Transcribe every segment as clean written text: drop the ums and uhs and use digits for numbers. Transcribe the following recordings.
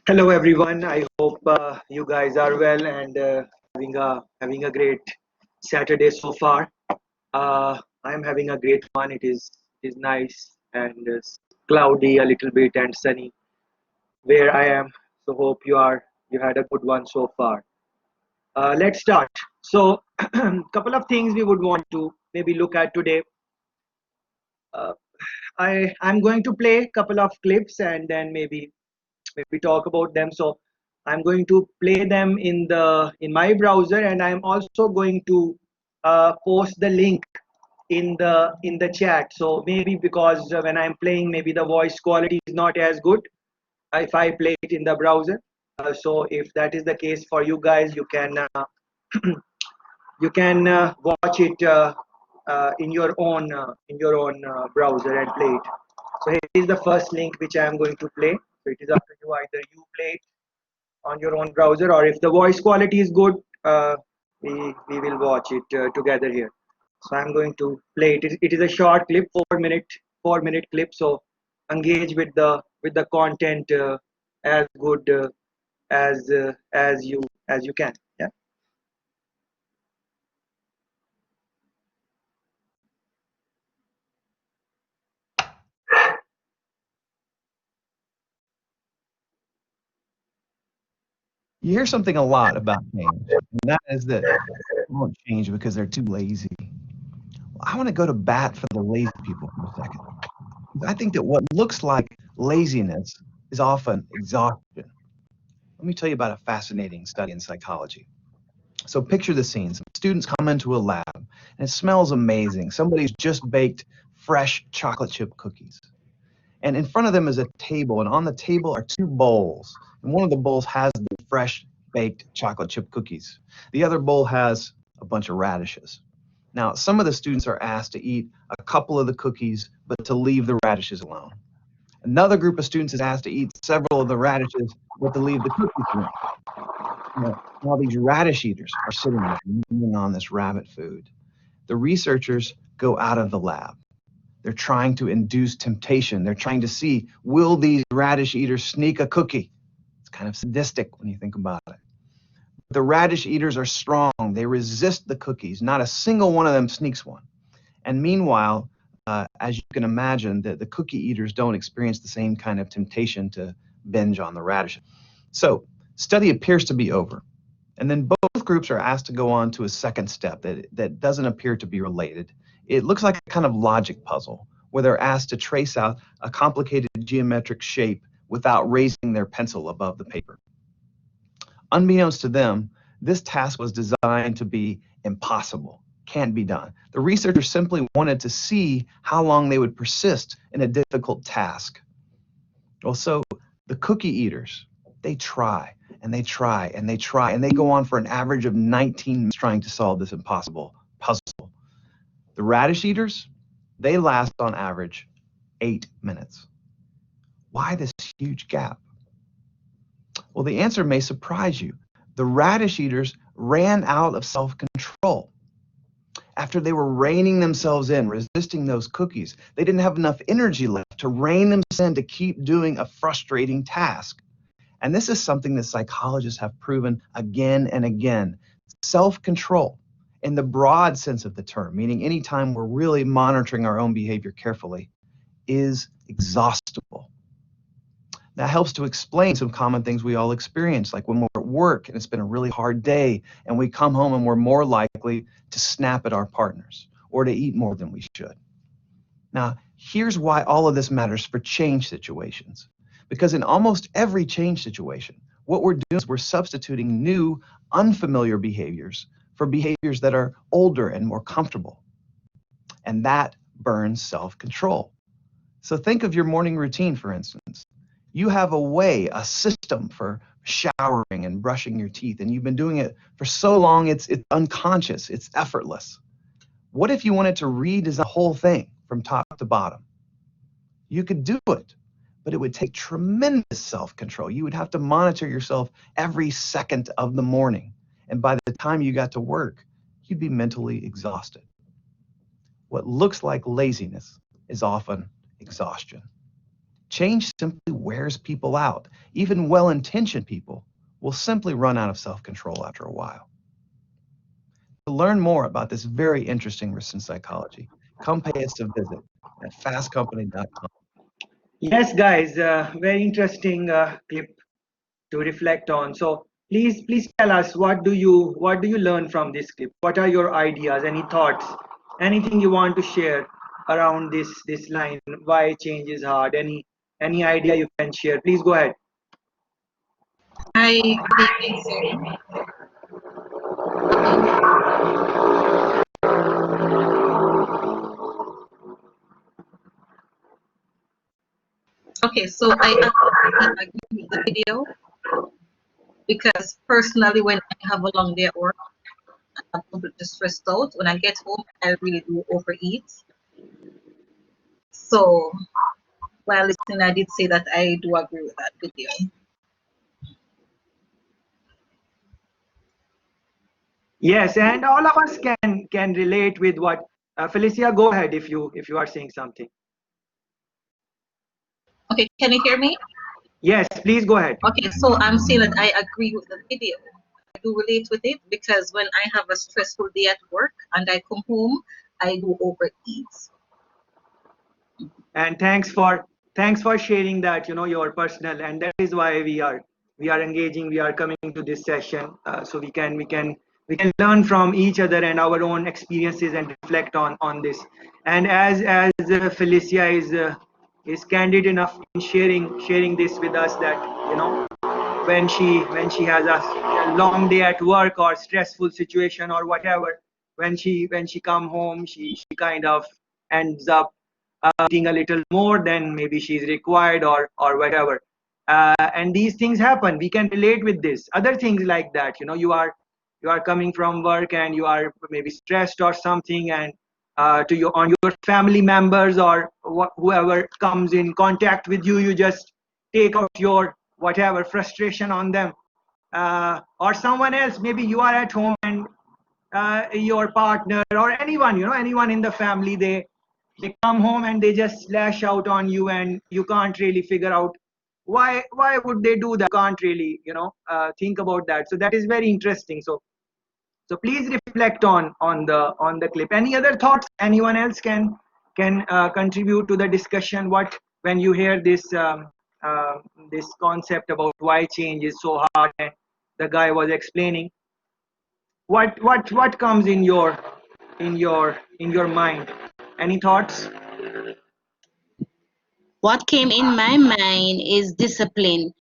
Hello everyone. I hope you guys are well and having a great Saturday so far. I'm having a great one. It is nice and cloudy a little bit and sunny where I am. So hope you had a good one so far. Let's start. So couple of things we would want to maybe look at today. Uh, I'm going to play a couple of clips and then maybe talk about them. So I'm going to play them in my browser, and I'm also going to post the link in the chat. So maybe because when I'm playing, maybe the voice quality is not as good if I play it in the browser. So if that is the case for you guys, you can watch it in your own browser and play it. So here is the first link which I am going to play. So it is up to you. Either you play it on your own browser, or if the voice quality is good, we will watch it together here. So I'm going to play it. It is a short clip, 4 minute clip. So engage with the content as good as you can. Yeah. You hear something a lot about change, and that is that people won't change because they're too lazy. Well, I want to go to bat for the lazy people for a second. I think that what looks like laziness is often exhaustion. Let me tell you about a fascinating study in psychology. So picture the scene. Some students come into a lab, and it smells amazing. Somebody's just baked fresh chocolate chip cookies. And in front of them is a table, and on the table are two bowls. And one of the bowls has the fresh baked chocolate chip cookies. The other bowl has a bunch of radishes. Now, some of the students are asked to eat a couple of the cookies, but to leave the radishes alone. Another group of students is asked to eat several of the radishes, but to leave the cookies alone. While these radish eaters are sitting there moving on this rabbit food, the researchers go out of the lab. They're trying to induce temptation. They're trying to see, will these radish eaters sneak a cookie? It's kind of sadistic when you think about it. The radish eaters are strong. They resist the cookies. Not a single one of them sneaks one. And meanwhile, as you can imagine, the cookie eaters don't experience the same kind of temptation to binge on the radishes. So, study appears to be over. And then both groups are asked to go on to a second step that doesn't appear to be related. It looks like a kind of logic puzzle where they're asked to trace out a complicated geometric shape without raising their pencil above the paper. Unbeknownst to them, this task was designed to be impossible, can't be done. The researchers simply wanted to see how long they would persist in a difficult task. Well, so the cookie eaters, they try and they try and they try, and they go on for an average of 19 minutes trying to solve this impossible puzzle. The radish eaters, they last on average 8 minutes. Why this huge gap? Well, the answer may surprise you. The radish eaters ran out of self-control. After they were reining themselves in, resisting those cookies, they didn't have enough energy left to rein themselves in to keep doing a frustrating task. And this is something that psychologists have proven again and again. Self-control, in the broad sense of the term, meaning anytime we're really monitoring our own behavior carefully, is exhaustible. That helps to explain some common things we all experience, like when we're at work and it's been a really hard day, and we come home and we're more likely to snap at our partners or to eat more than we should. Now, here's why all of this matters for change situations. Because in almost every change situation, what we're doing is we're substituting new, unfamiliar behaviors for behaviors that are older and more comfortable. And that burns self-control. So think of your morning routine, for instance. You have a way, a system for showering and brushing your teeth, and you've been doing it for so long, it's unconscious, it's effortless. What if you wanted to redesign the whole thing from top to bottom? You could do it, but it would take tremendous self-control. You would have to monitor yourself every second of the morning. And by the time you got to work, you'd be mentally exhausted. What looks like laziness is often exhaustion. Change simply wears people out. Even well-intentioned people will simply run out of self-control after a while. To learn more about this very interesting risk in psychology, come pay us a visit at fastcompany.com. Yes, guys, very interesting clip to reflect on. So please tell us, what do you learn from this clip? What are your ideas? Any thoughts? Anything you want to share around this line? Why change is hard? Any idea you can share? Please go ahead. Hi, good evening, sir. Okay, so I absolutely agree with the video because personally, when I have a long day at work, I'm completely stressed out. When I get home, I really do overeat. So while listening, I did say that I do agree with that video. Yes, and all of us can relate with what Felicia. Go ahead if you are saying something. Okay, can you hear me? Yes, please go ahead. Okay, so I'm saying that I agree with the video. I do relate with it because when I have a stressful day at work and I come home, I do overeat. And thanks for sharing that, your personal, and that is why we are engaging, we are coming to this session, so we can learn from each other and our own experiences and reflect on this. And as Felicia is candid enough in sharing this with us, that when she has a long day at work or stressful situation or whatever, when she come home, she kind of ends up eating a little more than maybe she's required or whatever. And these things happen. We can relate with this. Other things like that, you are coming from work and you are maybe stressed or something, and to your family members or whoever comes in contact with you, you just take out your whatever frustration on them, or someone else. Maybe you are at home and your partner or anyone in the family, they come home and they just lash out on you, and you can't really figure out why would they do that. Can't really think about that. So that is very interesting. So please reflect on the clip. Any other thoughts? Anyone else can contribute to the discussion? What, when you hear uh, this concept about why change is so hard, and the guy was explaining, what comes in your mind? Any thoughts? What came in my mind is discipline.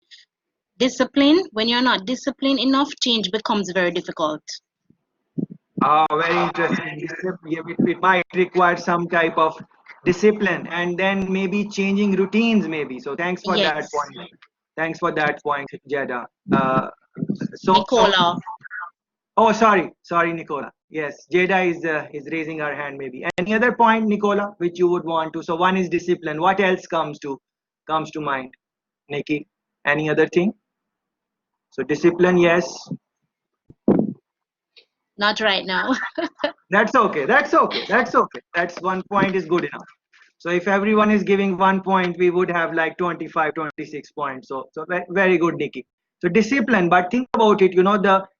Discipline, when you're not disciplined enough, change becomes very difficult. Very interesting. It might require some type of discipline, and then maybe changing routines maybe. So thanks for that Yes. point. Thanks for that point, Jada. So Nicola. oh, sorry, Nicola. Yes, Jada is raising her hand maybe. Any other point, Nicola, which you would want to? So one is discipline. What else comes to mind, Nikki? Any other thing? So discipline, yes. Not right now. That's okay. That's okay. That's okay. That's one point is good enough. So if everyone is giving 1 point, we would have like 25, 26 points. So very good, Nikki. So discipline, but think about it.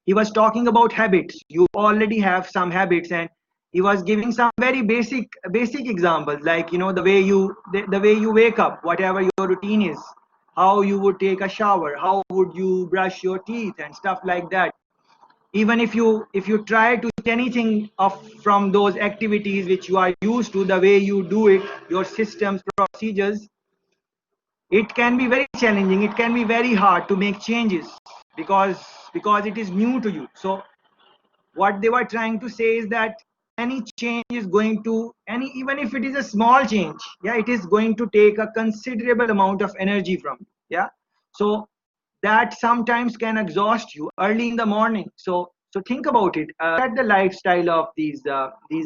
He was talking about habits. You already have some habits, and he was giving some very basic examples, like the way you wake up, whatever your routine is, how you would take a shower, how would you brush your teeth, and stuff like that. Even if you try to change anything of from those activities which you are used to, the way you do it, your systems, procedures, it can be very challenging, it can be very hard to make changes, because it is new to you. So what they were trying to say is that any change is going to, any even if it is a small change, yeah, it is going to take a considerable amount of energy from you. Yeah. So that sometimes can exhaust you early in the morning. So think about it. At the lifestyle of these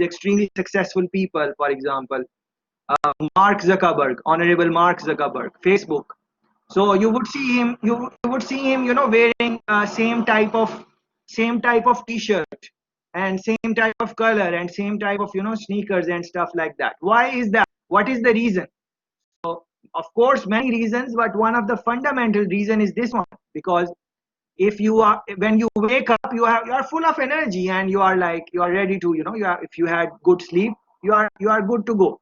extremely successful people, for example, Mark Zuckerberg, Honorable Mark Zuckerberg, Facebook. So you would see him, wearing same type of T-shirt and same type of color and same type of sneakers and stuff like that. Why is that? What is the reason? Of course, many reasons, but one of the fundamental reason is this one, because if you are, when you wake up, you are full of energy, and you are like, you are ready to, if you had good sleep, you are good to go.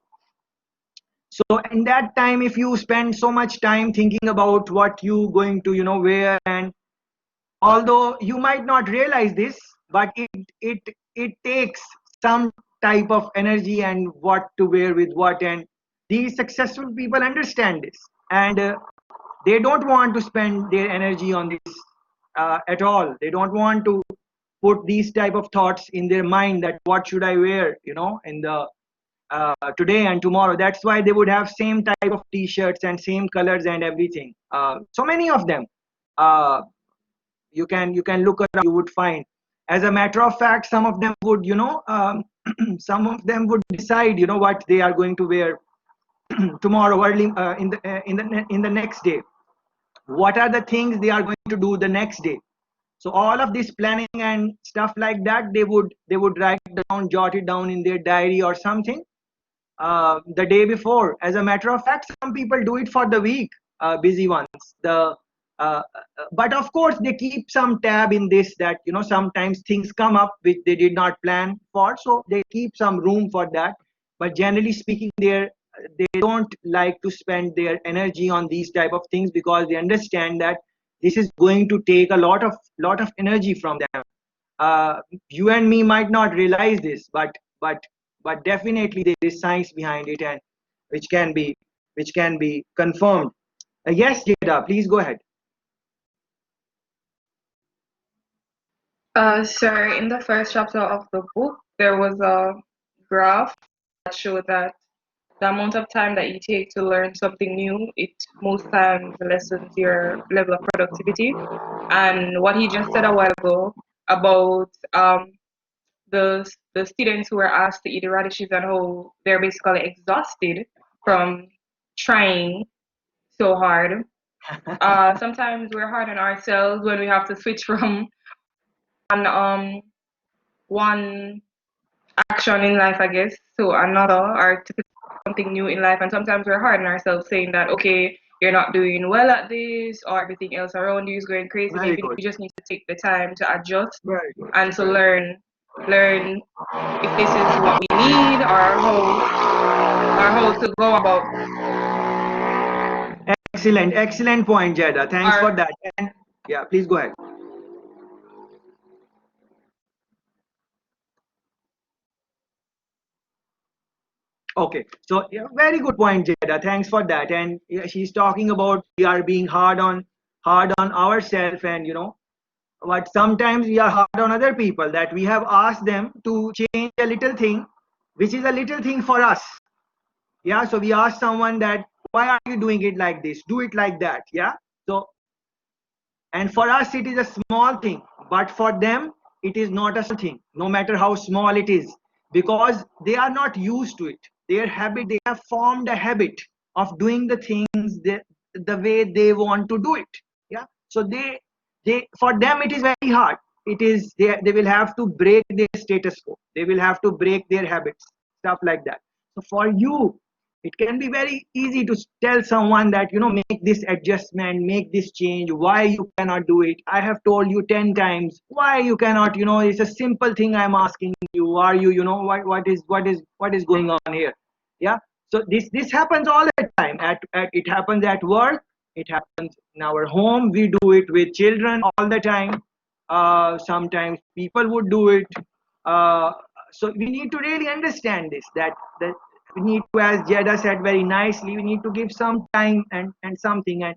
So in that time, if you spend so much time thinking about what you going to, wear, and although you might not realize this, but it takes some type of energy and what to wear with what. And these successful people understand this, and they don't want to spend their energy on this at all. They don't want to put these type of thoughts in their mind, that what should I wear, in the today and tomorrow. That's why they would have same type of t-shirts and same colors and everything. So many of them, uh, you can look around, you would find. As a matter of fact, some of them would, some of them would decide, what they are going to wear tomorrow, early in the next day. What are the things they are going to do the next day? So all of this planning and stuff like that, they would write down, jot it down in their diary or something, the day before. As a matter of fact, some people do it for the week, busy ones. But of course, they keep some tab in this, that sometimes things come up which they did not plan for, so they keep some room for that. But generally speaking, they don't like to spend their energy on these type of things, because they understand that this is going to take a lot of energy from them. uh, you and me might not realize this, but definitely there is science behind it, and which can be confirmed. Yes, Jada, please go ahead. So in the first chapter of the book, there was a graph that showed that the amount of time that you take to learn something new, it most times lessens your level of productivity. And what he just said a while ago about the students who were asked to eat the radishes and how they're basically exhausted from trying so hard. Sometimes we're hard on ourselves when we have to switch from one action in life, I guess, to another, or to something new in life. And sometimes we're hard on ourselves, saying that, okay, you're not doing well at this, or everything else around you is going crazy. Very Maybe good. you just need to take the time to adjust Very good. and to learn if this is what we need, or how to go about. Excellent point, Jada. Thanks Or for that. And yeah, please go ahead. Okay, so yeah, very good point, Jada. Thanks for that. And yeah, she's talking about we are being hard on ourselves, and but sometimes we are hard on other people, that we have asked them to change a little thing, which is a little thing for us. Yeah, so we ask someone that, why are you doing it like this? Do it like that. Yeah. So, and for us it is a small thing, but for them it is not a small thing, no matter how small it is, because they are not used to it. Their habit, they have formed a habit of doing the things the way they want to do it. Yeah. So they for them it is very hard. It is, they will have to break their status quo, they will have to break their habits, stuff like that. So for you, it can be very easy to tell someone that, make this adjustment, make this change. Why you cannot do it? I have told you 10 times. Why you cannot? It's a simple thing I'm asking you. Are you, what is going on here? Yeah. So this happens all the time. It happens at work. It happens in our home. We do it with children all the time. Sometimes people would do it. Uh, so we need to really understand this, that we need to, as Jada said very nicely, we need to give some time and something. And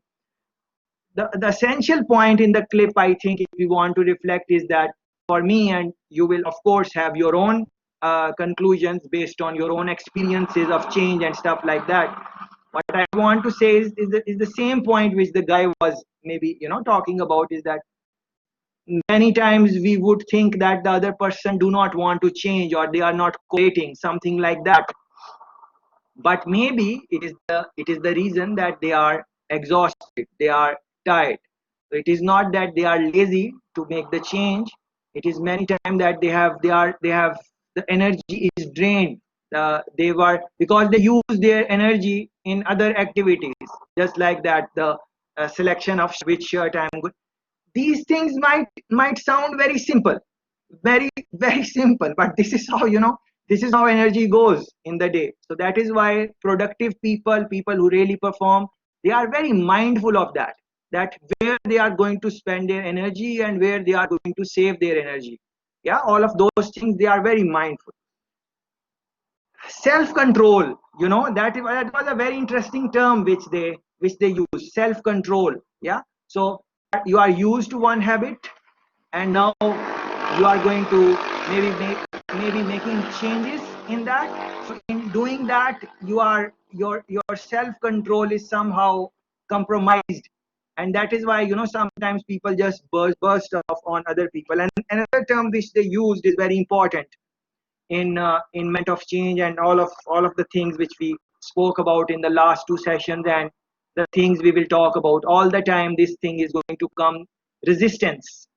the essential point in the clip, I think, if we want to reflect, is that for me, and you will of course have your own conclusions based on your own experiences of change and stuff like that. What I want to say is the same point which the guy was maybe talking about, is that many times we would think that the other person do not want to change, or they are not cooperating, something like that. But maybe it is the reason that they are exhausted, they are tired. So it is not that they are lazy to make the change. It is many times that they have the energy is drained, They were, because they use their energy in other activities, just like that, the selection of which shirt I'm good. These things might sound very simple, very simple, but this is how, this is how energy goes in the day. So that is why productive people who really perform, they are very mindful of that where they are going to spend their energy and where they are going to save their energy. Yeah, all of those things, they are very mindful. Self control, that was a very interesting term which they use, self control. Yeah, so you are used to one habit, and now you are going to maybe making changes in that. So in doing that, your self control is somehow compromised, and that is why, sometimes people just burst off on other people. And another term which they used is very important in ment of change, and all of the things which we spoke about in the last two sessions, and the things we will talk about all the time. This thing is going to come: resistance.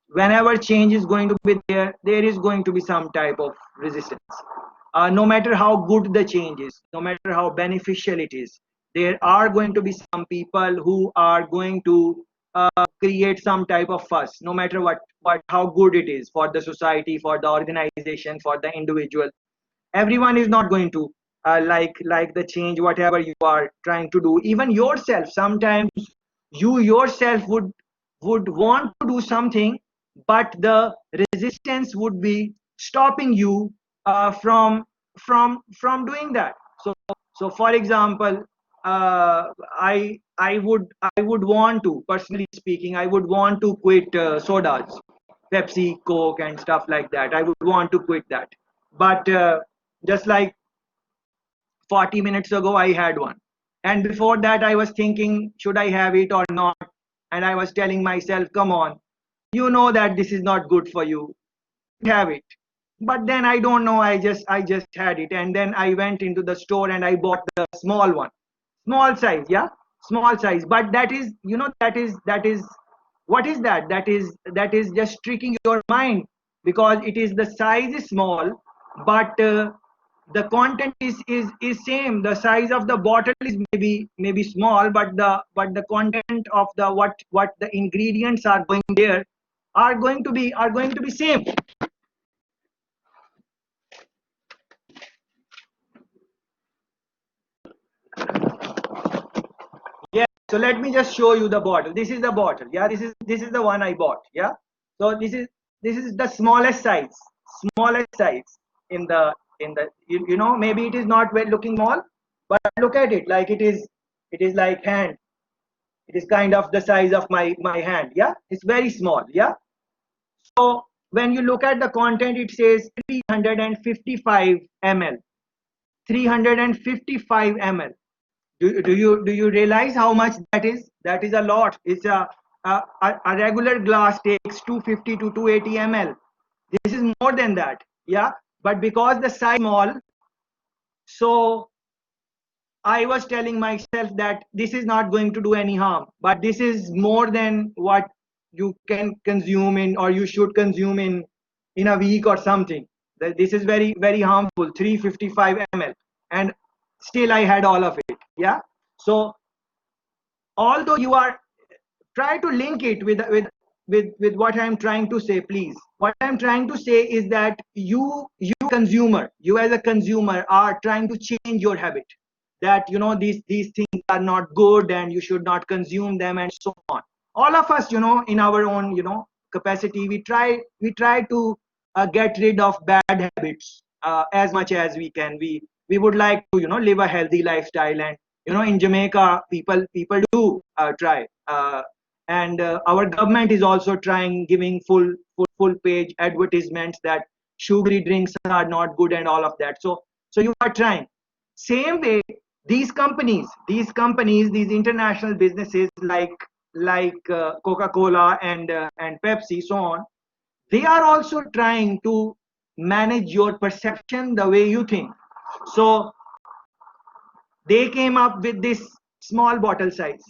Whenever change is going to be there is going to be some type of resistance. No matter how good the change is, no matter how beneficial it is, there are going to be some people who are going to create some type of fuss, no matter what how good it is for the society, for the organization, for the individual. Everyone is not going to like the change, whatever you are trying to do. Even yourself, sometimes you yourself would want to do something, but the resistance would be stopping you from doing that. So for example, I would want to, personally speaking, I would want to quit sodas, Pepsi, Coke, and stuff like that. I would want to quit that, but just like 40 minutes ago I had one, and before that I was thinking, should I have it or not? And I was telling myself, come on, you know that this is not good for you, have it. But then I don't know, I just had it, and then I went into the store and I bought the small one, small size. Yeah, small size. But that is, that is what is that? That is just tricking your mind, because it is, the size is small, but the content is same. The size of the bottle is maybe small, but the content of the what the ingredients are going there are going to be same. Yeah, so let me just show you the bottle. This is the bottle. Yeah, this is the one I bought. Yeah, so this is the smallest size in the maybe it is not well looking small, but look at it, like it is like hand. It is kind of the size of my hand. Yeah, it's very small. Yeah, so when you look at the content, it says 355 ml. 355 ml. Do you realize how much that is? That is a lot. It's a regular glass takes 250 to 280 ml. This is more than that. Yeah, but because the size is small, so I was telling myself that this is not going to do any harm, but this is more than what you can consume in, or you should consume in a week or something. This is very very harmful. 355 ml, and still I had all of it. Yeah, so although you are, try to link it with what I'm trying to say, please. What I'm trying to say is that you as a consumer are trying to change your habit, that these things are not good and you should not consume them, and so on. All of us, in our own capacity, we try to get rid of bad habits as much as we can. We would like to live a healthy lifestyle, and in Jamaica, people do try, and our government is also trying, giving full page advertisements that sugary drinks are not good and all of that. So you are trying. Same way, these international businesses like Coca-Cola and Pepsi, so on, they are also trying to manage your perception the way you think. So they came up with this small bottle size.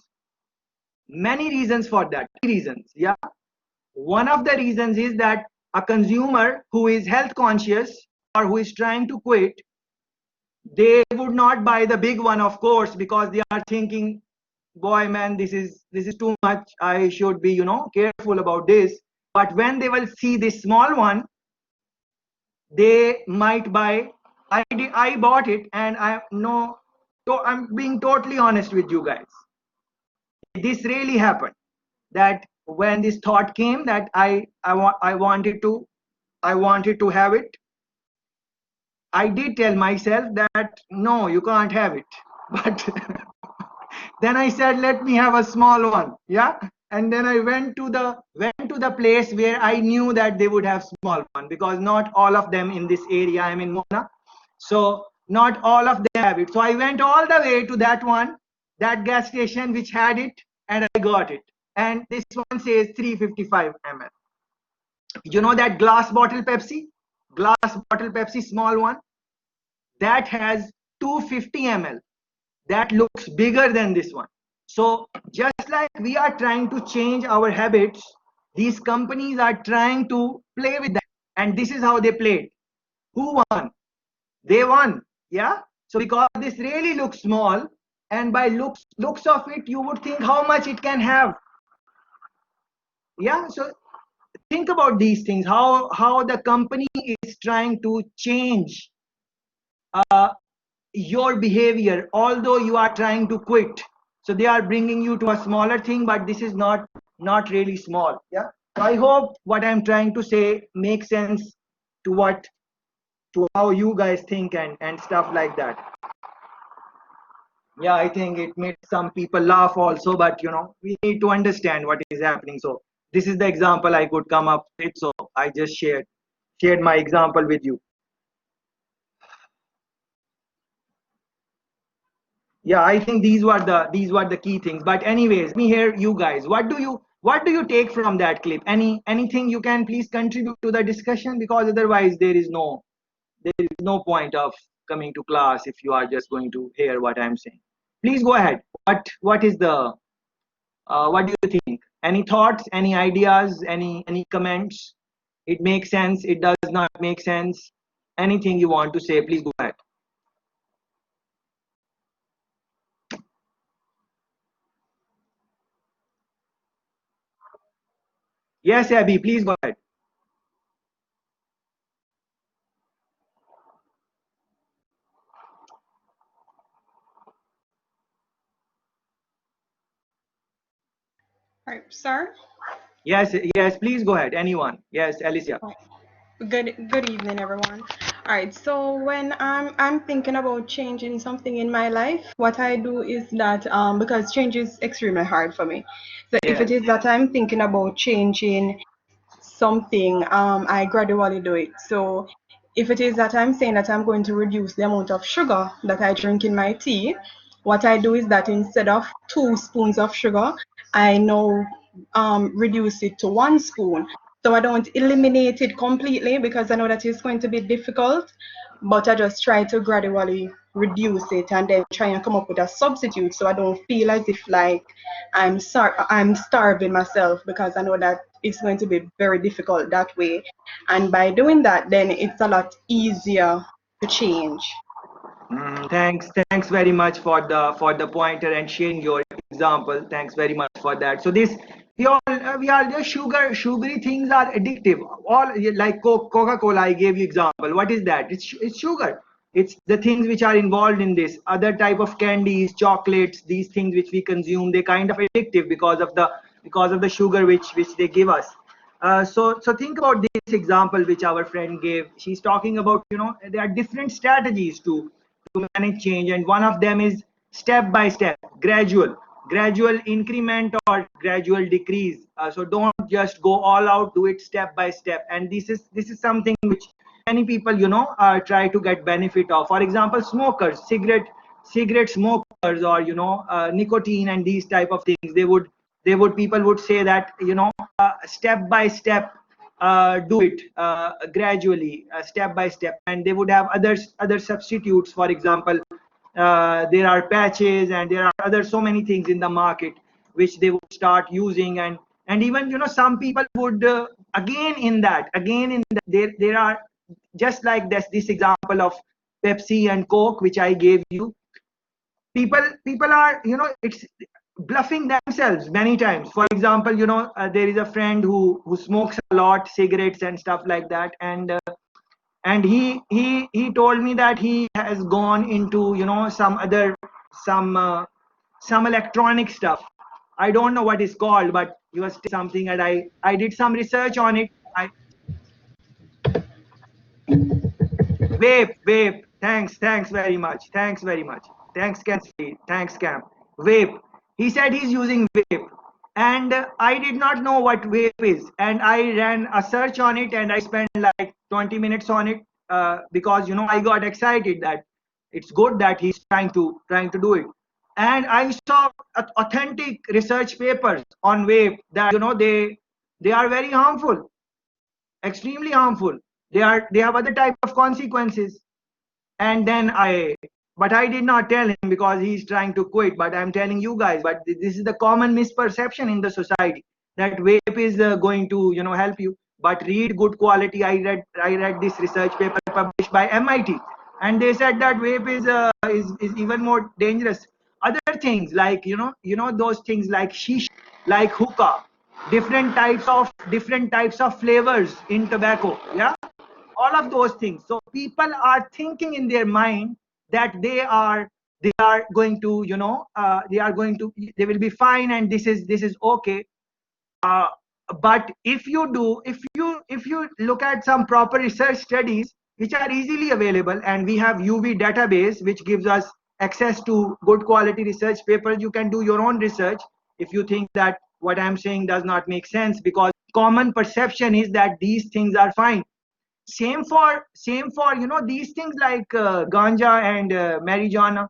Many reasons for that. Reasons. Yeah, one of the reasons is that a consumer who is health conscious, or who is trying to quit, they would not buy the big one, of course, because they are thinking, boy, man, this is too much. I should be, careful about this. But when they will see this small one, they might buy. I bought it, and I'm being totally honest with you guys. This really happened. That when this thought came that I wanted to have it, I did tell myself that no, you can't have it. But then I said, let me have a small one. Yeah. And then I went to the place where I knew that they would have small one, because not all of them in this area, I'm in Mona, so not all of them have it. So I went all the way to that gas station which had it, and I got it. And this one says 355 ml. You know that glass bottle Pepsi, small one, that has 250 ml. That looks bigger than this one. So just like we are trying to change our habits, these companies are trying to play with that. And this is how they played. Who won? They won. Yeah. So because this really looks small, and by looks of it, you would think how much it can have. Yeah. So think about these things, how the company is trying to change your behavior, although you are trying to quit. So they are bringing you to a smaller thing, but this is not really small. Yeah. So I hope what I'm trying to say makes sense to how you guys think and stuff like that. Yeah, I think it made some people laugh also, but we need to understand what is happening. So this is the example I could come up with, so I just shared my example with you. Yeah, I think these were the key things. But anyways, let me hear you guys. What do you take from that clip? Anything you can please contribute to the discussion, because otherwise there is no point of coming to class if you are just going to hear what I'm saying. Please go ahead. What is the what do you think? Any thoughts, any ideas, any comments? It makes sense, it does not make sense. Anything you want to say, please go ahead. Yes, Abby, please go ahead. All right, sir. Yes, please go ahead. Anyone? Yes, Alicia. Good evening, everyone. All right, so when I'm thinking about changing something in my life, what I do is that because change is extremely hard for me. So if it Yes. is that I'm thinking about changing something, I gradually do it. So if it is that I'm saying that I'm going to reduce the amount of sugar that I drink in my tea, what I do is that instead of 2 spoons of sugar, I now reduce it to 1 spoon. So I don't eliminate it completely because I know that it's going to be difficult, but I just try to gradually reduce it and then try and come up with a substitute so I don't feel as if like I'm starving myself, because I know that it's going to be very difficult that way. And by doing that, then it's a lot easier to change. Thanks very much for the pointer and sharing your example. Thanks very much for that. So this we are just sugary things are addictive. All like Coca-Cola, I gave you example. What is that? It's sugar. It's the things which are involved in this. Other type of candies, chocolates, these things which we consume, they kind of addictive because of the sugar which they give us. So think about this example which our friend gave. She's talking about there are different strategies to manage change, and one of them is step by step, gradual increment or gradual decrease. So don't just go all out, do it step by step. And this is something which many people try to get benefit of. For example, smokers, cigarette smokers, or nicotine and these type of things, people would say that step by step, do it gradually, step by step. And they would have other substitutes. For example, there are patches, and there are other so many things in the market which they would start using. And even some people would again in that there are just like this example of Pepsi and Coke, which I gave you. People are, it's bluffing themselves many times. For example, there is a friend who smokes a lot cigarettes and stuff like that, and he told me that he has gone into some electronic stuff. I don't know what it's called, but he was something, and I did some research on it. Vape. Thanks very much. Thanks, Cam. Thanks, Cam. Vape. He said he's using vape, and I did not know what vape is, and I ran a search on it, and I spent like 20 minutes on it, because I got excited that it's good that he's trying to do it, and I saw authentic research papers on vape that they are very harmful, extremely harmful. They have other type of consequences. And then but I did not tell him because he's trying to quit, but I'm telling you guys. But this is the common misperception in the society, that vape is going to help you. But read good quality. I read this research paper published by MIT, and they said that vape is even more dangerous. Other things like those things like shisha, like hookah, different types of flavors in tobacco. Yeah, all of those things. So people are thinking in their mind that they are going to they will be fine, and this is okay. uh, but if you look at some proper research studies which are easily available, and we have UV database which gives us access to good quality research papers, you can do your own research if you think that what I'm saying does not make sense, because common perception is that these things are fine. Same for these things like ganja and marijuana.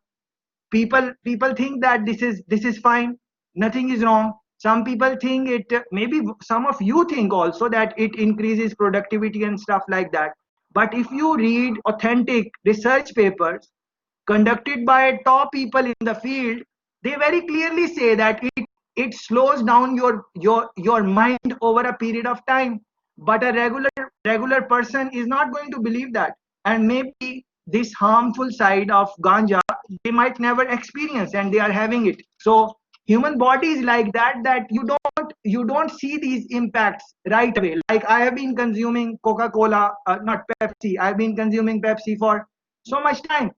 People think that this is fine, nothing is wrong. Some people think it, maybe some of you think also, that it increases productivity and stuff like that. But if you read authentic research papers conducted by top people in the field, they very clearly say that it slows down your mind over a period of time. But a regular person is not going to believe that, and maybe this harmful side of ganja they might never experience, and they are having it. So human body is like that you don't see these impacts right away. Like I have been consuming Coca-Cola, not Pepsi. I've been consuming Pepsi for so much time.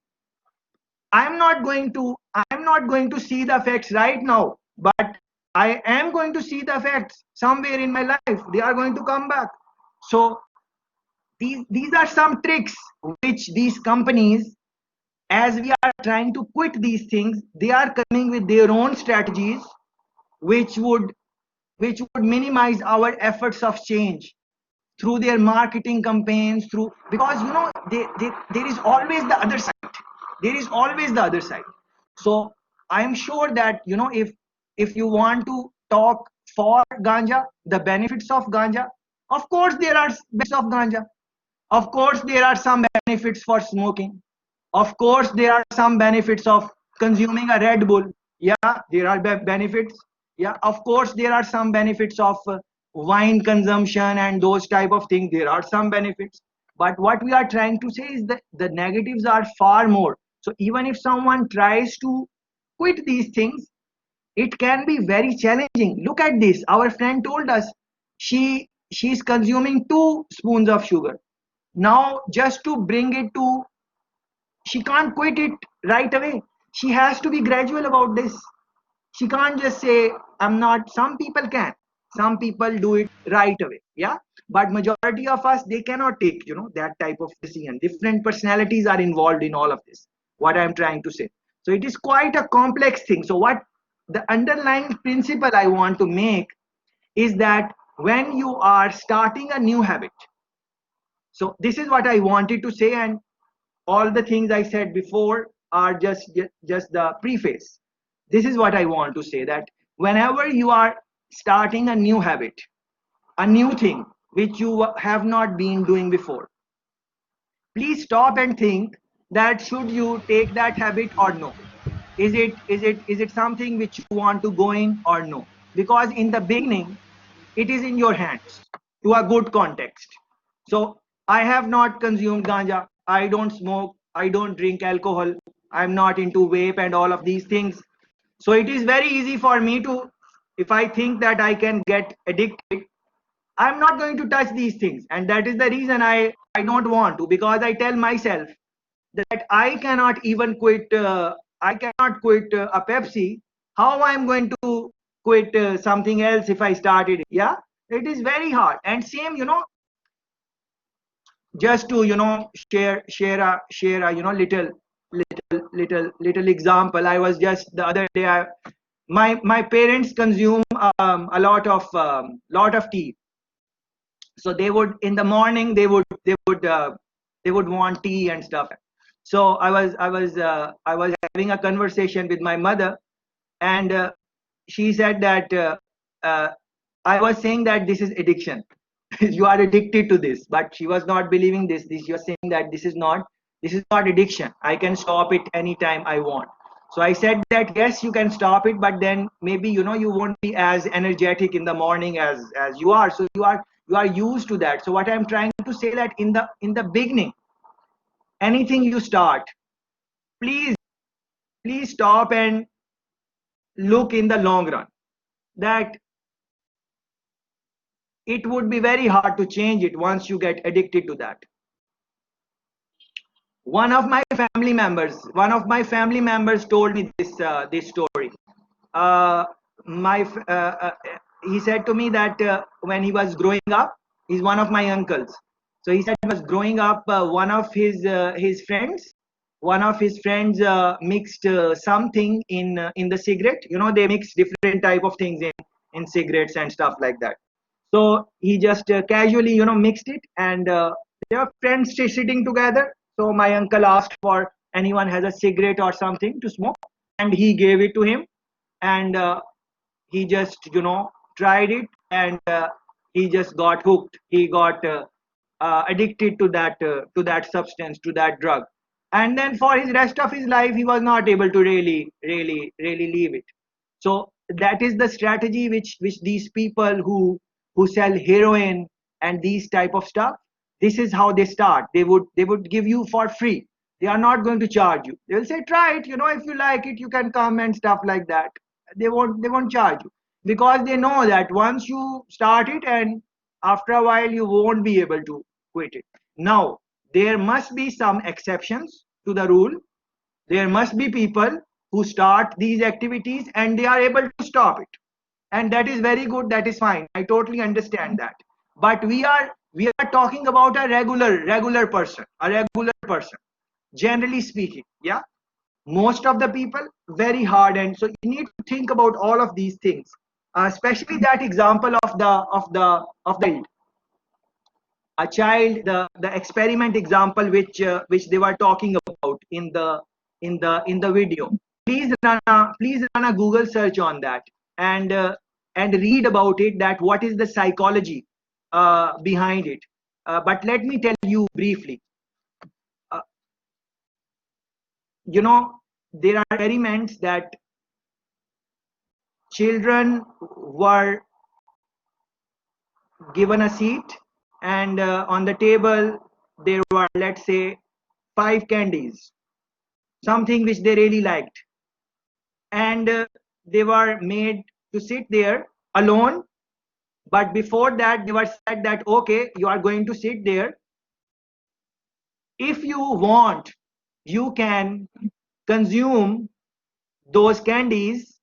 I'm not going to see the effects right now, but I am going to see the effects somewhere in my life. They are going to come back. So these are some tricks which these companies, as we are trying to quit these things, they are coming with their own strategies which would minimize our efforts of change through their marketing campaigns, through, because there is always the other side. So I am sure that if you want to talk for ganja, the benefits of ganja, of course there are benefits of ganja. Of course there are some benefits for smoking. Of course there are some benefits of consuming a Red Bull. Yeah, there are benefits. Yeah, of course there are some benefits of wine consumption and those type of things. There are some benefits. But what we are trying to say is that the negatives are far more. So even if someone tries to quit these things, it can be very challenging. Look at this. Our friend told us she's consuming 2 spoons of sugar. Now just to bring it to, she can't quit it right away. She has to be gradual about this. She can't just say I'm not. Some people can. Some people do it right away. Yeah, but majority of us, they cannot take that type of decision. Different personalities are involved in all of this, what I'm trying to say. So it is quite a complex thing. So what the underlying principle I want to make is that when you are starting a new habit, so this is what I wanted to say, and all the things I said before are just the preface. This is what I want to say, that whenever you are starting a new habit, a new thing which you have not been doing before, please stop and think that should you take that habit or no. Is it something which you want to go in or no? Because in the beginning, it is in your hands to a good context. So I have not consumed ganja. I don't smoke. I don't drink alcohol. I'm not into vape and all of these things. So it is very easy for me to, if I think that I can get addicted, I'm not going to touch these things. And that is the reason I don't want to, because I tell myself that I cannot even quit, I cannot quit a Pepsi. How I'm going to quit something else if I started it? Yeah, it is very hard. And same, just to share a little example. I was just the other day, my parents consume lot of tea. So they would, in the morning, they would want tea and stuff. So I was having a conversation with my mother, and she said that uh, I was saying that this is addiction. You are addicted to this, but she was not believing this. You're saying that this is not addiction. I can stop it anytime I want. So I said that yes, you can stop it, but then maybe you won't be as energetic in the morning as you are. So you are used to that. So what I'm trying to say, that in the beginning, anything you start, please stop and look in the long run, that it would be very hard to change it once you get addicted to that. One of my family members told me this story. uh, my he said to me that when he was growing up, he's one of my uncles. So he said he was growing up, one of his friends mixed something in the cigarette. They mix different type of things in cigarettes and stuff like that. So he just casually mixed it, and they were friends sitting together. So my uncle asked for anyone has a cigarette or something to smoke, and he gave it to him, and he just tried it, and he just got hooked. He got addicted to that substance, to that drug. And then for his rest of his life, he was not able to really leave it. So that is the strategy which these people who sell heroin and these type of stuff, this is how they start. They would give you for free. They are not going to charge you. They will say, try it, if you like it, you can come and stuff like that. They won't charge you, because they know that once you start it, and after a while you won't be able to quit it. Now there must be some exceptions to the rule. There must be people who start these activities and they are able to stop it, and that is very good. That is fine. I totally understand that. But we are talking about a regular person, generally speaking. Yeah, most of the people very hard. And so you need to think about all of these things, especially that example of the a child, the experiment example which they were talking about in the video. Please run a Google search on that, and read about it, that what is the psychology behind it. But let me tell you briefly. uh, there are experiments that children were given a seat, and on the table there were, let's say, 5 candies, something which they really liked, and they were made to sit there alone. But before that, they were said that, okay, you are going to sit there. If you want, you can consume those candies,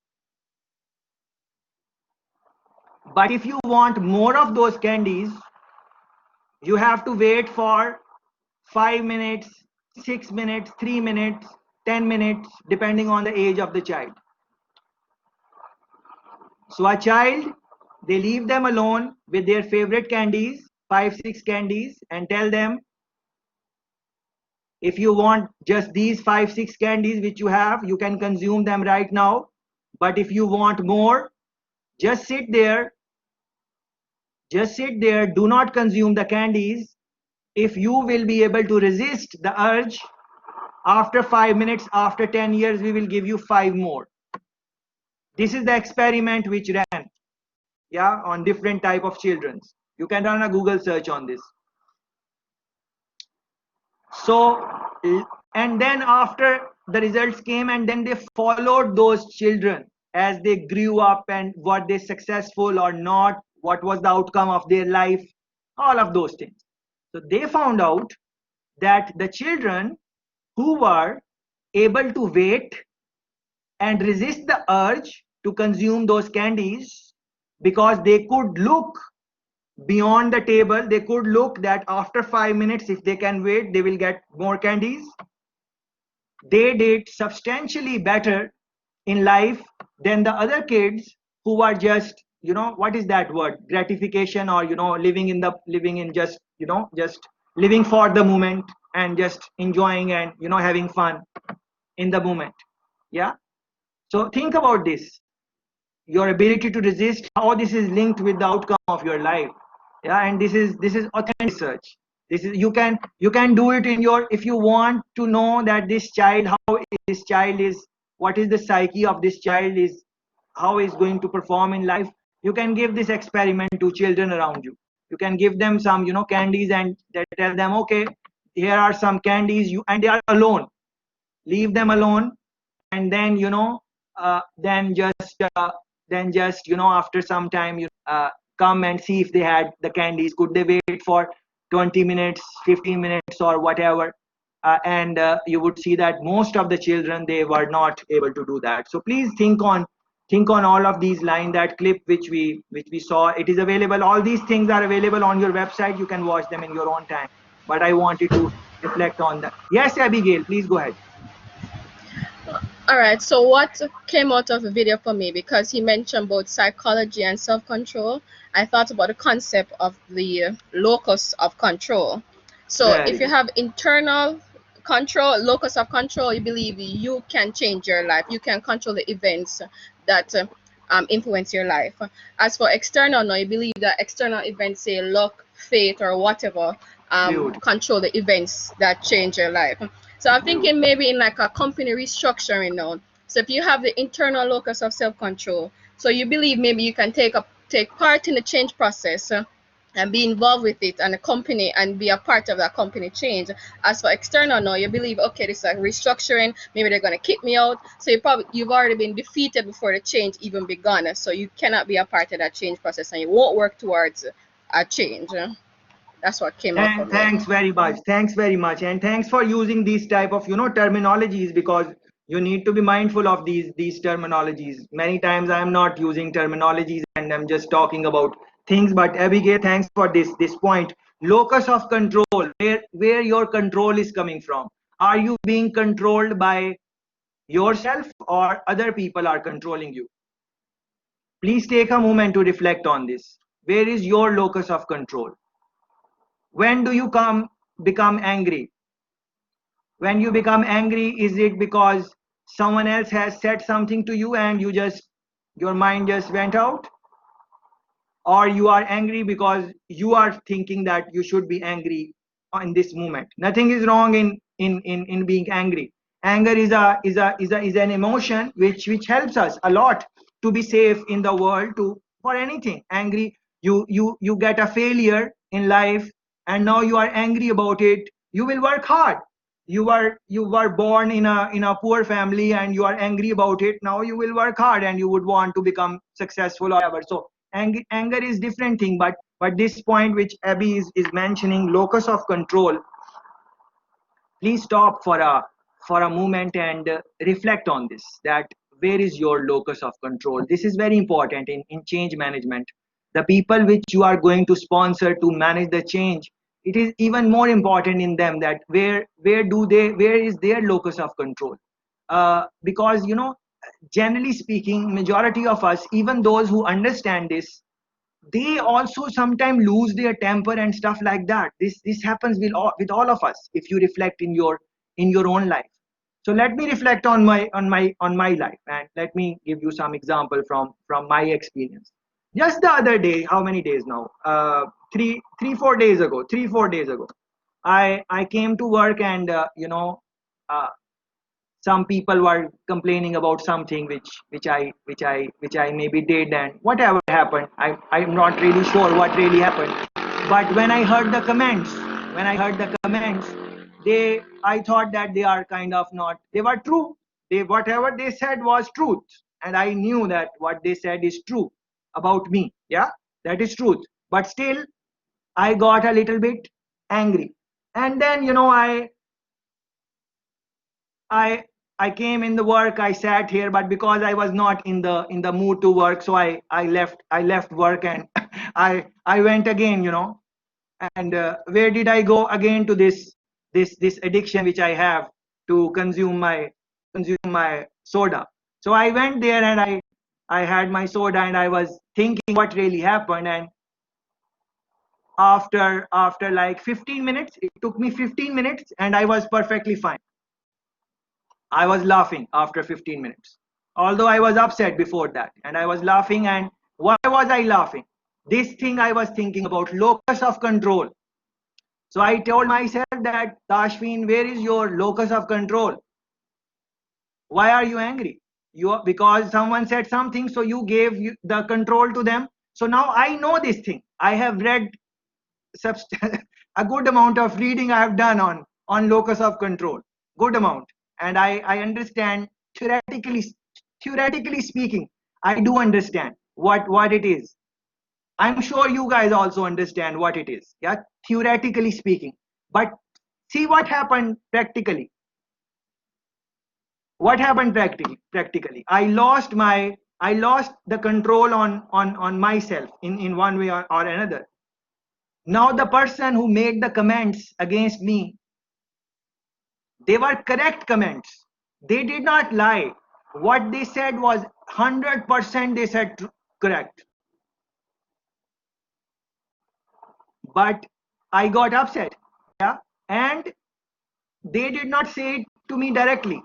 but if you want more of those candies, you have to wait for 5 minutes, 6 minutes, 3 minutes, 10 minutes, depending on the age of the child. So a child, they leave them alone with their favorite candies, 5, 6 candies, and tell them, if you want just these 5, 6 candies which you have, you can consume them right now. But if you want more, just sit there. Just sit there. Do not consume the candies. If you will be able to resist the urge, after 5 minutes, after 10 years, we will give you 5 more. This is the experiment which ran, yeah, on different type of children. You can run a Google search on this. So, and then after the results came, and then they followed those children as they grew up, and were they successful or not, what was the outcome of their life, all of those things. So they found out that the children who were able to wait and resist the urge to consume those candies, because they could look beyond the table, they could look that after 5 minutes, if they can wait, they will get more candies. They did substantially better in life than the other kids who are just, what is that word, gratification, or living in just, just living for the moment, and just enjoying and having fun in the moment. Yeah. So think about this, your ability to resist, how this is linked with the outcome of your life. Yeah. And this is authentic research. This is, you can do it in your, if you want to know that this child, how this child is, what is the psyche of this child, is how is going to perform in life, you can give this experiment to children around you. You can give them some candies, and tell them, okay, here are some candies, and they are alone, leave them alone, and then then just after some time, come and see if they had the candies, could they wait for 20 minutes, 15 minutes, or whatever. And you would see that most of the children, they were not able to do that. So please think on all of these lines. That clip which we saw, it is available, all these things are available on your website, you can watch them in your own time, but I wanted to reflect on that. Yes, Abigail, please go ahead. All right, so what came out of the video for me, because he mentioned both psychology and self-control, I thought about the concept of the locus of control. So Very if you good. have internal control, locus of control, you believe you can change your life, you can control the events that influence your life. As for external, no, you believe that external events, say luck, fate, or whatever, Beautiful. control the events that change your life. So I'm Beautiful. thinking maybe in like a company restructuring now. So if you have the internal locus of self-control, so you believe maybe you can take part in the change process, and be involved with it and the company, and be a part of that company change. As for external now, you believe, okay, this is a restructuring, maybe they're going to kick me out, so you've already been defeated before the change even begun, so you cannot be a part of that change process, and you won't work towards a change. That's what came up for And me. thanks very much. Thanks very much. And thanks for using these type of, terminologies, because you need to be mindful of these terminologies. Many times I'm not using terminologies, and I'm just talking about things. But Abigail, thanks for this point. Locus of control, where your control is coming from. Are you being controlled by yourself, or other people are controlling you? Please take a moment to reflect on this. Where is your locus of control? When do you become angry? When you become angry, is it because someone else has said something to you and your mind just went out? Or you are angry because you are thinking that you should be angry in this moment? Nothing is wrong in being angry. Anger is an emotion which helps us a lot to be safe in the world, to for anything. Angry, you get a failure in life, and now you are angry about it. You will work hard. You were born in a poor family, and you are angry about it. Now you will work hard, and you would want to become successful or whatever. So anger is different thing. But this point which Abby is mentioning, locus of control, please stop for a moment and reflect on this, that where is your locus of control. This is very important in change management. The people which you are going to sponsor to manage the change, it is even more important in them, that where is their locus of control. Because generally speaking, majority of us, even those who understand this, they also sometimes lose their temper and stuff like that. This happens with all of us, if you reflect in your own life. So let me reflect on my life, and let me give you some example from my experience. Just the other day, how many days now, 3 4 days ago, I came to work, and uh, some people were complaining about something which I maybe did, and whatever happened, I'm not really sure what really happened. But when I heard the comments, I thought that they are kind of not, they were true. Whatever they said was truth. And I knew that what they said is true about me. Yeah, that is truth. But still, I got a little bit angry. And then, I came in the work, I sat here, but because I was not in the mood to work, so I left work, and I went again, and where did I go again? To this addiction which I have to consume my soda. So I went there, and I had my soda, and I was thinking what really happened. And after like 15 minutes, it took me 15 minutes, and I was perfectly fine. I was laughing after 15 minutes, although I was upset before that, and I was laughing. And why was I laughing? This thing I was thinking about, locus of control. So I told myself that, Tashveen, where is your locus of control? Why are you angry? Because someone said something, so you gave the control to them. So now I know this thing. I have read a good amount of reading I have done on locus of control, good amount, and I understand theoretically speaking. I do understand what it is. I'm sure you guys also understand what it is. Yeah, theoretically speaking. But see what happened practically. What happened practically? I lost the control on myself in one way or another. Now the person who made the comments against me, they were correct comments. They did not lie. What they said was 100% they said correct. But I got upset. Yeah. And they did not say it to me directly.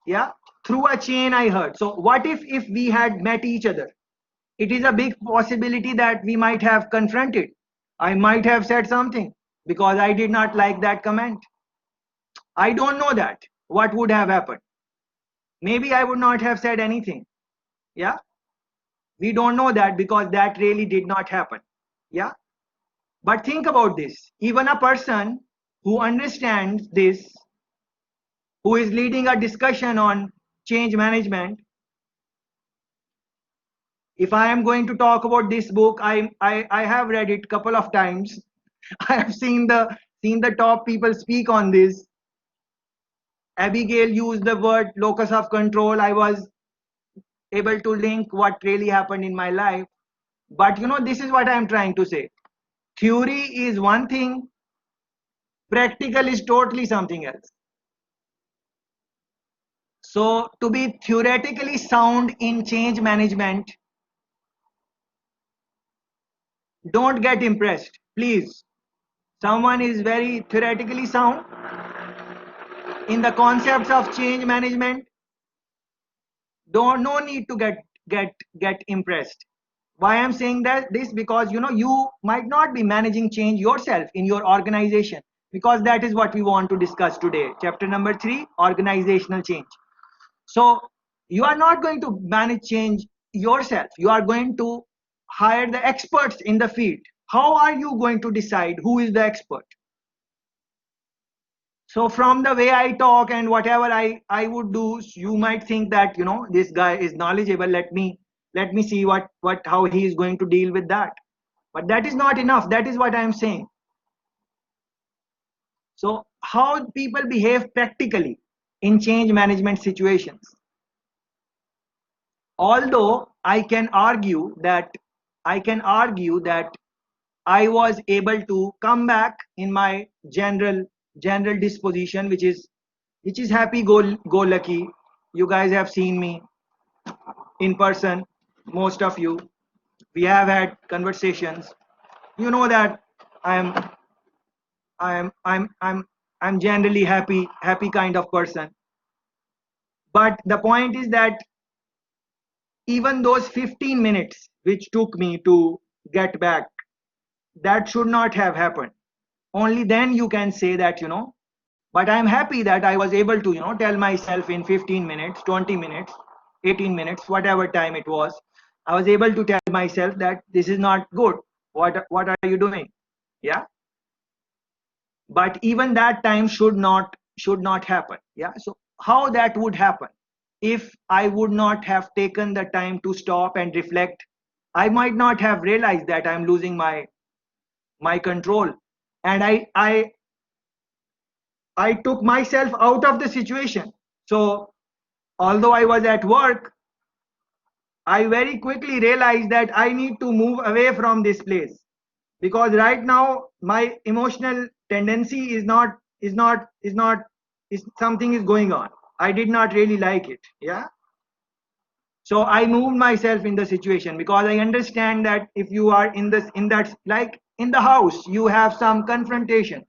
Yeah. Through a chain I heard. So what if we had met each other? It is a big possibility that we might have confronted. I might have said something because I did not like that comment. I don't know that what would have happened. Maybe I would not have said anything. Yeah, we don't know that because that really did not happen. Yeah, but think about this. Even a person who understands this, who is leading a discussion on change management, if I am going to talk about this book, I have read it couple of times. I have seen the top people speak on this. Abigail used the word locus of control. I was able to link what really happened in my life. But this is what I am trying to say. Theory is one thing, practical is totally something else. So to be theoretically sound in change management, don't get impressed, please. Someone is very theoretically sound in the concepts of change management, no need to get impressed. Why I'm saying this, because you might not be managing change yourself in your organization, because that is what we want to discuss today. Chapter number 3, organizational change. So you are not going to manage change yourself. You are going to hire the experts in the field. How are you going to decide who is the expert? So from the way I talk and whatever I would do, you might think that this guy is knowledgeable. Let me see how he is going to deal with that. But that is not enough. That is what I am saying. So how people behave practically in change management situations. Although I can argue that I was able to come back in my general disposition, which is happy go lucky. You guys have seen me in person, most of you. We have had conversations. You know that I'm generally happy kind of person. But the point is that even those 15 minutes which took me to get back, that should not have happened. Only then you can say that, but I'm happy that I was able to, tell myself in 15 minutes, 20 minutes, 18 minutes, whatever time it was, I was able to tell myself that this is not good. What are you doing? Yeah. but even that time should not happen. Yeah, so how that would happen? If I would not have taken the time to stop and reflect, I might not have realized that I'm losing my control, and I took myself out of the situation. So although I was at work, I very quickly realized that I need to move away from this place, because right now my emotional tendency is something is going on. I did not really like it. Yeah. So I moved myself in the situation, because I understand that if you are in that, like in the house, you have some confrontation,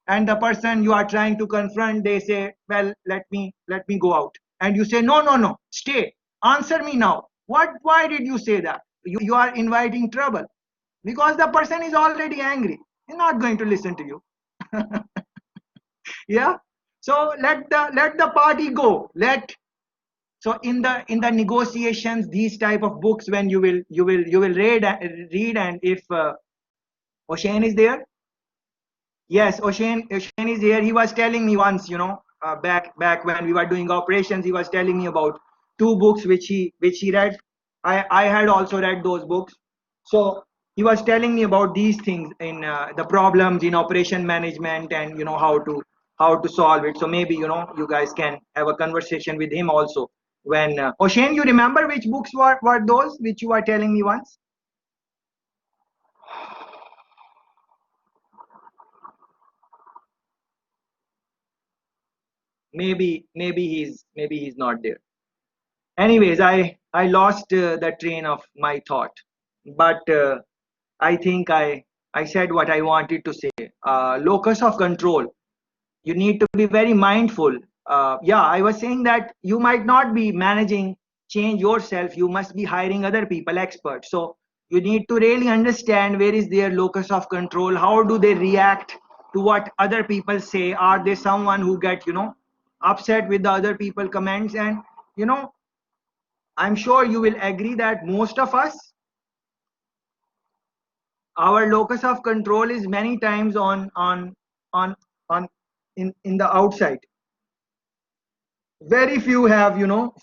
and the person you are trying to confront, they say, well, let me go out, and you say, no, no, no, stay, answer me now. Why did you say that? You are inviting trouble, because the person is already angry. He's not going to listen to you. Yeah. So let the party go. So in the negotiations, these type of books, when you will read, and if O'Shane is there, yes, O'Shane is here. He was telling me once, back when we were doing operations, he was telling me about two books which he read. I had also read those books. So he was telling me about these things in the problems in operation management, and how to solve it. So maybe you guys can have a conversation with him also. When O'Shane, you remember which books were those which you were telling me once? Maybe he's not there. Anyways, I lost the train of my thought, but I think I said what I wanted to say. Locus of control, you need to be very mindful. Yeah, I was saying that you might not be managing change yourself, you must be hiring other people, experts. So you need to really understand where is their locus of control, how do they react to what other people say. Are they someone who get upset with the other people comments? And you know I'm sure you will agree that most of us, our locus of control is many times on on in the outside. Very few have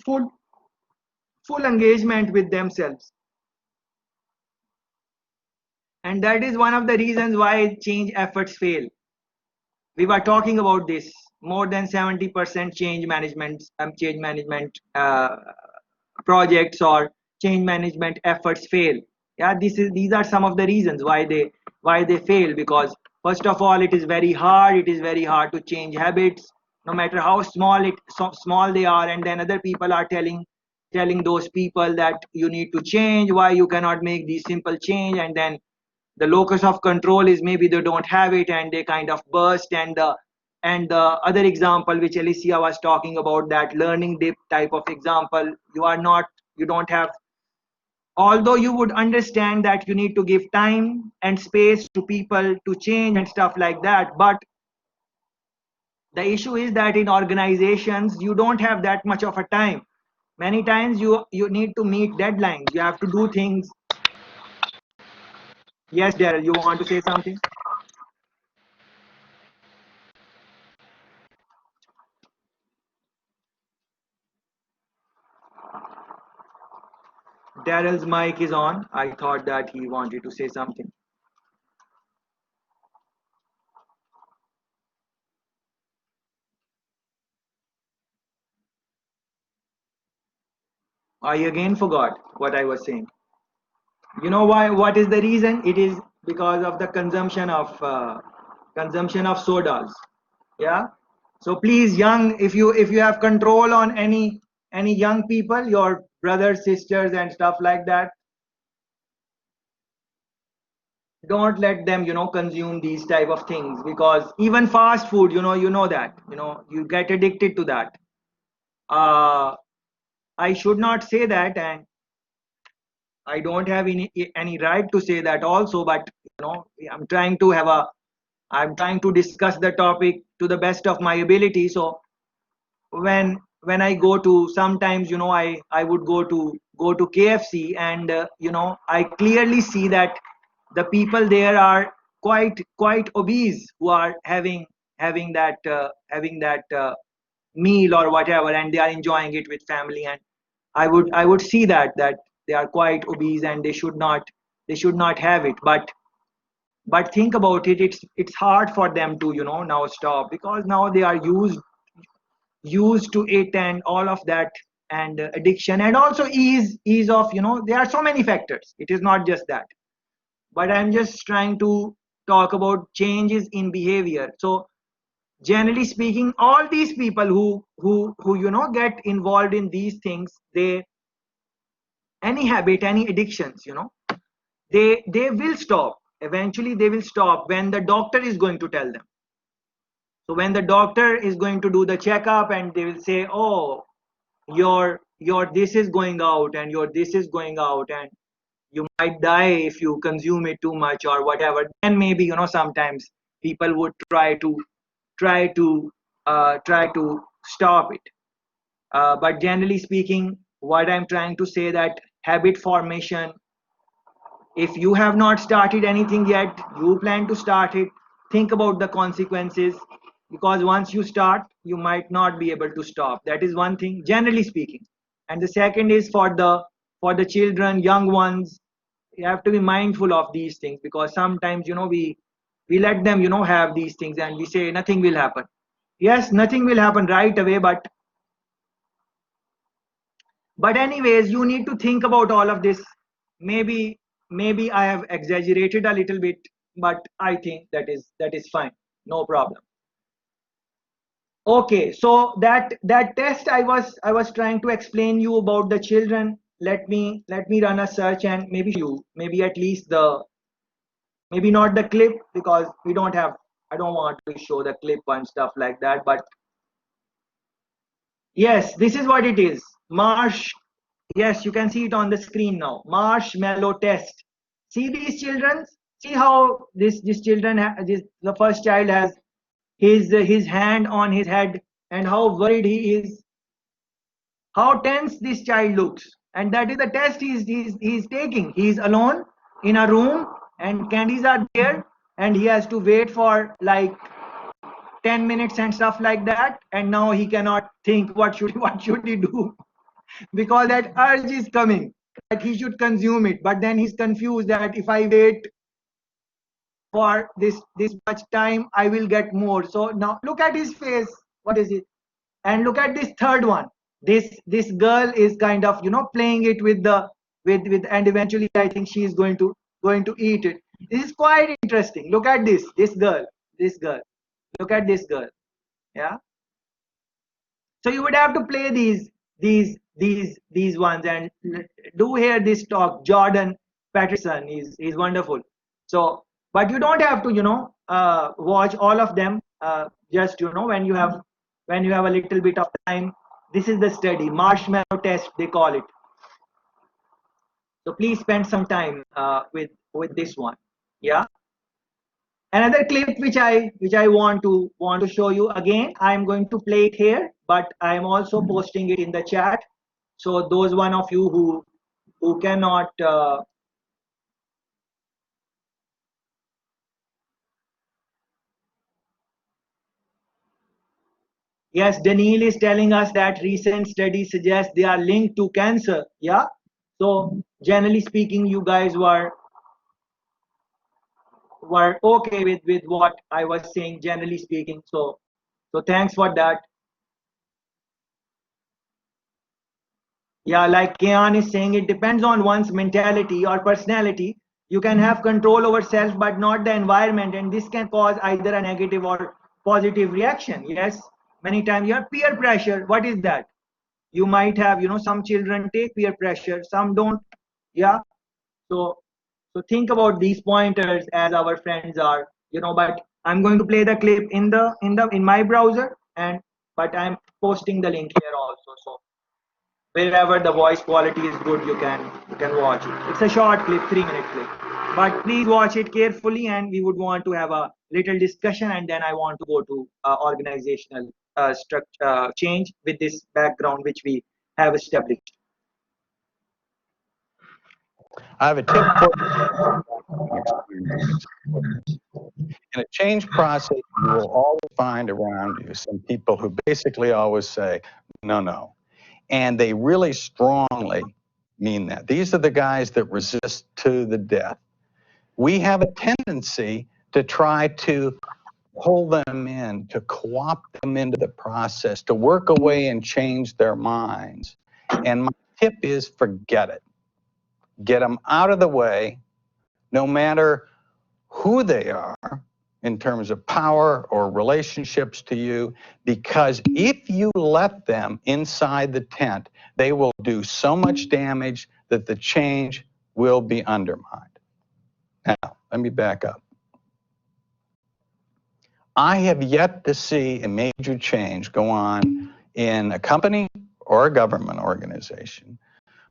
full engagement with themselves, and that is one of the reasons why change efforts fail. We were talking about this. More than 70% change management projects or change management efforts fail. Yeah, these are some of the reasons why they fail, because first of all, it is very hard to change habits, no matter how small they are. And then other people are telling those people that you need to change, why you cannot make these simple change. And then the locus of control is maybe they don't have it, and they kind of burst. And the other example which Alicia was talking about, that learning dip type of example, you don't have, although you would understand that you need to give time and space to people to change and stuff like that, but the issue is that in organizations you don't have that much of a time. Many times you need to meet deadlines, you have to do things. Yes, Daryl, you want to say something? Daryl's mic is on. I thought that he wanted to say something. I again forgot what I was saying. You know why? What is the reason? It is because of the consumption of sodas. Yeah. So please, young, if you have control on any young people, your brothers, sisters, and stuff like that, don't let them consume these type of things, because even fast food, that you get addicted to that. I should not say that, and I don't have any right to say that also, but I'm trying to discuss the topic to the best of my ability. So when I go to, sometimes I would go to KFC, and I clearly see that the people there are quite obese who are having that meal or whatever, and they are enjoying it with family, and I would see that they are quite obese and they should not have it. But think about it, it's hard for them to now stop, because now they are used to it and all of that, and addiction, and also ease of there are so many factors. It is not just that, but I'm just trying to talk about changes in behavior. So generally speaking, all these people who get involved in these things, they, any habit, any addictions, they will stop. Eventually they will stop when the doctor is going to tell them. So when the doctor is going to do the checkup and they will say, oh, your this is going out and your this is going out, and you might die if you consume it too much or whatever, then maybe sometimes people would try to stop it. But generally speaking, what I'm trying to say, that habit formation, if you have not started anything yet, you plan to start it, think about the consequences, because once you start, you might not be able to stop. That is one thing, generally speaking. And the second is for the children, young ones, you have to be mindful of these things, because sometimes we let them have these things and we say nothing will happen. Yes, nothing will happen right away, but anyways, you need to think about all of this. Maybe I have exaggerated a little bit, but I think that is fine, no problem. Okay, so that test I was trying to explain you about the children. Let me run a search and maybe show you, maybe at least maybe not the clip, because we don't have, I don't want to show the clip and stuff like that, but yes, this is what it is. Yes, you can see it on the screen now. Marshmallow Test. See these children? See how this children, the first child has his hand on his head, and how worried he is, how tense this child looks. And that is the test he's taking. He's alone in a room and candies are there, and he has to wait for like 10 minutes and stuff like that, and now he cannot think what should he do, because that urge is coming that he should consume it, but then he's confused that if I wait for this much time, I will get more. So now look at his face, what is it? And look at this third one. This girl is kind of playing it with and eventually I think she is going to eat it. This is quite interesting. Look at this girl, look at this girl. Yeah, so you would have to play these ones and do hear this talk. Jordan Peterson is wonderful. So, but you don't have to watch all of them. Just when you have a little bit of time. This is the study, Marshmallow Test they call it. So please spend some time with this one. Yeah. Another clip which I want to show you again. I'm going to play it here, but I'm also posting it in the chat. So those one of you who cannot yes, Daniel is telling us that recent studies suggest they are linked to cancer. Yeah. So generally speaking, you guys were okay with what I was saying, generally speaking. So thanks for that. Yeah, like Kian is saying, it depends on one's mentality or personality. You can have control over self, but not the environment, and this can cause either a negative or positive reaction. Yes, many times you have peer pressure. What is that? You might have, some children take peer pressure, some don't. Yeah. So think about these pointers as our friends are, but I'm going to play the clip in my browser, and but I'm posting the link here also. So wherever the voice quality is good, you can watch it. It's a short clip, 3-minute clip, but please watch it carefully, and we would want to have a little discussion, and then I want to go to organizational structure change with this background which we have established. I have a tip for experience. In a change process, you will always find around you some people who basically always say, no, no. And they really strongly mean that. These are the guys that resist to the death. We have a tendency to try to pull them in, to co-opt them into the process, to work away and change their minds. And my tip is forget it. Get them out of the way, no matter who they are in terms of power or relationships to you, because if you let them inside the tent, they will do so much damage that the change will be undermined. Now, let me back up. I have yet to see a major change go on in a company or a government organization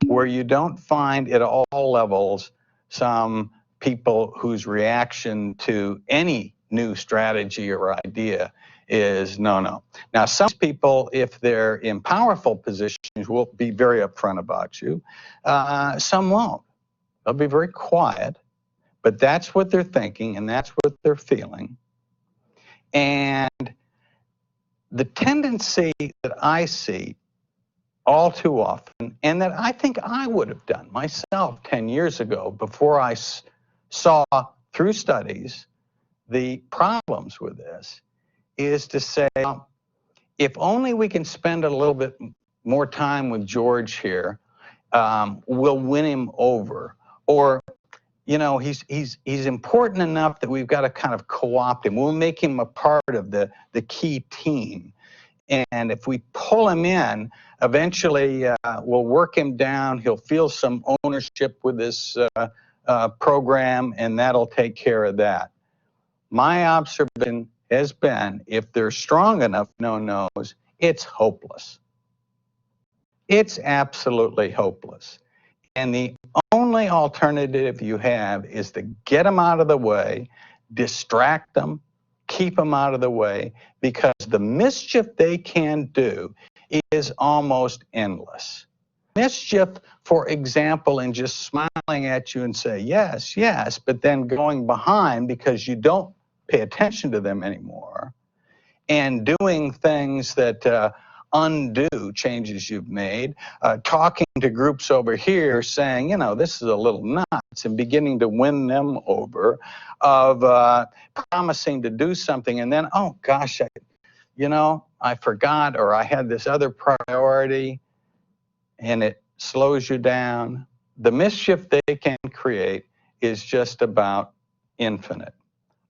where you don't find at all levels some people whose reaction to any new strategy or idea is no, no. Now, some people, if they're in powerful positions, will be very upfront about you. Some won't. They'll be very quiet, but that's what they're thinking and that's what they're feeling. And the tendency that I see all too often, and that I think I would have done myself 10 years ago before I saw through studies the problems with this, is to say, if only we can spend a little bit more time with George here, we'll win him over. Or, you know, he's important enough that we've got to kind of co-opt him. We'll make him a part of the key team. And if we pull him in, eventually we'll work him down. He'll feel some ownership with this program, and that'll take care of that. My observation has been, if they're strong enough no-nos, it's hopeless. It's absolutely hopeless. And the only alternative you have is to get them out of the way, distract them, keep them out of the way, because the mischief they can do is almost endless. Mischief, for example, in just smiling at you and say, yes, yes, but then going behind because you don't pay attention to them anymore, and doing things that undo changes you've made, talking to groups over here saying, you know, this is a little nuts, and beginning to win them over, of promising to do something, and then, oh gosh, I forgot, or I had this other priority, and it slows you down. The mischief they can create is just about infinite.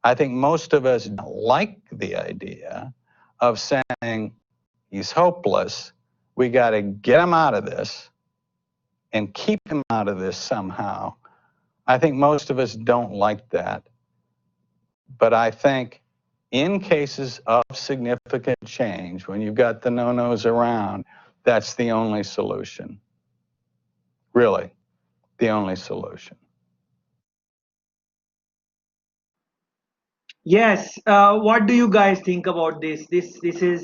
I think most of us don't like the idea of saying, he's hopeless, we got to get him out of this and keep him out of this somehow. I think most of us don't like that. But I think in cases of significant change, when you've got the no-nos around, that's the only solution. Really, the only solution. Yes. What do you guys think about this? This is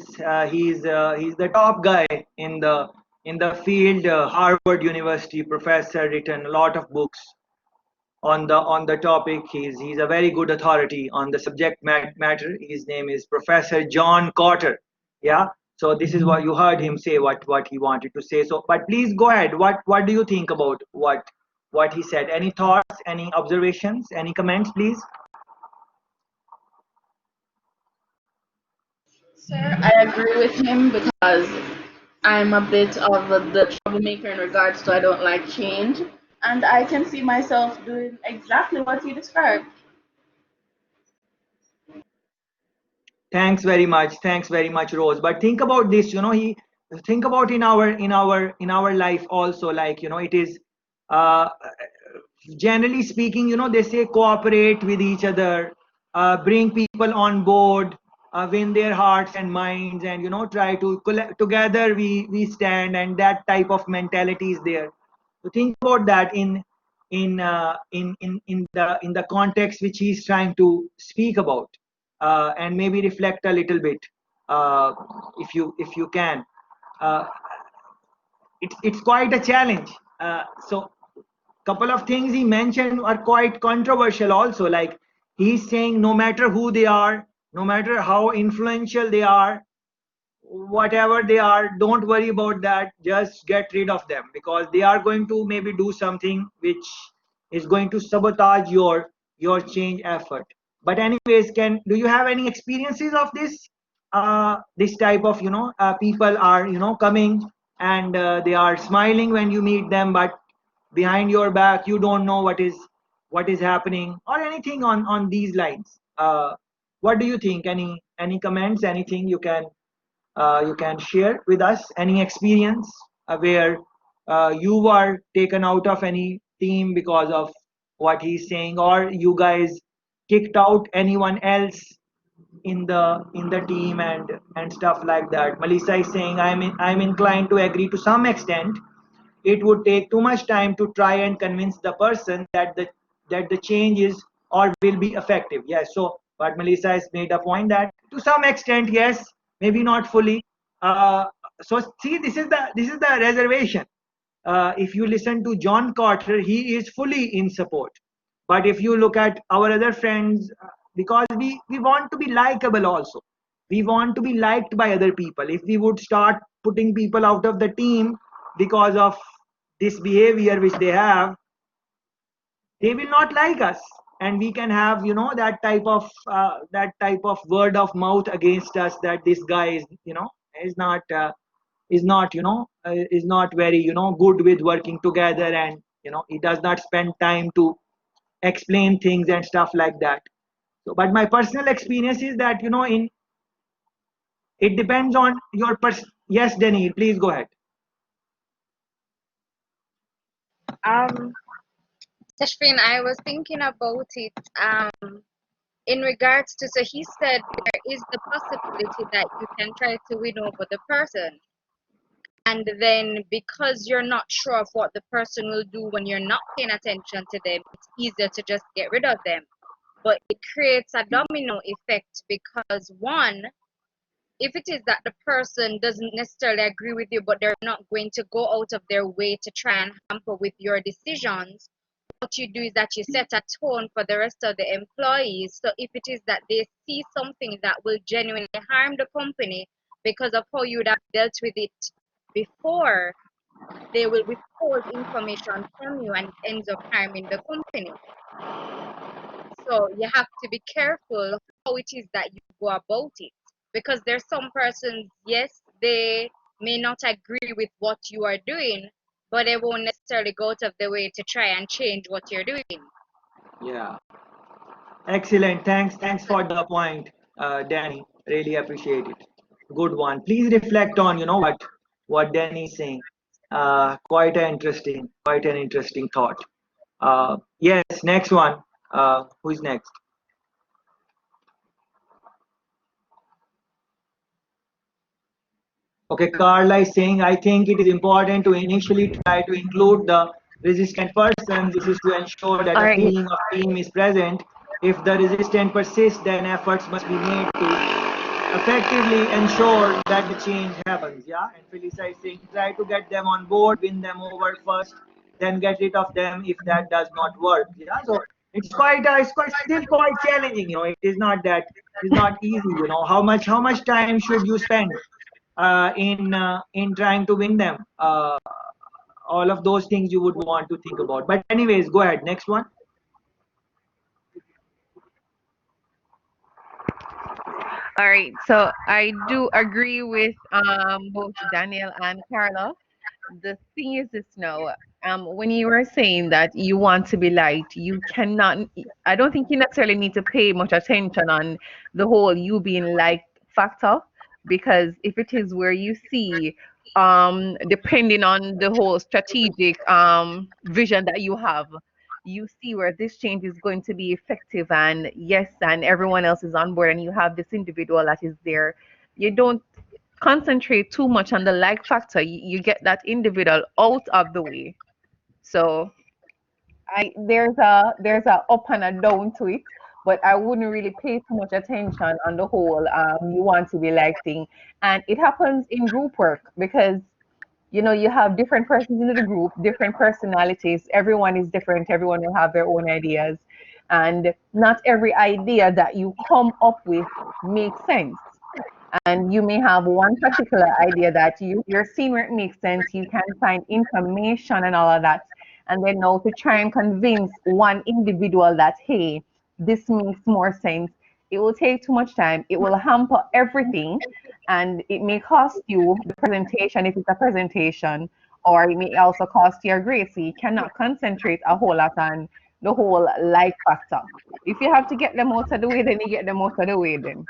he's the top guy in the field. Harvard University professor, written a lot of books on the topic. He's a very good authority on the subject matter. His name is Professor John Cotter. Yeah. So this is what you heard him say. What he wanted to say. So, but please go ahead. What do you think about what he said? Any thoughts? Any observations? Any comments, please? Sir, I agree with him because I'm a bit of the troublemaker in regards to I don't like change, and I can see myself doing exactly what he described. Thanks very much. Thanks very much, Rose. But think about this. He think about in our life also. Like, it is uh, generally speaking. They say cooperate with each other, bring people on board, win their hearts and minds, and try to together we stand, and that type of mentality is there. So think about that in the context which he's trying to speak about, and maybe reflect a little bit, if you can. uh, it's quite a challenge. So couple of things he mentioned are quite controversial also. Like he's saying no matter who they are, no matter how influential they are, whatever they are, don't worry about that, just get rid of them because they are going to maybe do something which is going to sabotage your change effort. But anyways, can do you have any experiences of this, this type of, people are, coming and they are smiling when you meet them, but behind your back you don't know what is happening, or anything on these lines? What do you think? Any comments, anything you can share with us? Any experience where you were taken out of any team because of what he's saying, or you guys kicked out anyone else in the team and stuff like that? Melissa is saying I'm inclined to agree to some extent. It would take too much time to try and convince the person that the change is or will be effective. Yes, so but Melissa has made a point that to some extent, yes, maybe not fully. So see, this is the reservation. If you listen to John Carter, he is fully in support. But if you look at our other friends, because we want to be likable also, we want to be liked by other people. If we would start putting people out of the team because of this behavior which they have, they will not like us, and we can have, that type of word of mouth against us, that this guy is not is not very good with working together, and he does not spend time to explain things and stuff like that. So but my personal experience is that in it depends on your yes, Denny, please go ahead. Um, Tashfin, I was thinking about it in regards to, so he said there is the possibility that you can try to win over the person. And then because you're not sure of what the person will do when you're not paying attention to them, it's easier to just get rid of them. But it creates a domino effect because one, if it is that the person doesn't necessarily agree with you, but they're not going to go out of their way to try and hamper with your decisions, what you do is that you set a tone for the rest of the employees. So if it is that they see something that will genuinely harm the company because of how you would have dealt with it before, they will withhold information from you and it ends up harming the company. So you have to be careful how it is that you go about it, because there's some persons, yes, they may not agree with what you are doing, but they won't necessarily go out of their way to try and change what you're doing. Yeah, excellent. Thanks for the point, Danny. Really appreciate it. Good one. Please reflect on what Danny is saying. Quite an interesting thought. Yes, next one. Who is next? Okay, Carla is saying, I think it is important to initially try to include the resistant person. This is to ensure that a feeling of team is present. If the resistance persists, then efforts must be made to effectively ensure that the change happens. Yeah, and Felisa is saying, try to get them on board, win them over first, then get rid of them if that does not work. Yeah, so it's quite challenging. It is not that it's not easy. How much time should you spend in trying to win them? All of those things you would want to think about. But anyways, go ahead. Next one. All right, so I do agree with both Daniel and Carla. The thing is this now, when you were saying that you want to be liked, you cannot, I don't think you necessarily need to pay much attention on the whole you being liked factor, because if it is where you see, depending on the whole strategic vision that you have, you see where this change is going to be effective, and yes, and everyone else is on board, and you have this individual that is there, you don't concentrate too much on the like factor. You get that individual out of the way. So there's a up and a down to it, but I wouldn't really pay too much attention on the whole you want to be like thing. And it happens in group work because you have different persons in the group, different personalities. Everyone is different. Everyone will have their own ideas. And not every idea that you come up with makes sense. And you may have one particular idea that you're seeing where it makes sense. You can find information and all of that. And then now to try and convince one individual that, hey, this makes more sense, it will take too much time. It will hamper everything. And it may cost you the presentation if it's a presentation, or it may also cost your grade. So you cannot concentrate a whole lot on the whole like factor. If you have to get them out of the way, then you get them out of the way then.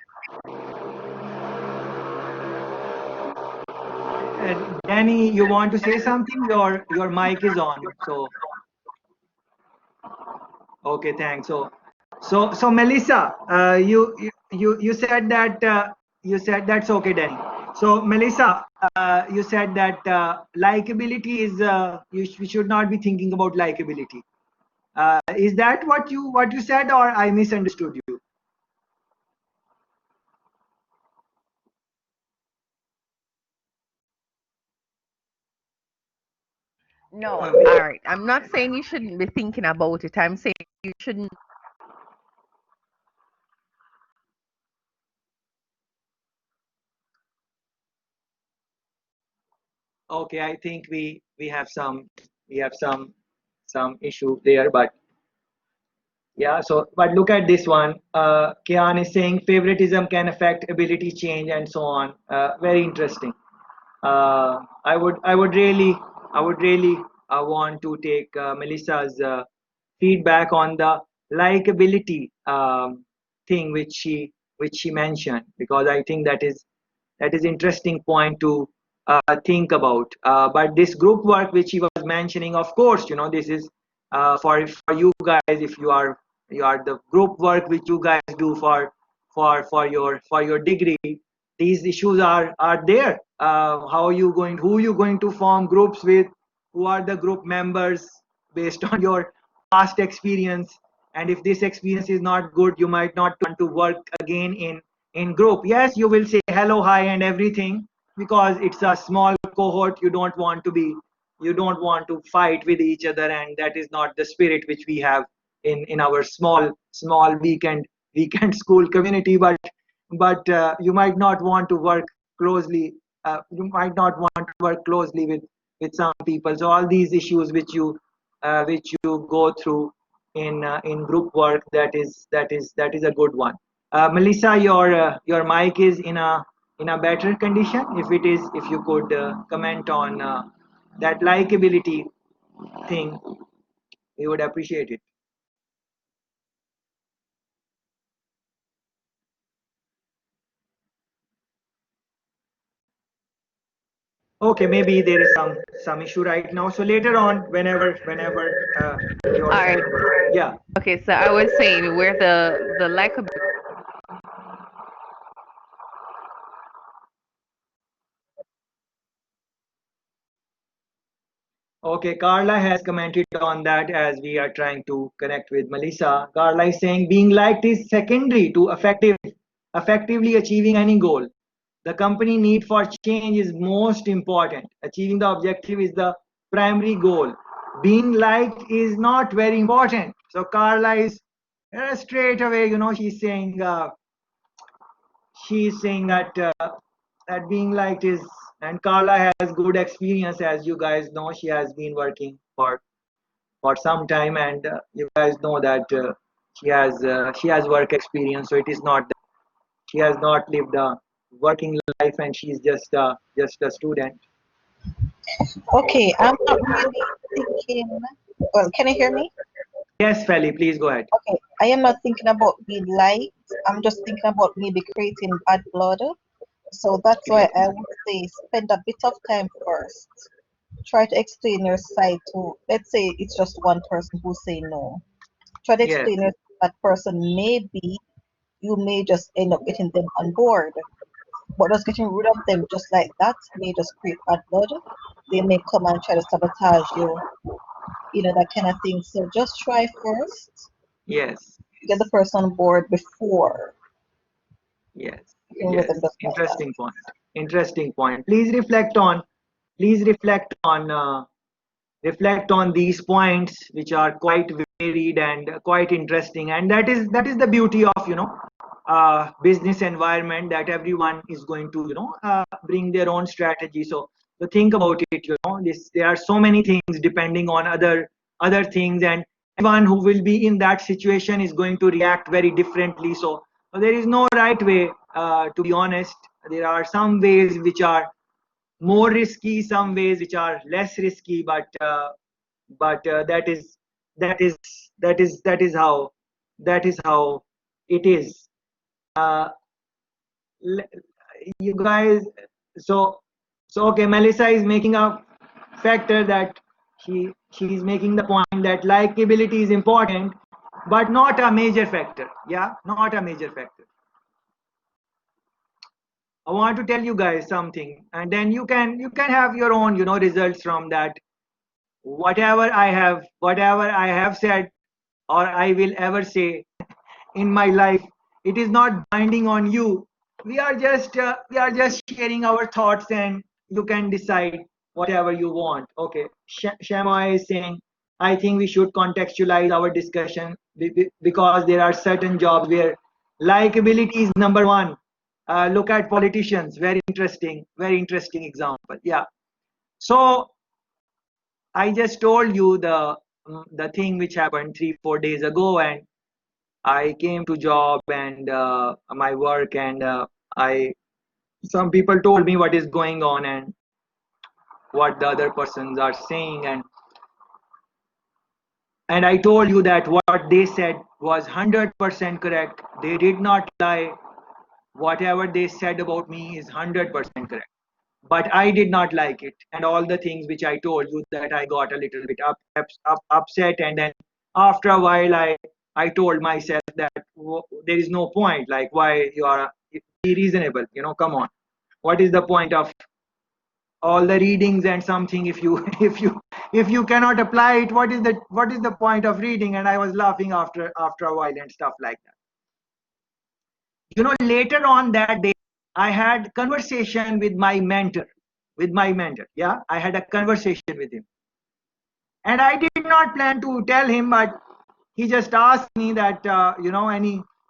Danny, you want to say something? Your mic is on. So okay, thanks. So Melissa, you said that you said that's okay, Danny. So Melissa, you said that likability is we should not be thinking about likability. Is that what you said, or I misunderstood you? No, all right. I'm not saying you shouldn't be thinking about it. I'm saying you shouldn't. Okay, I think we have some issue there, but yeah. So, but look at this one. Kian is saying favoritism can affect ability change and so on. Very interesting. I would really want to take Melissa's feedback on the likability thing which she mentioned, because I think that is interesting point to think about. But this group work which he was mentioning, of course, this is for you guys. If you are the group work which you guys do for your degree, these issues are there. Who you going to form groups with? Who are the group members based on your past experience? And if this experience is not good, you might not want to work again in group. Yes, you will say hello, hi, and everything, because it's a small cohort. You don't want to fight with each other, and that is not the spirit which we have in our small weekend school community. But you might not want to work closely. With some people. So all these issues which you go through in group work, that is a good one. Melissa, your mic is in a better condition. If you could comment on that likability thing, we would appreciate it. Okay, maybe there is some issue right now. So later on, whenever your All right. yeah. Okay, so I was saying where the likability. Okay, Carla has commented on that as we are trying to connect with Melissa. Carla is saying being liked is secondary to effectively achieving any goal. The company need for change is most important. Achieving the objective is the primary goal. Being liked is not very important. So Carla is straight away, she's saying that being liked is, and Carla has good experience, as you guys know. She has been working for some time, and you guys know that she has work experience. So it is not that she has not lived a working life, and she's just a student. Okay, I'm not really thinking. Well, can you hear me? Yes, Feli, please go ahead. Okay, I am not thinking about being liked. I'm just thinking about maybe creating bad blood. So that's why I would say spend a bit of time first. Try to explain your side to, let's say it's just one person who say no. Try to Yes, explain your that person. Maybe you may just end up getting them on board. But just getting rid of them just like that may just create bad blood. They may come and try to sabotage you, that kind of thing. So just try first, yes, get the person on board before yes, you can rid them yes. just like that. Interesting point. Interesting point. Please reflect on please reflect on these points, which are quite varied and quite interesting. And that is the beauty of business environment, that everyone is going to bring their own strategy. So think about it. There are so many things depending on other things, and everyone who will be in that situation is going to react very differently. So there is no right way. To be honest, there are some ways which are more risky, some ways which are less risky, but that is how it is. uh, you guys, so okay, Melissa is making a factor that she's making the point that likability is important, but not a major factor. Yeah, not a major factor. I want to tell you guys something, and then you can have your own results from that. Whatever I have said or I will ever say in my life, it is not binding on you. We are just sharing our thoughts, and you can decide whatever you want. Okay, Shama is saying, I think we should contextualize our discussion because there are certain jobs where likability is number one. Look at politicians. Very interesting example. Yeah. So I just told you the thing which happened 3-4 days ago, and I came to job and my work, and I some people told me what is going on and what the other persons are saying, and I told you that what they said was 100% correct. They did not lie. Whatever they said about me is 100% correct. But I did not like it, and all the things which I told you, that I got a little bit upset, and then after a while I told myself that there is no point. Like, why you are be reasonable? Come on. What is the point of all the readings and something if you if you cannot apply it? What is the point of reading? And I was laughing after a while and stuff like that. Later on that day, I had conversation with my mentor. Yeah, I had a conversation with him, and I did not plan to tell him, but he just asked me that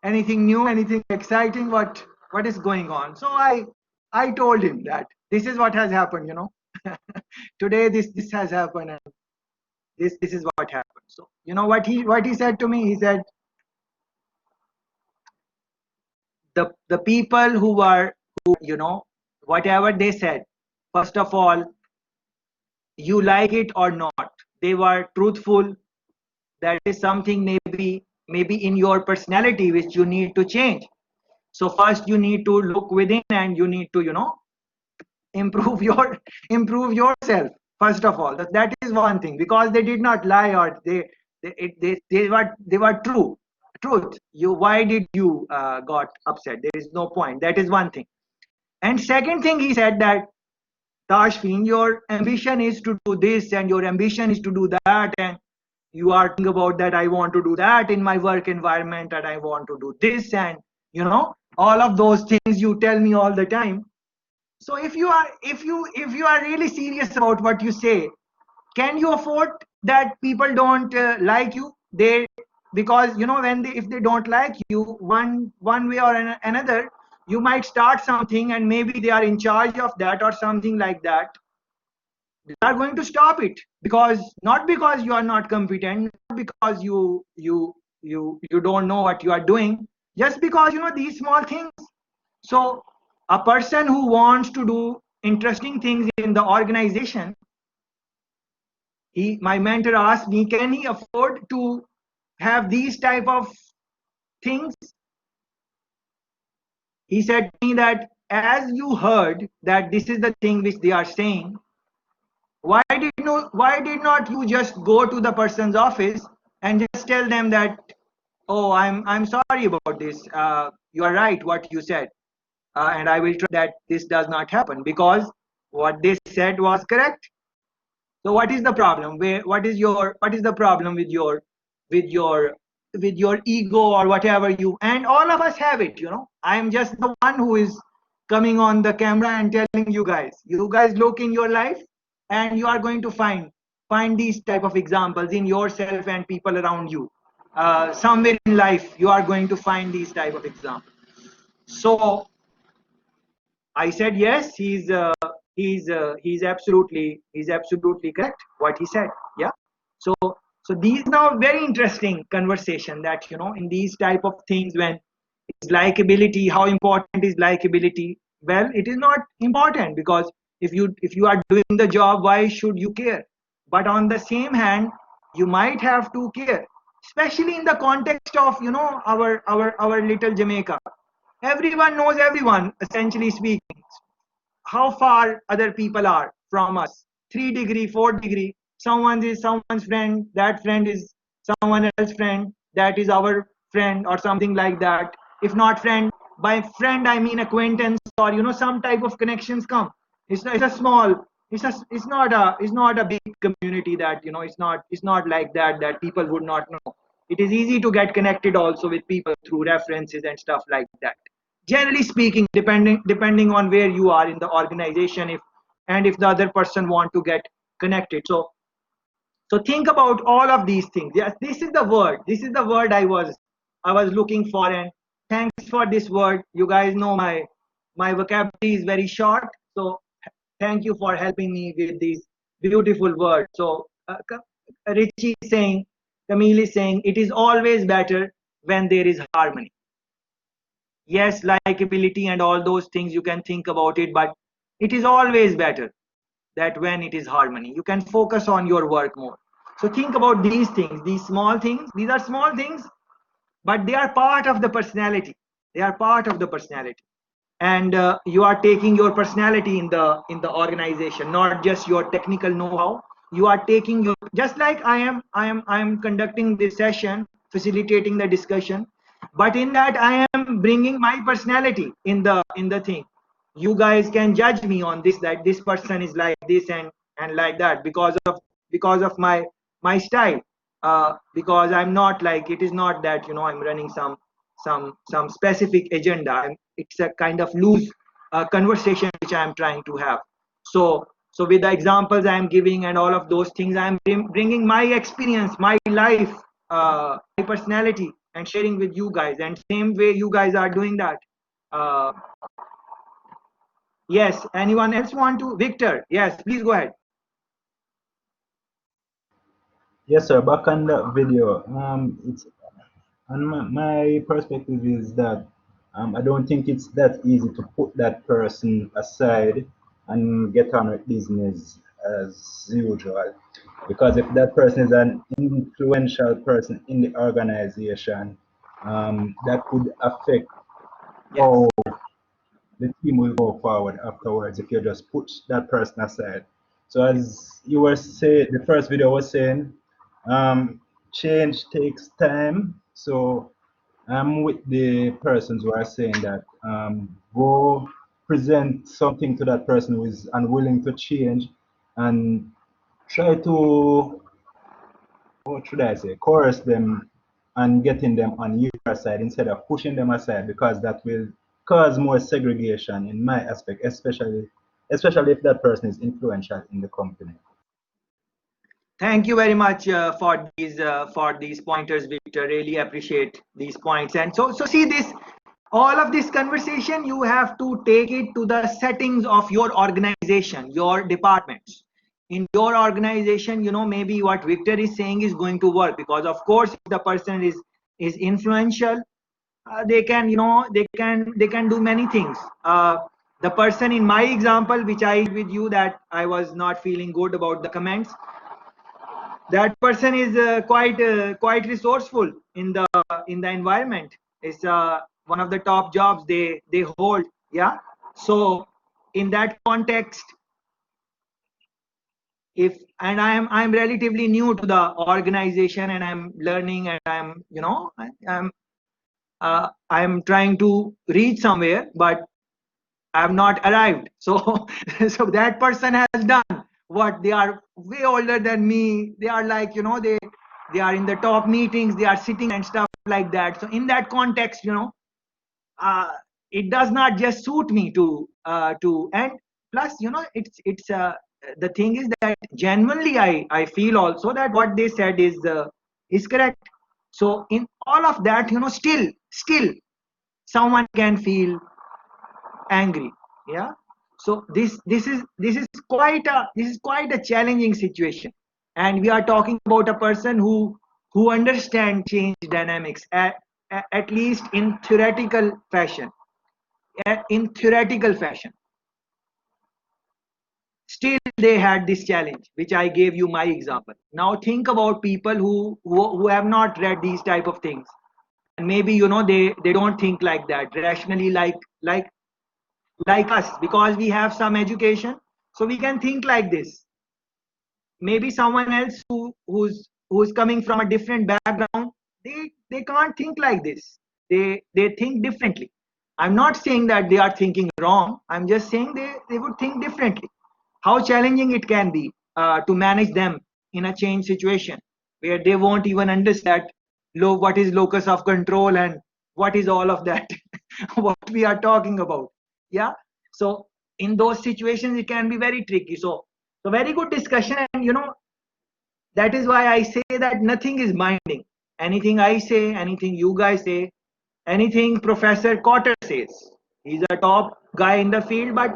anything new, anything exciting, what is going on. So I told him that this is what has happened. Today this has happened, and this is what happened. So what he said to me. He said, the people who whatever they said, first of all, you like it or not, they were truthful. That is something maybe in your personality which you need to change. So first you need to look within, and you need to improve yourself. First of all, that is one thing, because they did not lie, or they were truth. Why did you got upset? There is no point. That is one thing. And second thing, he said that, Tashfin, your ambition is to do this, and your ambition is to do that, and you are thinking about that. I want to do that in my work environment, and I want to do this, and all of those things you tell me all the time. So if you are really serious about what you say, can you afford that people don't like you? Because if they don't like you, one way or another, you might start something, and maybe they are in charge of that or something like that. They are going to stop it, not because you are not competent, not because you don't know what you are doing, just because these small things. So a person who wants to do interesting things in the organization, my mentor asked me, can he afford to have these type of things? He said to me that, as you heard that this is the thing which they are saying, why did not you just go to the person's office and just tell them that, oh, I'm sorry about this, you are right what you said, and I will try that this does not happen, because what they said was correct. So what is the problem? What is the problem with your ego, or whatever you, and all of us have it. I am just the one who is coming on the camera and telling you guys look in your life. and you are going to find these type of examples in yourself and people around you. Somewhere in life you are going to find these type of examples. So I said yes, he's absolutely correct what he said. Yeah. So these now very interesting conversation that in these type of things, when is likability, how important is likability? Well, it is not important, because if you are doing the job, why should you care? But on the same hand, you might have to care, especially in the context of our little Jamaica. Everyone knows everyone, essentially speaking. How far other people are from us, 3 degree, 4 degree. Someone is someone's friend, that friend is someone else's friend, that is our friend, or something like that. If not friend, by friend I mean acquaintance, or some type of connections come. It's a small, it's not a big community, that it's not like that people would not know. It is easy to get connected also with people through references and stuff like that, generally speaking, depending on where you are in the organization, if the other person want to get connected. So think about all of these things. Yes, this is the word I was looking for, and thanks for this word. You guys know my vocabulary is very short, so thank you for helping me with these beautiful words. So Richie is saying, Camille is saying, it is always better when there is harmony. Yes, likability and all those things, you can think about it, but it is always better that when it is harmony, you can focus on your work more. So think about these things, these small things. These are small things, but they are part of the personality. They are part of the personality, and you are taking your personality in the organization, not just your technical know-how. You are taking your, just like I am conducting this session, facilitating the discussion, but in that I am bringing my personality in the thing. You guys can judge me on this, that this person is like this and like that, because of my style, because I'm not like, it is not that I'm running some specific agenda. It's a kind of loose conversation which I am trying to have. So with the examples I am giving and all of those things, I am bringing my experience, my life, my personality, and sharing with you guys, and same way you guys are doing that. uh, yes, anyone else want to? Victor, yes, please go ahead. Yes, sir. Back on that video, it's and my perspective is that I don't think it's that easy to put that person aside and get on with business as usual. Because if that person is an influential person in the organization, that could affect how the team will go forward afterwards if you just put that person aside. So as you were saying, the first video was saying, change takes time. So I'm with the persons who are saying that go present something to that person who is unwilling to change, and try to, what should I say, coerce them and getting them on your side instead of pushing them aside, because that will cause more segregation in my aspect, especially if that person is influential in the company. Thank you very much for these pointers, Victor. Really appreciate these points. And so see this, all of this conversation, you have to take it to the settings of your organization, your departments. In your organization, maybe what Victor is saying is going to work, because of course, if the person is influential, they can they can do many things. The person in my example, which I with you, that I was not feeling good about the comments, that person is quite resourceful in the environment. It's one of the top jobs they hold. Yeah. So in that context, if and I'm relatively new to the organization, and I'm learning, and I'm trying to reach somewhere, but I have not arrived. So so that person has done what, they are way older than me. They are like, they are in the top meetings, they are sitting and stuff like that. So in that context, it does not just suit me to and plus, it's the thing is that genuinely I feel also that what they said is correct. So in all of that, still someone can feel angry. Yeah. So this is quite a challenging situation, and we are talking about a person who understands change dynamics at least in theoretical fashion. In theoretical fashion, still they had this challenge, which I gave you my example. Now think about people who have not read these type of things, and maybe they don't think like that rationally, like us, because we have some education, so we can think like this. Maybe someone else who's coming from a different background, they can't think like this. They think differently. I'm not saying that they are thinking wrong, I'm just saying they would think differently. How challenging it can be to manage them in a change situation where they won't even understand what is locus of control and what is all of that what we are talking about. Yeah. So in those situations it can be very tricky. So very good discussion, and that is why I say that nothing is binding. Anything I say, anything you guys say, anything Professor Cotter says, he's a top guy in the field, but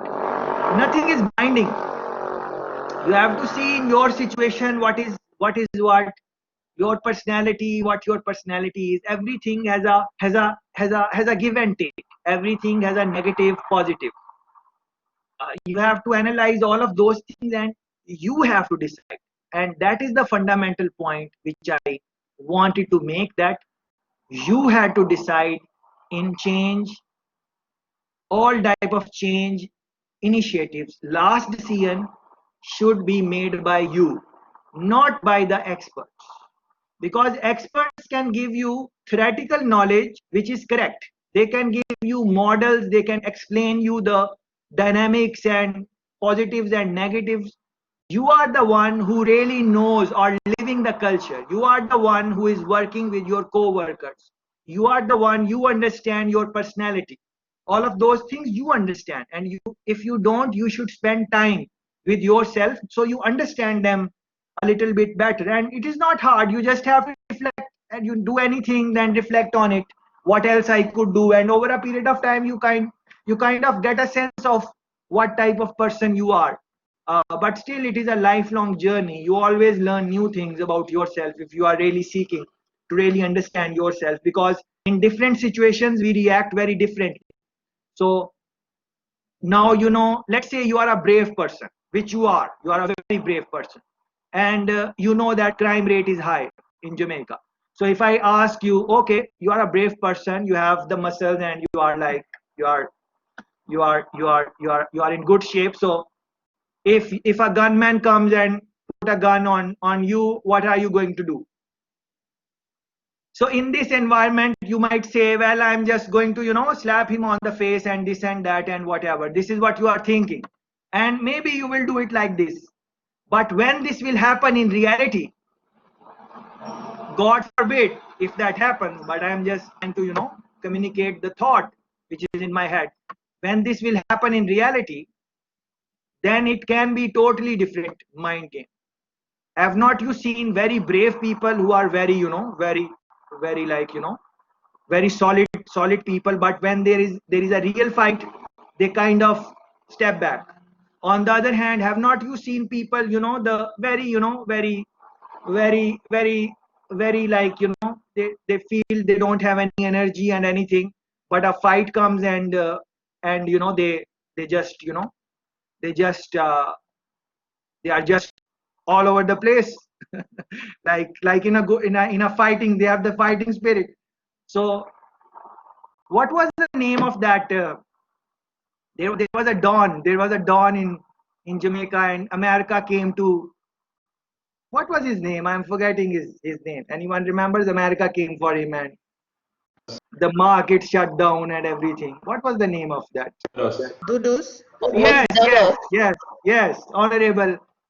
nothing is binding. You have to see in your situation what your personality, what your personality is. Everything has a give and take. Everything has a negative, positive. You have to analyze all of those things, and you have to decide. And that is the fundamental point which I wanted to make, that you had to decide in change, all type of change initiatives. Last decision should be made by you, not by the experts, because experts can give you theoretical knowledge which is correct. They can give you models, they can explain you the dynamics and positives and negatives. You are the one who really knows or living the culture. You are the one who is working with your co-workers. You are the one, you understand your personality. All of those things you understand, and if you don't, you should spend time with yourself so you understand them a little bit better. And it is not hard. You just have to reflect, and you do anything, then reflect on it. What else I could do? And over a period of time, you kind of get a sense of what type of person you are. But still, it is a lifelong journey. You always learn new things about yourself if you are really seeking to really understand yourself, because in different situations we react very differently. So now, let's say you are a brave person, which you are a very brave person, and you know that crime rate is high in Jamaica. So if I ask you, okay, you are a brave person, you have the muscles, and you are like, you are in good shape. So if a gunman comes and put a gun on you, what are you going to do? So in this environment, you might say, well, I'm just going to, slap him on the face and this and that and whatever. This is what you are thinking. And maybe you will do it like this. But when this will happen in reality, God forbid if that happens, but I'm just trying to, communicate the thought which is in my head. When this will happen in reality, then it can be totally different mind game. Have not you seen very brave people who are very, very like, very solid people, but when there is a real fight, they kind of step back. On the other hand, have not you seen people, the very, very like, they feel they don't have any energy and anything, but a fight comes, and they just, they just they are just all over the place. like in a fighting, they have the fighting spirit. So what was the name of that? There was a Don. There was a Don in Jamaica, and America came to. What was his name? I'm forgetting his name. Anyone remembers? America came for him, and the market shut down and everything. What was the name of that? Dudus? Yes.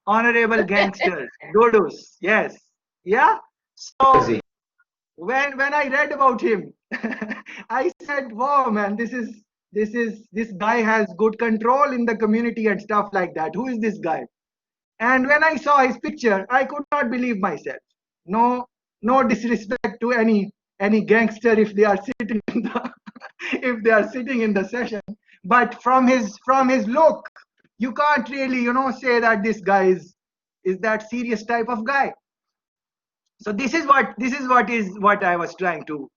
Honorable gangsters. Dodus. Yes. Yeah. So when I read about him, I said, "Wow, man, this guy has good control in the community and stuff like that. Who is this guy?" And when I saw his picture, I could not believe myself. No disrespect to any gangster if they are sitting in the if they are sitting in the session, but from his look, you can't really say that this guy is that serious type of guy. So this is what I was trying to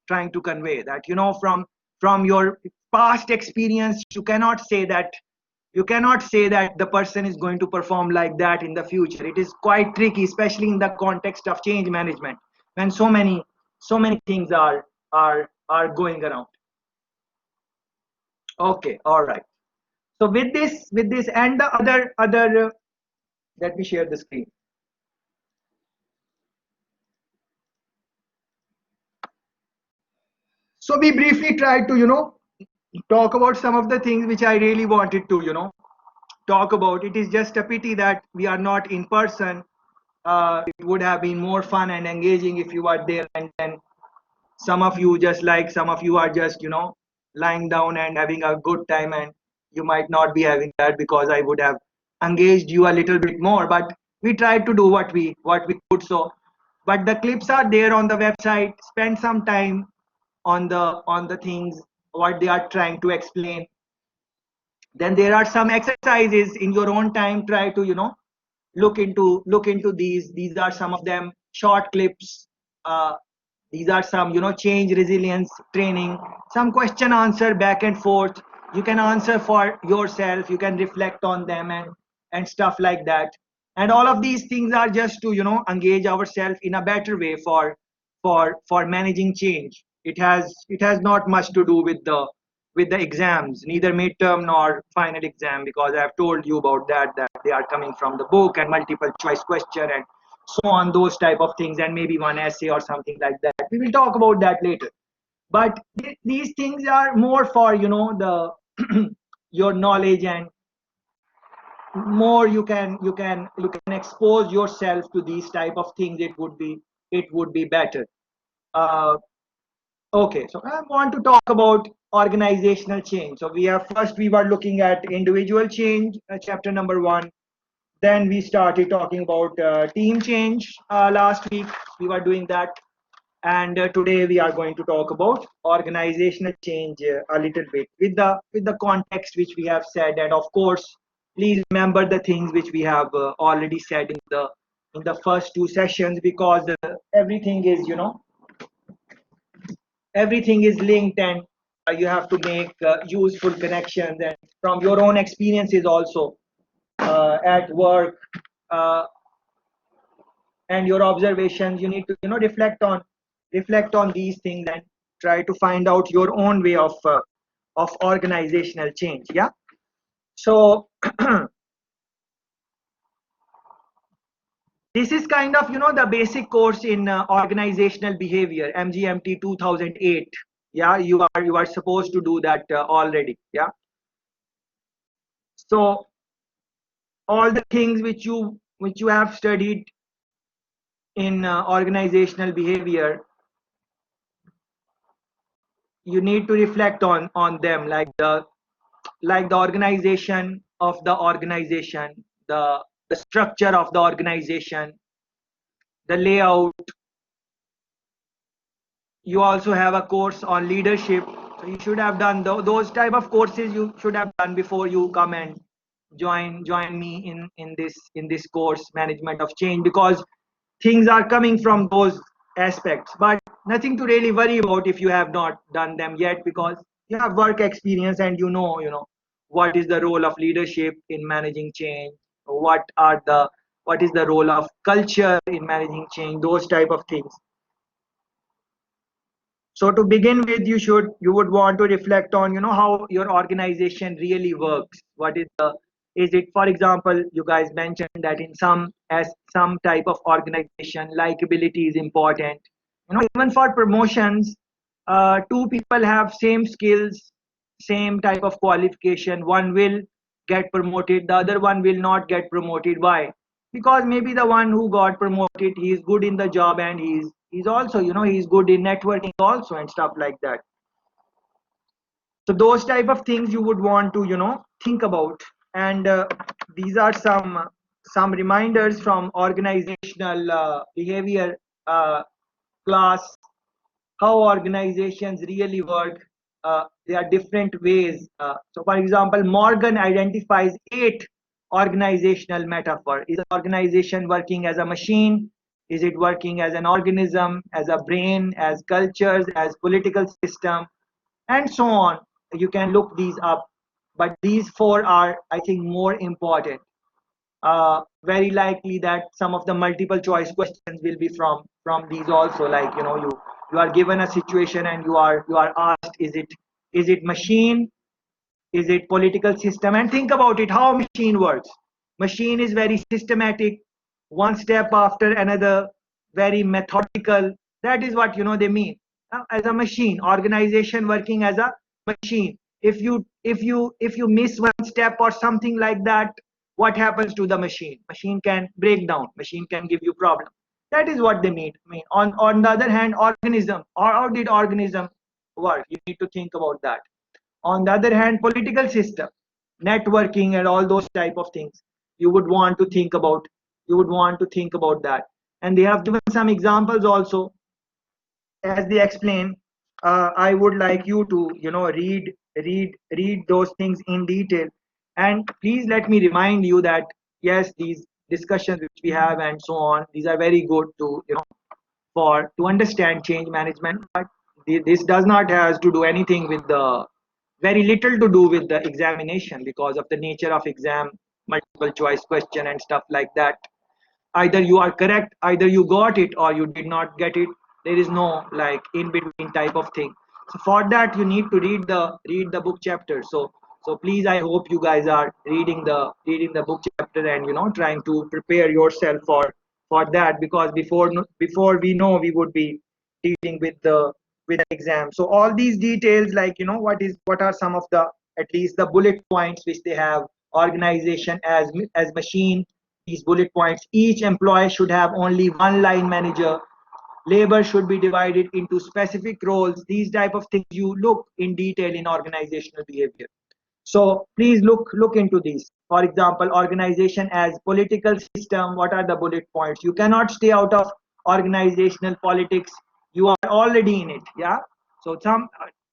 convey, that from your past experience, you cannot say that the person is going to perform like that in the future. It is quite tricky, especially in the context of change management, when so many things are going around. Okay, all right. So with this and the other let me share the screen. So we briefly tried to talk about some of the things which I really wanted to talk about. It is just a pity that we are not in person. It would have been more fun and engaging if you are there, and then some of you are just lying down and having a good time, and you might not be having that, because I would have engaged you a little bit more. But we tried to do what we could. So but the clips are there on the website. Spend some time on the things what they are trying to explain. Then there are some exercises in your own time. Try to look into these are some of them, short clips. These are some change resilience training, some question answer back and forth. You can answer for yourself, you can reflect on them, and stuff like that. And all of these things are just to engage ourselves in a better way for managing change. It has not much to do with the exams, neither midterm nor final exam, because I have told you about that they are coming from the book, and multiple choice question, and so on, those type of things, and maybe one essay or something like that. We will talk about that later. But these things are more for the your knowledge, and more you can expose yourself to these type of things. It would be better. uh, okay, so I want to talk about organizational change. So we were looking at individual change, chapter number 1. Then we started talking about team change. Last week we were doing that, and today we are going to talk about organizational change a little bit with the context which we have said. And of course, please remember the things which we have already said in the first 2 sessions, because everything is linked, and you have to make useful connections, and from your own experiences also, at work, uh, and your observations, you need to reflect on these things, and try to find out your own way of organizational change. Yeah. So this is kind of the basic course in organizational behavior, MGMT 2008. Yeah, you are supposed to do that already. Yeah. So all the things which you have studied in organizational behavior, you need to reflect on them, like the organization of the organization, the structure of the organization, the layout. You also have a course on leadership, so you should have done those type of courses. You should have done before you come and join me in this course, management of change, because things are coming from those aspects. But nothing to really worry about if you have not done them yet, because you have work experience, and what is the role of leadership in managing change, what is the role of culture in managing change, those type of things. So to begin with, you would want to reflect on how your organization really works. What is it, for example, you guys mentioned that in some type of organization, likability is important. Even for promotions, two people have same skills, same type of qualification. One will get promoted, the other one will not get promoted. Why? Because maybe the one who got promoted, he is good in the job, and he's also he's good in networking also, and stuff like that. So those type of things you would want to think about. And these are some reminders from organizational behavior class, how organizations really work. There are different ways. So, for example, Morgan identifies 8 organizational metaphor. Is an organization working as a machine? Is it working as an organism, as a brain, as cultures, as political system, and so on? You can look these up, but these 4 are, I think, more important. Very likely that some of the multiple choice questions will be from these also, like, you are given a situation and you are asked, is it machine, is it political system? And think about it, how machine works. Machine is very systematic, one step after another, very methodical. That is what they mean. As a machine, organization working as a machine. If you miss one step or something like that, what happens to the machine? Machine can break down, machine can give you problem. That is what they mean. I mean, on the other hand, organism, or how did organism work? You need to think about that. On the other hand, political system, networking, and all those type of things, you would want to think about. You would want to think about that. And they have given some examples also, as they explain. I would like you to read those things in detail. And please let me remind you that yes, these discussions which we have and so on, these are very good to for to understand change management. But this does not have to do anything with the, very little to do with the examination, because of the nature of exam, multiple choice question and stuff like that. Either you are correct, either you got it, or you did not get it. There is no like in between type of thing. So for that you need to read the book chapter. So please, I hope you guys are reading the book chapter, and trying to prepare yourself for that, because before we know, we would be dealing with the exam. So all these details, like what are some of the, at least the bullet points which they have. Organization as machine, these bullet points. Each employee should have only one line manager. Labor should be divided into specific roles. These type of things you look in detail in organizational behavior. So please look into these. For example, organization as political system. What are the bullet points? You cannot stay out of organizational politics. You are already in it. Yeah. So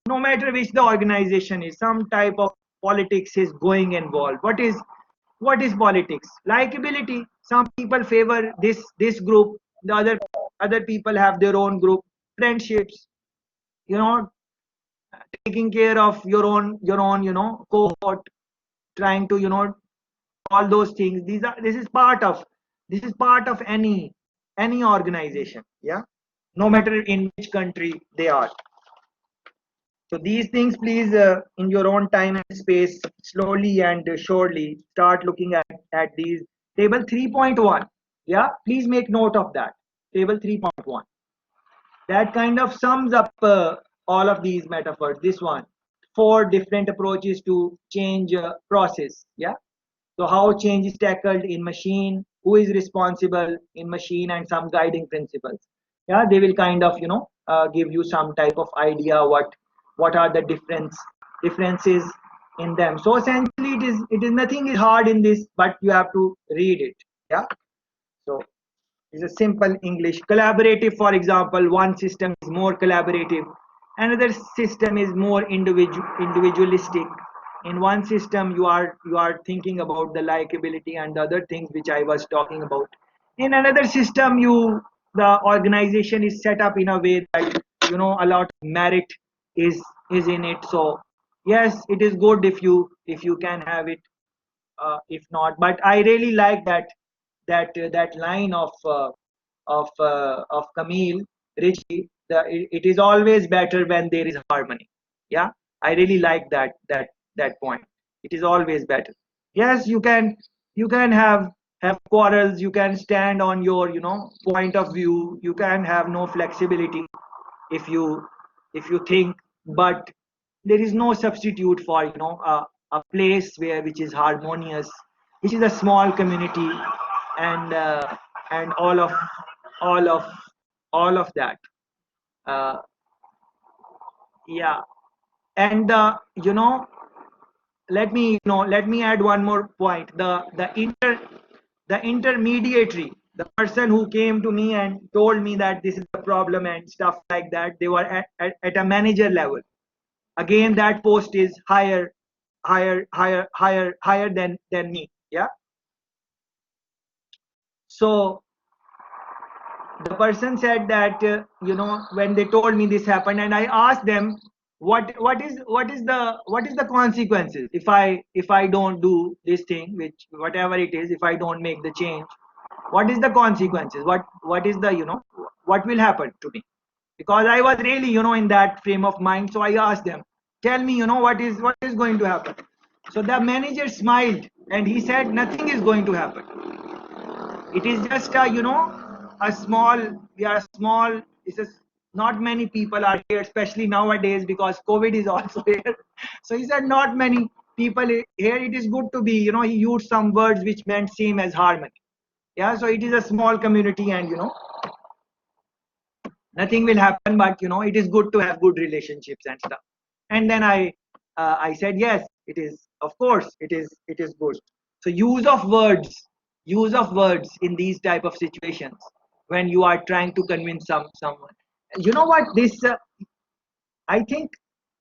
no matter which the organization is, some type of politics is going involved. What is politics? Likability. Some people favor this group. The other people have their own group. Friendships. You know, taking care of your own cohort, trying to all those things. This is part of any organization. Yeah, no matter in which country they are. So these things, please, in your own time and space, slowly and surely start looking at these. Table 3.1. Yeah, please make note of that. Table 3.1. That kind of sums up all of these metaphors. This one, 4 different approaches to change process. Yeah. So how change is tackled in machine, who is responsible in machine, and some guiding principles. Yeah, they will kind of give you some type of idea what are the differences in them. So essentially, it is nothing is hard in this, but you have to read it. Yeah. So it's a simple English. Collaborative, for example, one system is more collaborative, another system is more individualistic. In one system, you are thinking about the likability and the other things which I was talking about. In another system, the organization is set up in a way that a lot of merit is in it. So yes, it is good if you can have it. If not, but I really like that line of Camille Richie. It is always better when there is harmony. Yeah, I really like that point. It is always better. Yes, you can have quarrels. You can stand on your point of view. You can have no flexibility if you think, but there is no substitute for a place which is harmonious, which is a small community, and and all of all of that. uh, yeah. And let me add one more point. The the intermediary, the person who came to me and told me that this is the problem and stuff like that, they were at a manager level. Again, that post is higher than me. Yeah. So the person said that when they told me this happened, and I asked them what is the consequences if I don't do this thing, which whatever it is, if I don't make the change, what is the consequences, what is the what will happen to me? Because I was really in that frame of mind. So I asked them, tell me what is going to happen. So the manager smiled and he said, nothing is going to happen. It is just a small, we are small, it's just not many people are here, especially nowadays because COVID is also here. So he said not many people here, it is good to be, he used some words which meant same as harmony. Yeah, so it is a small community and nothing will happen, but it is good to have good relationships and stuff. And then I said, yes, it is, of course it is good. So use of words in these type of situations when you are trying to convince someone. What this I think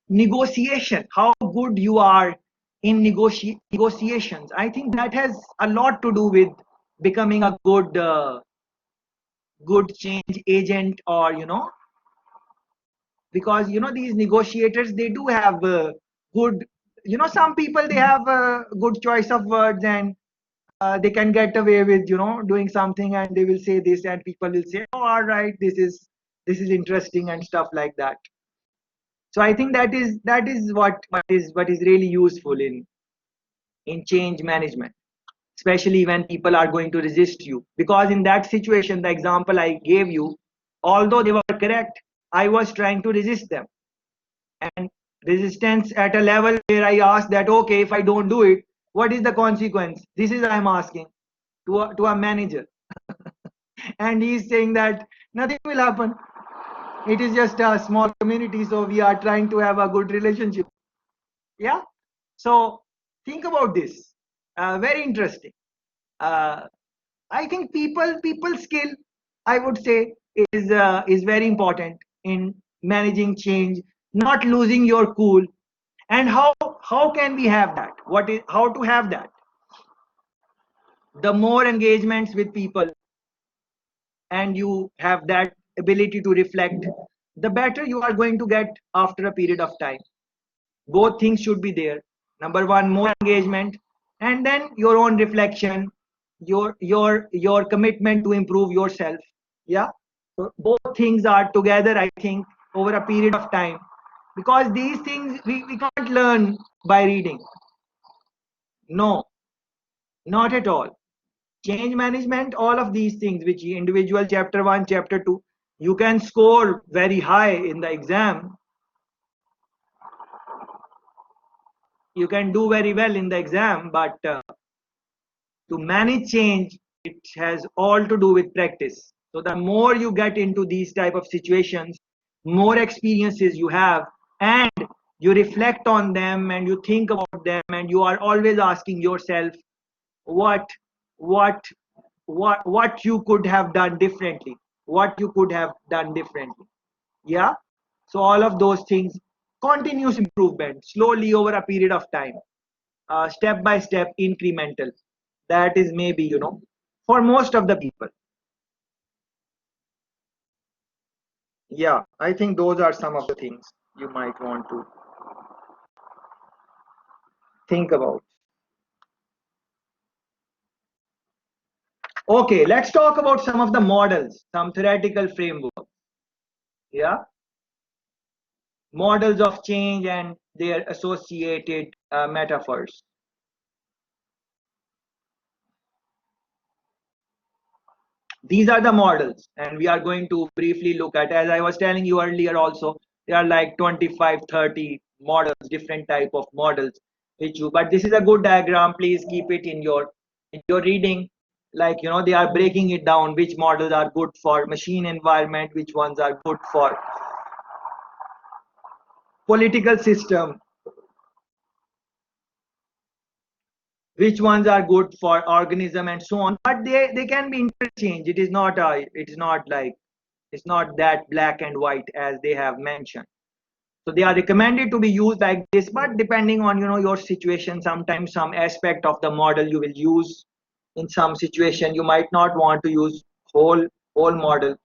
negotiation, how good you are in negotiations, I think that has a lot to do with becoming a good change agent, or because these negotiators, they do have good, some people, they have a good choice of words, and they can get away with doing something, and they will say this and people will say, oh, all right, this is interesting and stuff like that. So I think that is what is really useful in change management, especially when people are going to resist you. Because in that situation, the example I gave you, although they were correct, I was trying to resist them. And resistance at a level where I asked that, okay, if I don't do it, what is the consequence? This is I'm asking to a manager. And he's saying that nothing will happen. It is just a small community, so we are trying to have a good relationship. Yeah. So think about this. Very interesting. I think people skill, I would say, is very important in managing change, not losing your cool. And how can we have that? How to have that? The more engagements with people, and you have that ability to reflect, the better you are going to get after a period of time. Both things should be there. Number one, more engagement, and then your own reflection, your commitment to improve yourself. Yeah. So both things are together, I think, over a period of time, because these things we can't learn by reading. No, not at all. Change management, all of these things, which individual chapter 1, chapter 2, you can score very high in the exam. You can do very well in the exam, but to manage change, it has all to do with practice. So the more you get into these type of situations, more experiences you have, and you reflect on them and you think about them, and you are always asking yourself what what what you could have done differently, yeah. So all of those things, continuous improvement, slowly over a period of time, step by step, incremental. That is maybe for most of the people. Yeah, I think those are some of the things you might want to think about. Okay, let's talk about some of the models, some theoretical framework. Yeah, models of change and their associated metaphors. These are the models, and we are going to briefly look at, as I was telling you earlier also, there are like 25, 30 models, different type of models, but this is a good diagram. Please keep it in your reading. Like, they are breaking it down, which models are good for machine environment, which ones are good for political system. which ones are good for organism and so on, but they can be interchanged. It is not like it's not that black and white as they have mentioned. So they are recommended to be used like this, but depending on your situation, sometimes some aspect of the model you will use. In some situation you might not want to use whole model.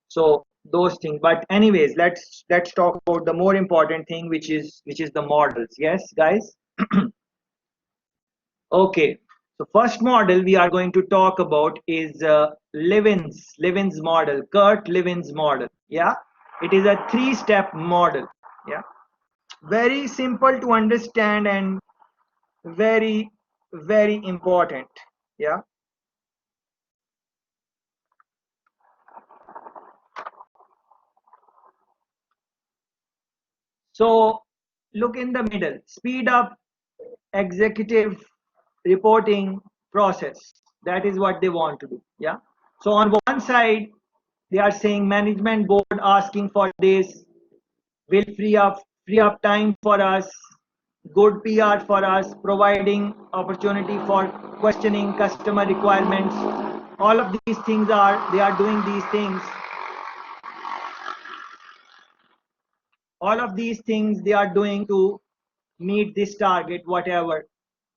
So those things. But anyways, let's talk about the more important thing, which is the models. Yes, guys. Okay. So first model we are going to talk about is Levin's model, Kurt Levin's model. Yeah, it is a 3-step model. Yeah, very simple to understand and very very important. Yeah. So look in the middle, speed up executive reporting process. That is what they want to do. Yeah. So on one side they are saying management board asking for this will free up time for us, good PR for us, providing opportunity for questioning customer requirements. All of these things they are doing these things. All of these things they are doing to meet this target, whatever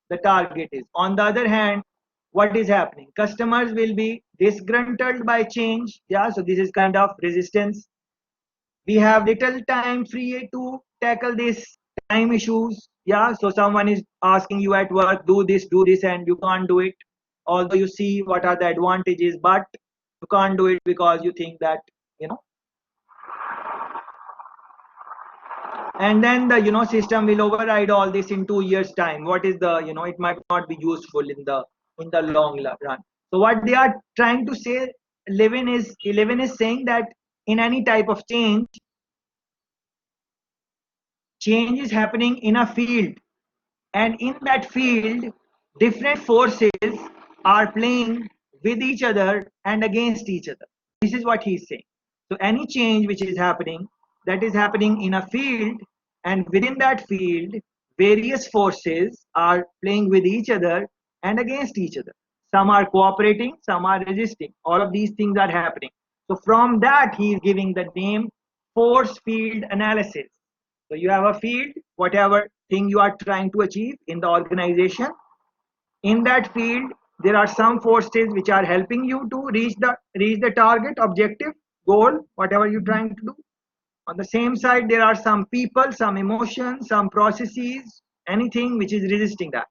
the target is. On the other hand, what is happening? Customers will be disgruntled by change. Yeah, so this is kind of resistance. We have little time free to tackle these time issues. Yeah, so someone is asking you at work, do this, and you can't do it. Although you see what are the advantages, but you can't do it because you think that, you know, and then the system will override all this in 2 years time. What is the, it might not be useful in the long run. So what they are trying to say, Levin is saying that in any type of change is happening in a field, and in that field different forces are playing with each other and against each other. This is what he's saying. So any change which is happening, that is happening in a field, and within that field various forces are playing with each other and against each other. Some are cooperating, some are resisting. All of these things are happening. So from that he is giving the name force field analysis. So you have a field, whatever thing you are trying to achieve in the organization. In that field, there are some forces which are helping you to reach the target, objective, goal, whatever you're trying to do. On the same side, there are some people, some emotions, some processes, anything which is resisting that.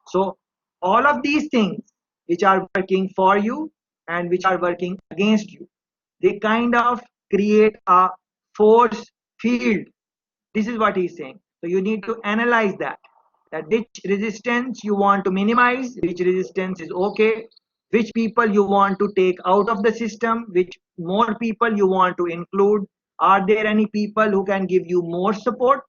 So all of these things which are working for you and which are working against you, they kind of create a force field. This is what he's saying. So you need to analyze that which resistance you want to minimize, which resistance is okay, which people you want to take out of the system, which more people you want to include. Are there any people who can give you more support?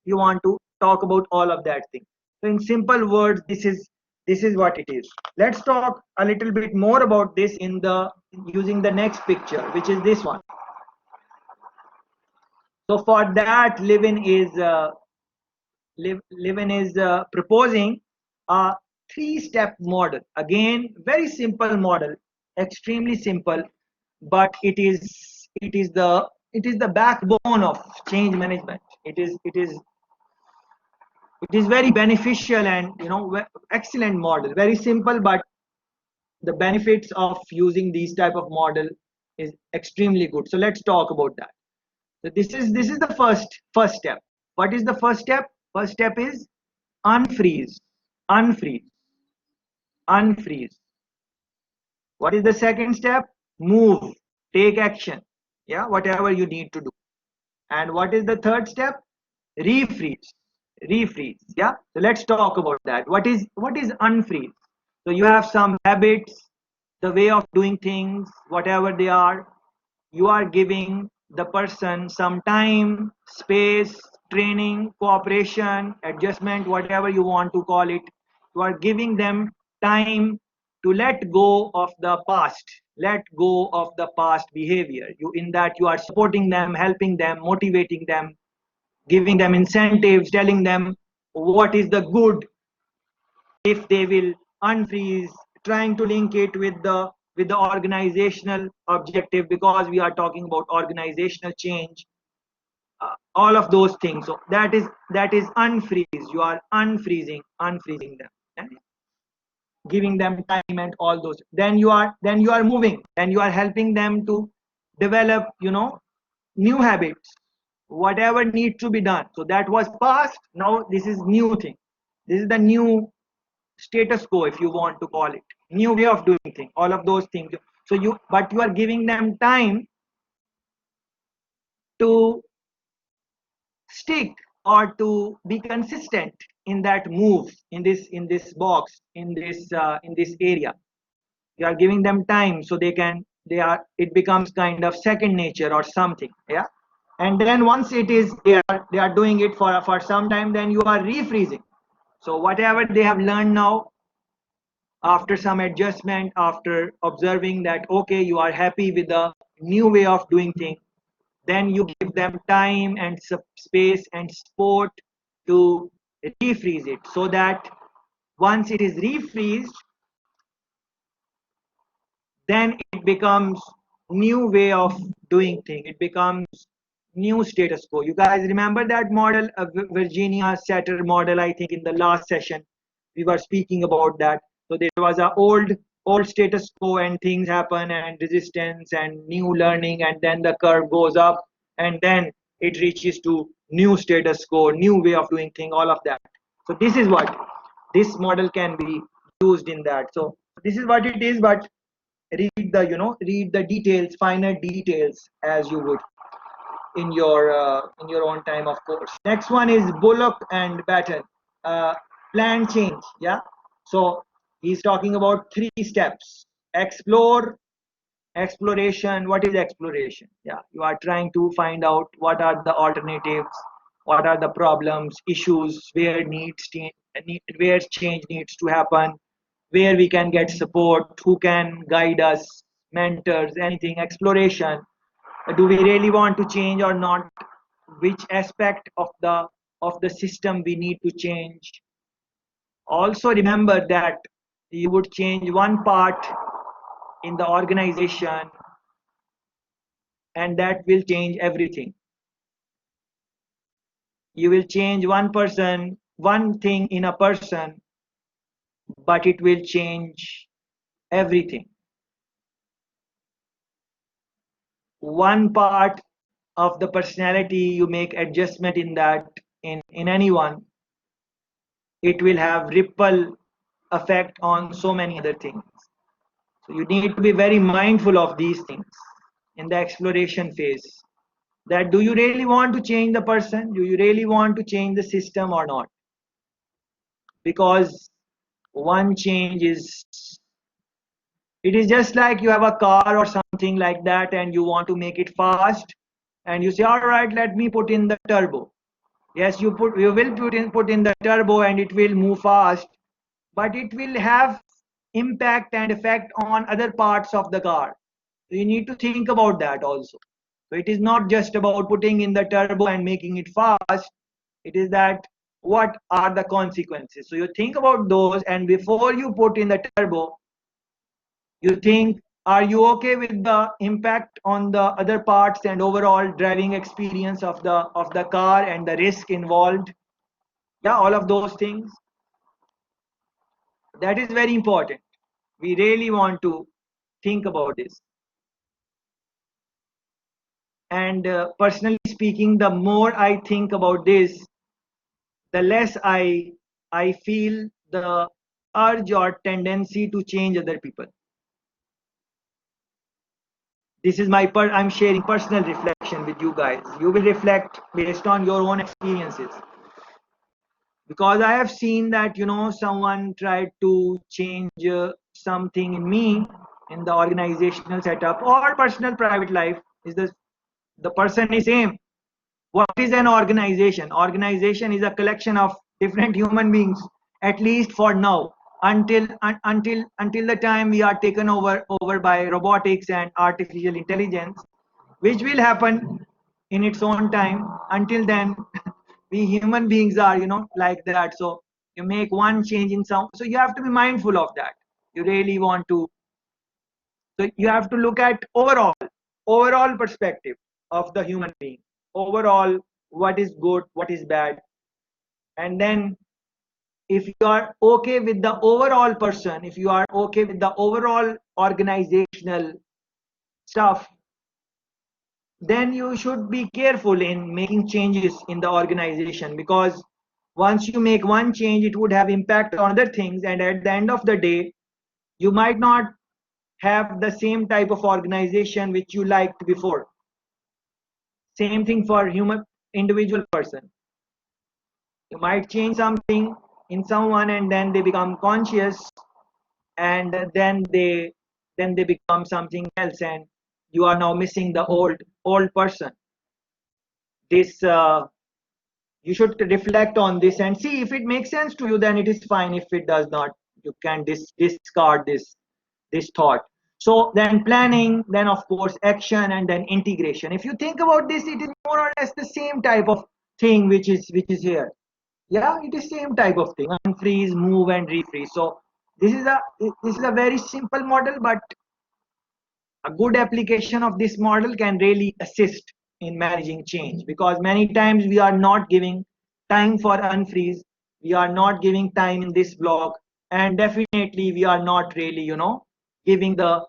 You want to talk about all of that thing. So in simple words, this is what it is. Let's talk a little bit more about this using the next picture, which is this one. So for that, Levin is proposing a 3-step model. Again, very simple model, extremely simple, but it is the backbone of change management. It is very beneficial and excellent model. Very simple, but the benefits of using these type of model is extremely good. So let's talk about that. So this is the first step. What is the first step? First step is unfreeze. Unfreeze. Unfreeze. What is the second step? Move. Take action. Yeah, whatever you need to do. And what is the third step? Refreeze. Refreeze. Yeah. So let's talk about that. What is unfreeze? So you have some habits, the way of doing things, whatever they are. You are giving the person some time, space, training, cooperation, adjustment, whatever you want to call it. You are giving them time to let go of the past, let go of the past behavior. In that you are supporting them, helping them, motivating them, giving them incentives, telling them what is the good if they will unfreeze, trying to link it with the organizational objective, because we are talking about organizational change, all of those things. So that is unfreeze. You are unfreezing them, and giving them time and all those. Then you are moving, then you are helping them to develop, new habits, whatever needs to be done. So that was past, now this is new thing. This is the new status quo, if you want to call it, new way of doing things, all of those things. So but you are giving them time to stick or to be consistent in that move, in this box, in this area. You are giving them time so it becomes kind of second nature or something. Yeah. And then once it is, they are doing it for some time, then you are refreezing. So whatever they have learned now, after some adjustment, after observing that, okay, you are happy with the new way of doing things, then you give them time and space and support to refreeze it, so that once it is refreezed, then it becomes new way of doing thing. It becomes new status quo. You guys remember that model, Virginia Satter model? I think in the last session we were speaking about that. So there was a old status quo, and things happen, and resistance and new learning, and then the curve goes up, and then it reaches to new status quo, new way of doing thing, all of that. So this is what this model can be used in that. So this is what it is, but read the details, finer details, as you would in your own time, of course. Next one is Bullock and Batten, uh, plan change. Yeah. So he's talking about 3 steps: exploration. What is exploration? Yeah, you are trying to find out what are the alternatives, what are the problems, issues, where change needs to happen, where we can get support, who can guide us, mentors, anything. Exploration. Do we really want to change or not? Which aspect of the system we need to change? Also remember that you would change one part in the organization, and that will change everything. You will change one thing in a person, but it will change everything. One part of the personality, you make adjustment in that, in anyone, it will have ripple effect on so many other things. So you need to be very mindful of these things in the exploration phase. That, do you really want to change the person? Do you really want to change the system or not? Because one change is, it is just like you have a car or something like that, and you want to make it fast, and you say, all right, let me put in the turbo. Yes, you will put in the turbo, and it will move fast, but it will have impact and effect on other parts of the car. So you need to think about that also. So it is not just about putting in the turbo and making it fast. It is that, what are the consequences? So you think about those, and before you put in the turbo, you think, are you okay with the impact on the other parts and overall driving experience of the car and the risk involved? Yeah, all of those things. That is very important. We really want to think about this. And personally speaking, the more I think about this, the less I feel the urge or tendency to change other people. This is I'm sharing personal reflection with you guys. You will reflect based on your own experiences. Because I have seen that, someone tried to change something in me, in the organizational setup or personal private life. Is the person is same. What is an organization? Organization is a collection of different human beings, at least for now, until the time we are taken over by robotics and artificial intelligence, which will happen in its own time. Until then, we human beings are, like that. So You make one change in some, so you have to be mindful of that. You really want to, so you have to look at overall perspective of the human being, overall what is good, what is bad. And then if you are okay with the overall person, if you are okay with the overall organizational stuff, then you should be careful in making changes in the organization, because once you make one change, it would have impact on other things, and at the end of the day, you might not have the same type of organization which you liked before. Same thing for human individual person. You might change something in someone, and then they become conscious, and then they become something else, and you are now missing the old person. This you should reflect on this and see if it makes sense to you. Then it is fine. If it does not, you can discard this thought. So then planning, then of course action, and then integration. If you think about this, it is more or less the same type of thing which is here. Yeah, it is same type of thing: unfreeze, move, and refreeze. So this is a very simple model, but a good application of this model can really assist in managing change, because many times we are not giving time for unfreeze, we are not giving time in this block, and definitely we are not really giving the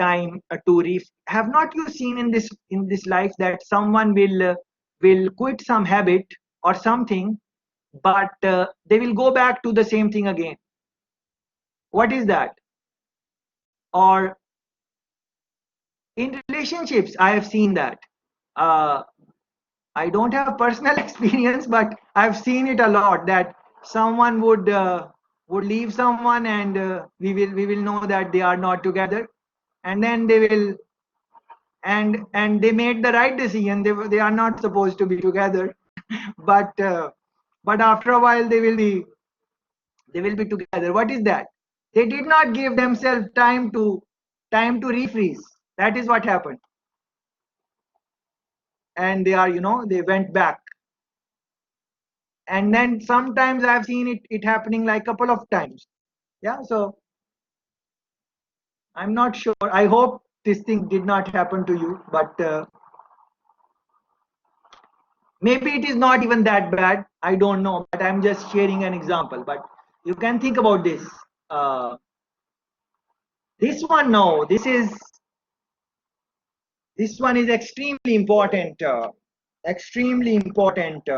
time to have not you seen in this life that someone will quit some habit or something, but they will go back to the same thing again. What is that? Or in relationships, I have seen that. uh, I don't have personal experience, but I've seen it a lot, that someone would leave someone, and we will know that they are not together, and then they will, and they made the right decision. They are not supposed to be together, but after a while they will be together. What is that? They did not give themselves time to refreeze. That is what happened, and they went back. And then sometimes I've seen it happening like couple of times. Yeah, so I'm not sure. I hope this thing did not happen to you, but maybe it is not even that bad. I don't know, but I'm just sharing an example. But you can think about this. This one, no, this one is extremely important. Extremely important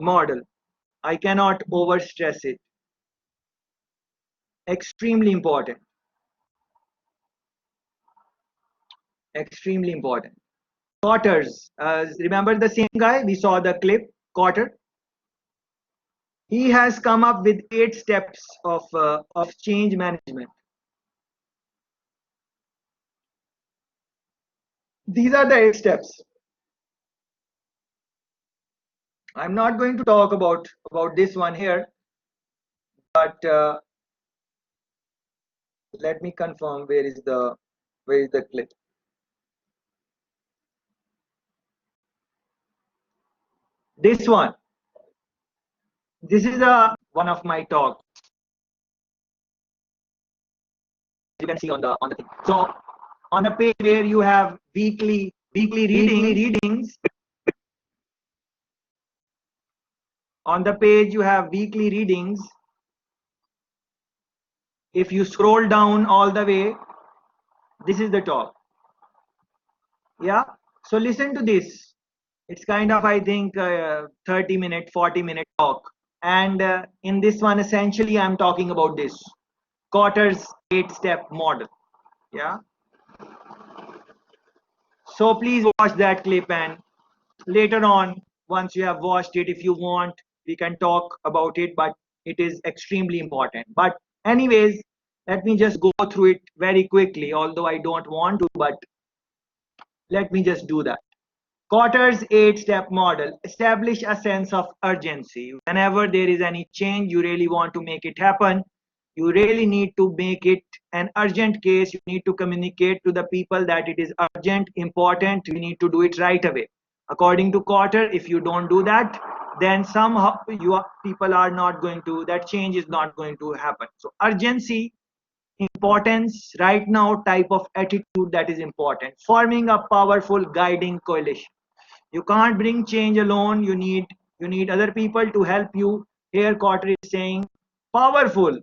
model. I cannot overstress it. Extremely important. Extremely important. Cotters, remember the same guy we saw the clip, Cotter? He has come up with 8 steps of change management. These are the 8 steps. I'm not going to talk about this one here, but let me confirm where is the clip. This one. This is one of my talks. You can see on the thing. So on a page where you have weekly readings. On the page you have weekly readings. If you scroll down all the way, this is the talk. Yeah, so listen to this. It's kind of, I think, 30-minute, 40-minute talk, and in this one essentially I'm talking about this Cotter's 8-step model. Yeah, so please watch that clip, and later on, once you have watched it, if you want, we can talk about it, but it is extremely important. But anyways, let me just go through it very quickly, although I don't want to, but let me just do that. Cotter's 8-step model: establish a sense of urgency. Whenever there is any change, you really want to make it happen. You really need to make it an urgent case. You need to communicate to the people that it is urgent, important. You need to do it right away. According to Cotter, if you don't do that, then somehow people are not going to, that change is not going to happen. So urgency, importance, right now type of attitude, that is important. Forming a powerful guiding coalition. You can't bring change alone. You need other people to help you. Here Cotter is saying powerful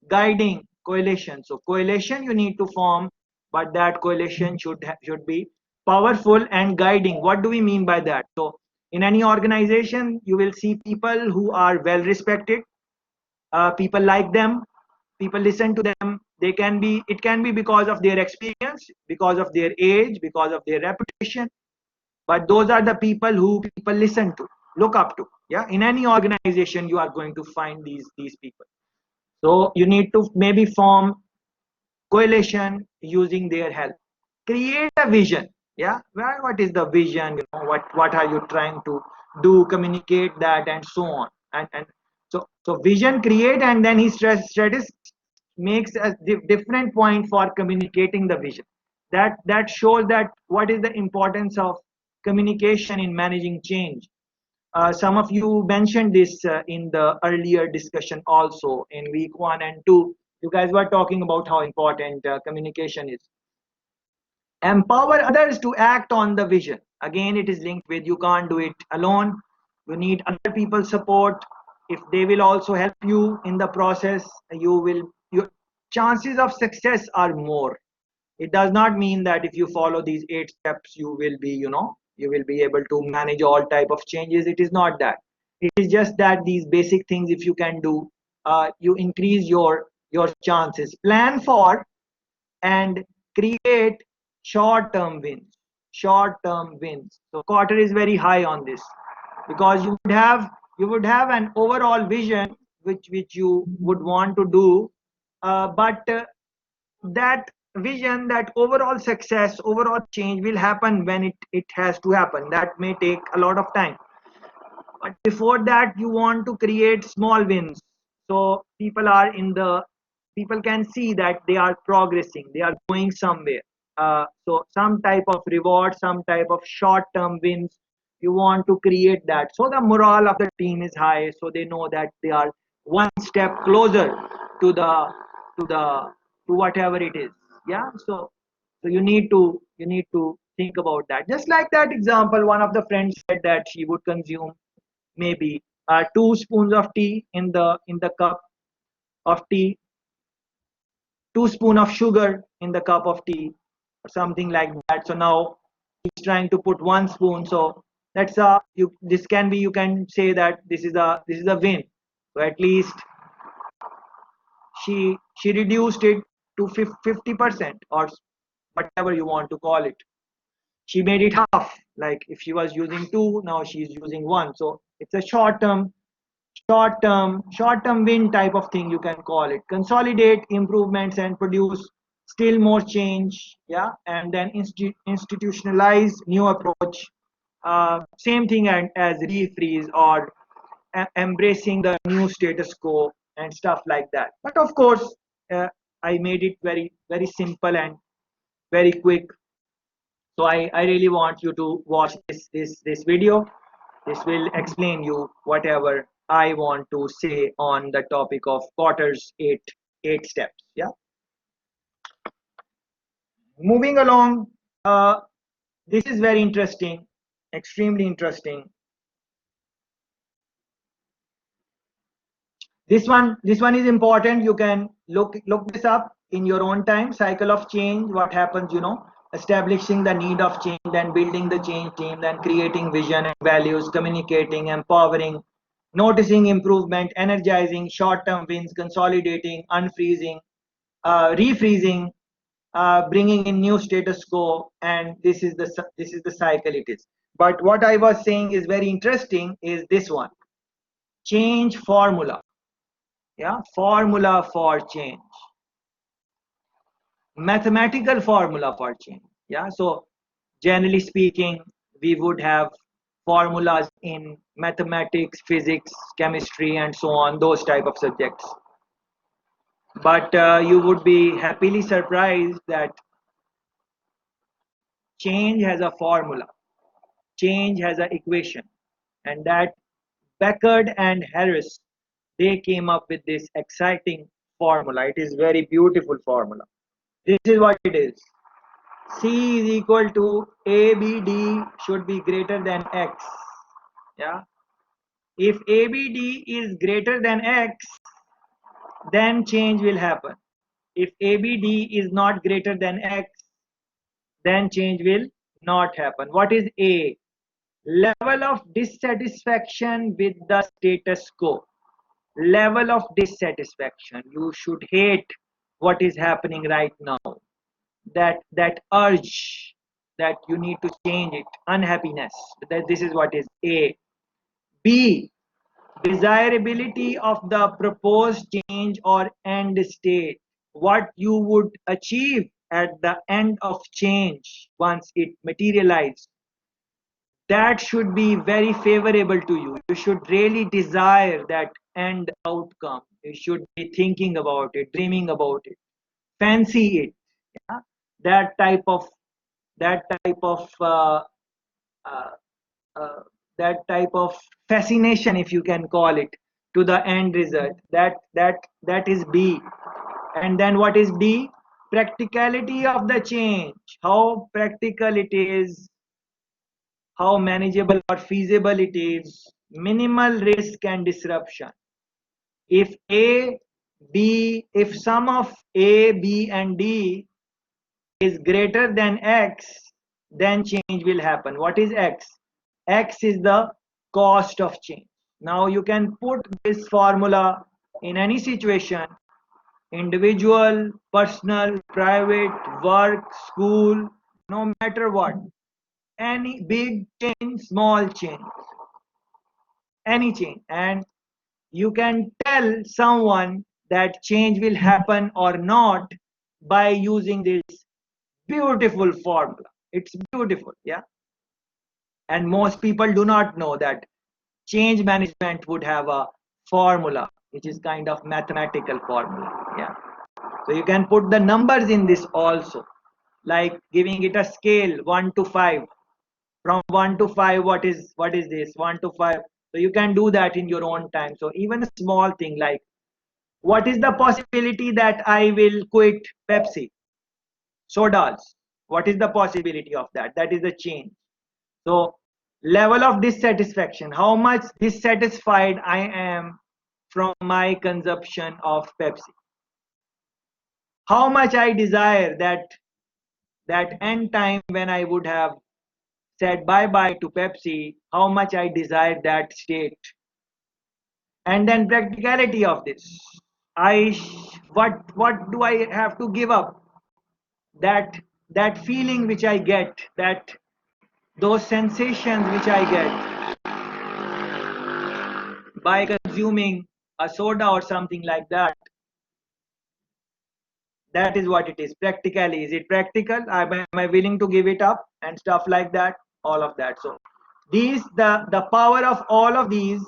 guiding coalition. So coalition you need to form, but that coalition should be powerful and guiding. What do we mean by that? So in any organization, you will see people who are well respected. People like them. People listen to them. It can be because of their experience, because of their age, because of their reputation. But those are the people who people listen to, look up to. Yeah, in any organization, you are going to find these people. So you need to maybe form coalition using their help. Create a vision. Yeah, well, what is the vision? What are you trying to do? Communicate that and so on. And so vision create, and then he strategist makes a different point for communicating the vision. That shows that what is the importance of communication in managing change. Some of you mentioned this in the earlier discussion also in week 1 and 2. You guys were talking about how important communication is. Empower others to act on the vision. Again, it is linked with you can't do it alone. You need other people's support. If they will also help you in the process, your chances of success are more. It does not mean that if you follow these 8 steps you will be able to manage all type of changes. It is not that. It is just that these basic things, if you can do, you increase your chances. Plan for and create short-term wins. So Cotter is very high on this, because you would have an overall vision which you would want to do, but that vision, that overall success, overall change will happen when it has to happen. That may take a lot of time, but before that you want to create small wins, so people can see that they are progressing, they are going somewhere. So some type of reward, some type of short term wins, you want to create that, so the morale of the team is high, so they know that they are one step closer to the to whatever it is. Yeah, so you need to think about that. Just like that example, one of the friends said that she would consume maybe 2 spoons of tea in the cup of tea, 2 spoons of sugar in the cup of tea, or something like that. So now he's trying to put 1 spoon. So that's this can be, you can say that this is a win. So at least she reduced it to 50%, or whatever you want to call it. She made it half. Like if she was using 2, now she's using 1. So it's a short term win type of thing, you can call it. Consolidate improvements and produce still more change. Yeah, and then institutionalize new approach. Same thing as refreeze, or embracing the new status quo and stuff like that. But of course, I made it very very simple and very quick. So I really want you to watch this video. This will explain you whatever I want to say on the topic of Cotter's eight steps. Yeah. Moving along, this is very interesting, extremely interesting. This one is important. You can look this up in your own time. Cycle of change. What happens? Establishing the need of change, then building the change team, then creating vision and values, communicating, empowering, noticing improvement, energizing, short-term wins, consolidating, unfreezing, refreezing, bringing in new status quo, and this is the cycle it is. But what I was saying is very interesting is this one, change formula. Yeah, formula for change, mathematical formula for change. Yeah, so generally speaking, we would have formulas in mathematics, physics, chemistry, and so on, those type of subjects. But you would be happily surprised that change has a formula, change has an equation, and that Beckard and Harris, they came up with this exciting formula. It is very beautiful formula. This is what it is. C is equal to ABD should be greater than X. Yeah. If ABD is greater than X, then change will happen. If ABD is not greater than X, then change will not happen. What is A? Level of dissatisfaction with the status quo. Level of dissatisfaction. You should hate what is happening right now. That urge that you need to change it. Unhappiness. That this is what is A. B. Desirability of the proposed change or end state. What you would achieve at the end of change once it materializes, that should be very favorable to you. You should really desire that end outcome. You should be thinking about it, dreaming about it, fancy it. Yeah? That type of that type of uh, uh, that type of fascination, if you can call it, to the end result. That is B. And then what is D? Practicality of the change. How practical it is, how manageable or feasible it is, minimal risk and disruption. If A, B, if sum of A, B, and D is greater than X, then change will happen. What is X? X is the cost of change. Now you can put this formula in any situation, individual, personal, private, work, school, no matter what. Any big change, small change, any change. And you can tell someone that change will happen or not by using this beautiful formula. It's beautiful, yeah. And most people do not know that change management would have a formula, which is kind of mathematical formula, yeah. So you can put the numbers in this also, like giving it a scale 1 to 5. From 1 to 5, what is this? 1 to 5. So you can do that in your own time. So even a small thing like, what is the possibility that I will quit Pepsi? Sodas. What is the possibility of that? That is the change. So level of dissatisfaction, how much dissatisfied I am from my consumption of Pepsi. How much I desire that end time when I would have said bye-bye to Pepsi, how much I desire that state. And then practicality of this. What do I have to give up? That feeling which I get, those sensations which I get by consuming a soda or something like that. That is what it is. Practically, is it practical? Am I willing to give it up and stuff like that? All of that. So the power of all of these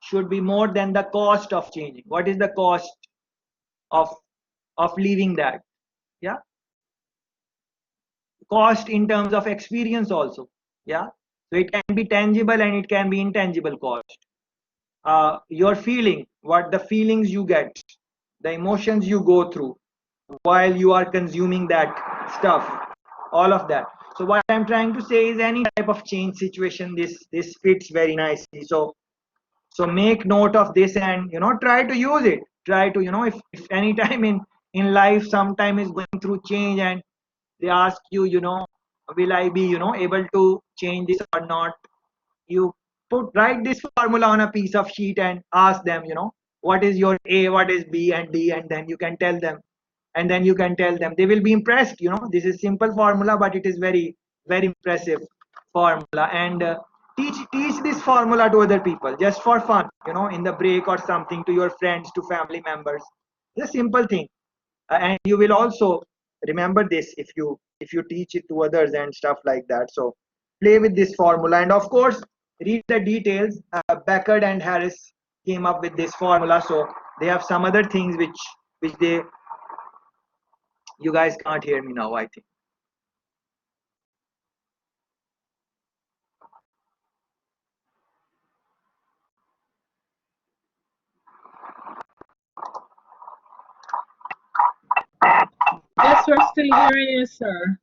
should be more than the cost of changing. What is the cost of leaving that? Yeah. Cost in terms of experience also. Yeah. So it can be tangible and it can be intangible cost. Your feeling, what the feelings you get, the emotions you go through while you are consuming that stuff, all of that. So what I'm trying to say is any type of change situation, this fits very nicely. So make note of this and try to use it. Try to if any time in life sometime is going through change and they ask you, will I be able to change this or not, you write this formula on a piece of sheet and ask them, what is your A, what is B and D, and then you can tell them. And then you can tell them, they will be impressed. This is simple formula, but it is very, very impressive formula. And teach this formula to other people just for fun, in the break or something, to your friends, to family members. It's a simple thing. And you will also remember this if you teach it to others and stuff like that. So play with this formula, and of course read the details. Beckard and Harris came up with this formula, so they have some other things which you guys can't hear me now, I think. still hearing you, sir.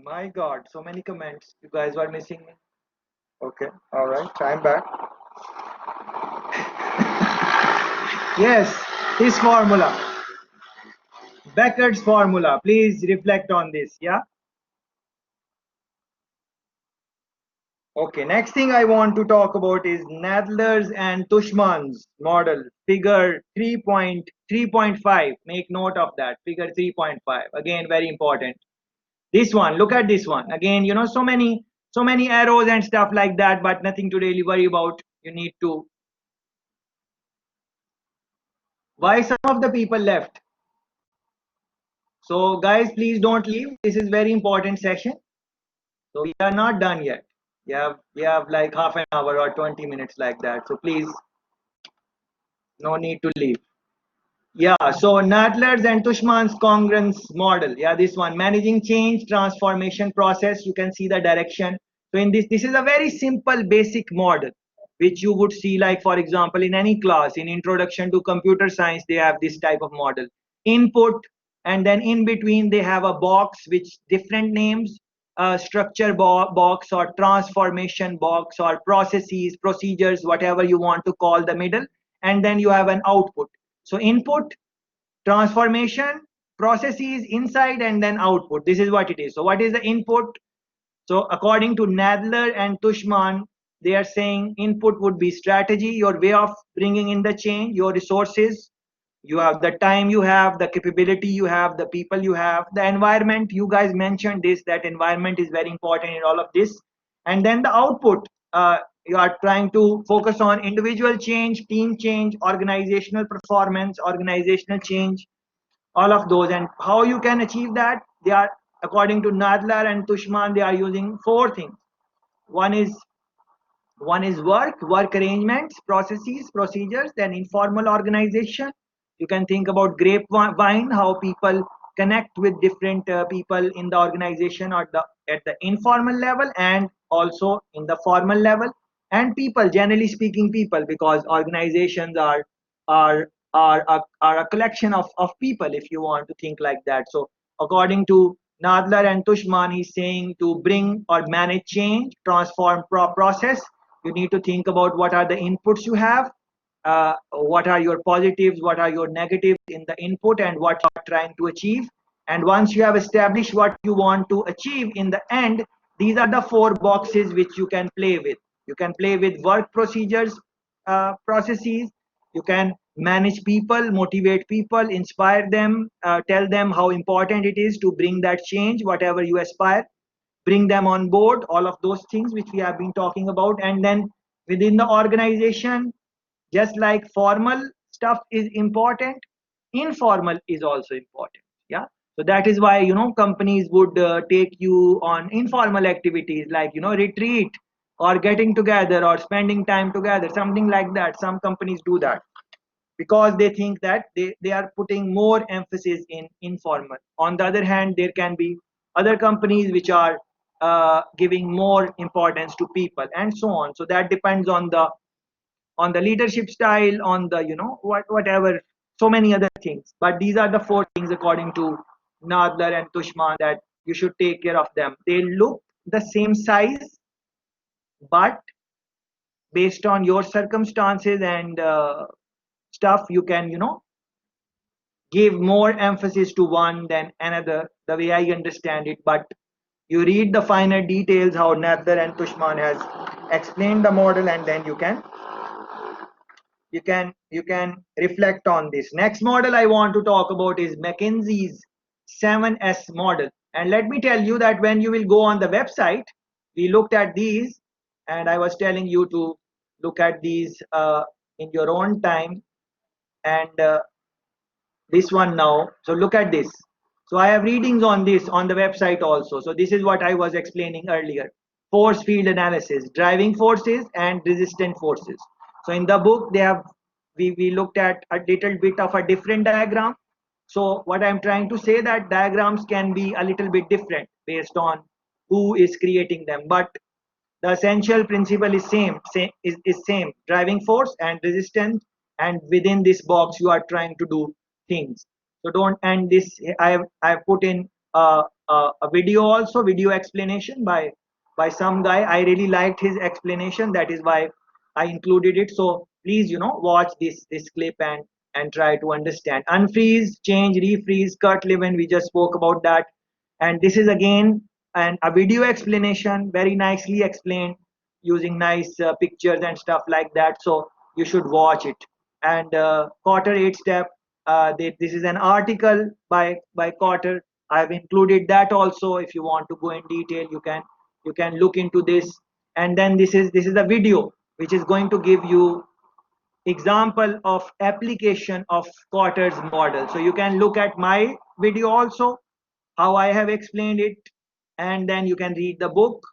My God, so many comments. You guys were missing me. Okay, all right, I'm back. Yes, this formula, Becker's formula. Please reflect on this. Yeah. Okay. Next thing I want to talk about is Nadler's and Tushman's model, figure 3.3.5. Make note of that. Figure 3.5. Again, very important. This one. Look at this one. Again, you know, so many arrows and stuff like that, but nothing to really worry about. You need to. Why some of the people left? So guys, please don't leave. This is very important session. So we are not done yet. We have like half an hour or 20 minutes like that. So please, no need to leave. Yeah, so Nadler's and Tushman's congruence model. Yeah, this one, managing change transformation process. You can see the direction. So in this is a very simple basic model, which you would see like, for example, in any class, in introduction to computer science, they have this type of model. Input, and then in between they have a box which different names, structure box or transformation box or processes, procedures, whatever you want to call the middle. And then you have an output. So input, transformation, processes inside, and then output. This is what it is. So what is the input? So according to Nadler and Tushman, they are saying input would be strategy, your way of bringing in the change, your resources. You have the time, you have the capability, you have the people, you have the environment. You guys mentioned this, that environment is very important in all of this. And then the output, you are trying to focus on individual change, team change, organizational performance, organizational change, all of those. And how you can achieve that? They are, according to Nadler and Tushman, they are using four things. One is work arrangements, processes, procedures, then informal organization. You can think about grapevine, how people connect with different people in the organization or at the informal level and also in the formal level. And people, generally speaking, people, because organizations are a collection of people, if you want to think like that. So according to Nadler and Tushman, he's saying to bring or manage change, transform process, you need to think about what are the inputs you have, what are your positives, what are your negatives in the input, and what you are trying to achieve. And once you have established what you want to achieve in the end, these are the four boxes which you can play with. You can play with work procedures, processes. You can manage people, motivate people, inspire them, tell them how important it is to bring that change, whatever you aspire, bring them on board, all of those things which we have been talking about. And then within the organization, just like formal stuff is important, informal is also important. Yeah. So that is why, companies would take you on informal activities like, retreat or getting together or spending time together, something like that. Some companies do that because they think that they are putting more emphasis in informal. On the other hand, there can be other companies which are giving more importance to people and so on. So that depends on the leadership style, on the whatever, so many other things. But these are the four things according to Nadler and Tushman that you should take care of them. They look the same size, but based on your circumstances and stuff, you can give more emphasis to one than another, the way I understand it. But you read the finer details how Nadler and Tushman has explained the model, and then you can reflect on this. Next model I want to talk about is Mckinsey's 7S model. And let me tell you that when you will go on the website, we looked at these, and I was telling you to look at these in your own time. And this one now, so look at this. So I have readings on this on the website also. So this is what I was explaining earlier: force field analysis, driving forces and resistant forces. So in the book they have, we looked at a little bit of a different diagram. So what I'm trying to say, that diagrams can be a little bit different based on who is creating them, but the essential principle is same: driving force and resistance. And within this box you are trying to do things. So don't end this. I have put in a video also, video explanation by some guy. I really liked his explanation, that is why I included it. So please, watch this clip and try to understand. Unfreeze, change, refreeze, cut, live, and we just spoke about that. And this is again a video explanation, very nicely explained, using nice pictures and stuff like that. So you should watch it. And Cotter 8 step, this is an article by Cotter. I have included that also. If you want to go in detail, you can look into this. And then this is a video which is going to give you example of application of Cotter's model. So you can look at my video also, how I have explained it, and then you can read the book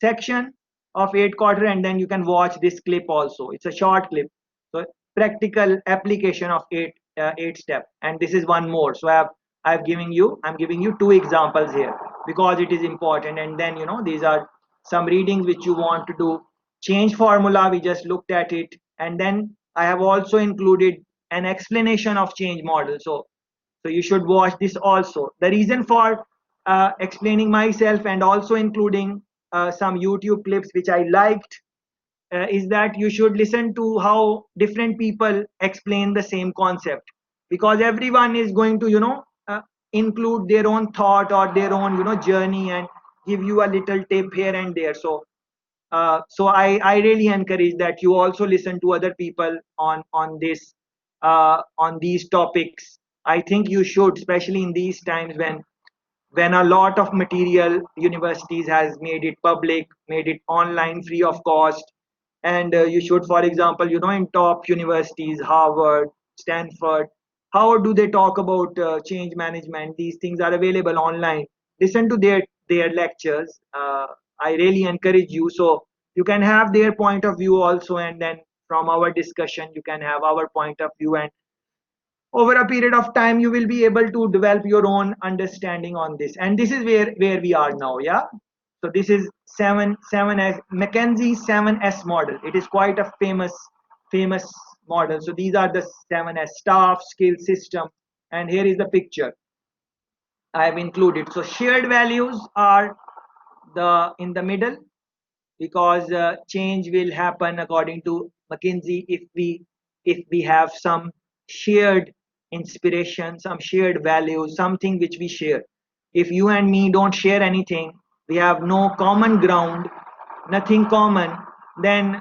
section of 8 quarter, and then you can watch this clip also. It's a short clip. So practical application of 8 step. And this is one more. So I'm giving you two examples here because it is important. And then these are some readings which you want to do. Change formula, we just looked at it. And then I have also included an explanation of change model. So you should watch this also. The reason for explaining myself and also including some YouTube clips which I liked is that you should listen to how different people explain the same concept, because everyone is going to include their own thought or their own journey and give you a little tip here and there. So I really encourage that you also listen to other people on these topics. I think you should, especially in these times when a lot of material universities has made it public, made it online, free of cost. And you should, for example, in top universities, Harvard, Stanford, how do they talk about change management? These things are available online. Listen to their lectures. I really encourage you. So you can have their point of view also, and then from our discussion you can have our point of view. And over a period of time you will be able to develop your own understanding on this, and this is where we are now. Yeah, so this is 7S Mckinsey 7S model. It is quite a famous model. So these are the 7S: staff, skill, system, and here is the picture I have included. So shared values are the in the middle, because change will happen according to McKinsey if we have some shared inspiration, some shared values, something which we share. If you and me don't share anything, we have no common ground, nothing common, then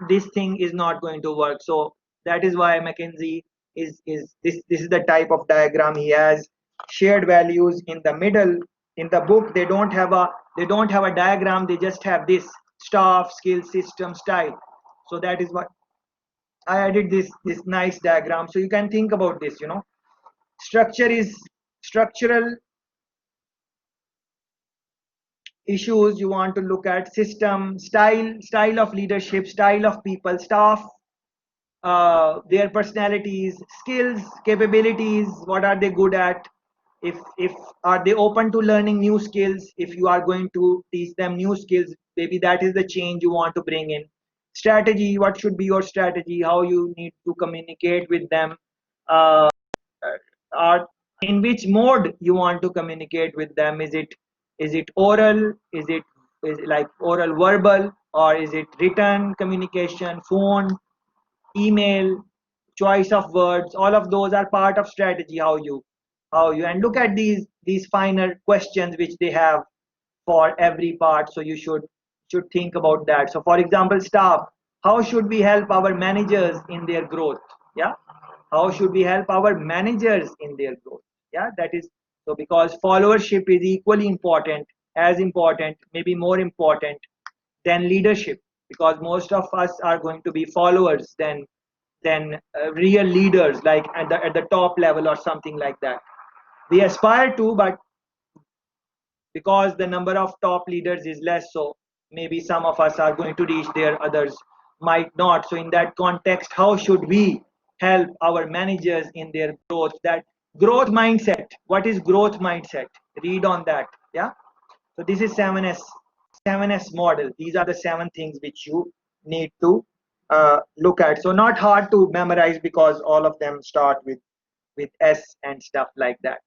this thing is not going to work. So that is why McKinsey is this is the type of diagram he has. Shared values in the middle. In the book they don't have a diagram, they just have this: staff, skill, system, style. So that is what I added, this nice diagram, so you can think about this. Structure is structural issues you want to look at: system, style of leadership, style of people, staff, their personalities, skills, capabilities, what are they good at, if are they open to learning new skills, if you are going to teach them new skills, maybe that is the change you want to bring in. Strategy, what should be your strategy, how you need to communicate with them, uh, or in which mode you want to communicate with them. Is it oral, is it like oral verbal, or is it written communication, phone, email, choice of words? All of those are part of strategy. How you and look at these finer questions which they have for every part, so you should think about that. So for example, staff, how should we help our managers in their growth? Yeah, how should we help our managers in their growth? Yeah, that is so, because followership is equally important, as important, maybe more important than leadership, because most of us are going to be followers than real leaders, like at the top level or something like that. We aspire to, but because the number of top leaders is less, so maybe some of us are going to reach there, others might not. So in that context, how should we help our managers in their growth? That growth mindset, what is growth mindset? Read on that. Yeah, so this is 7S model. These are the 7 things which you need to look at. So not hard to memorize, because all of them start with S and stuff like that.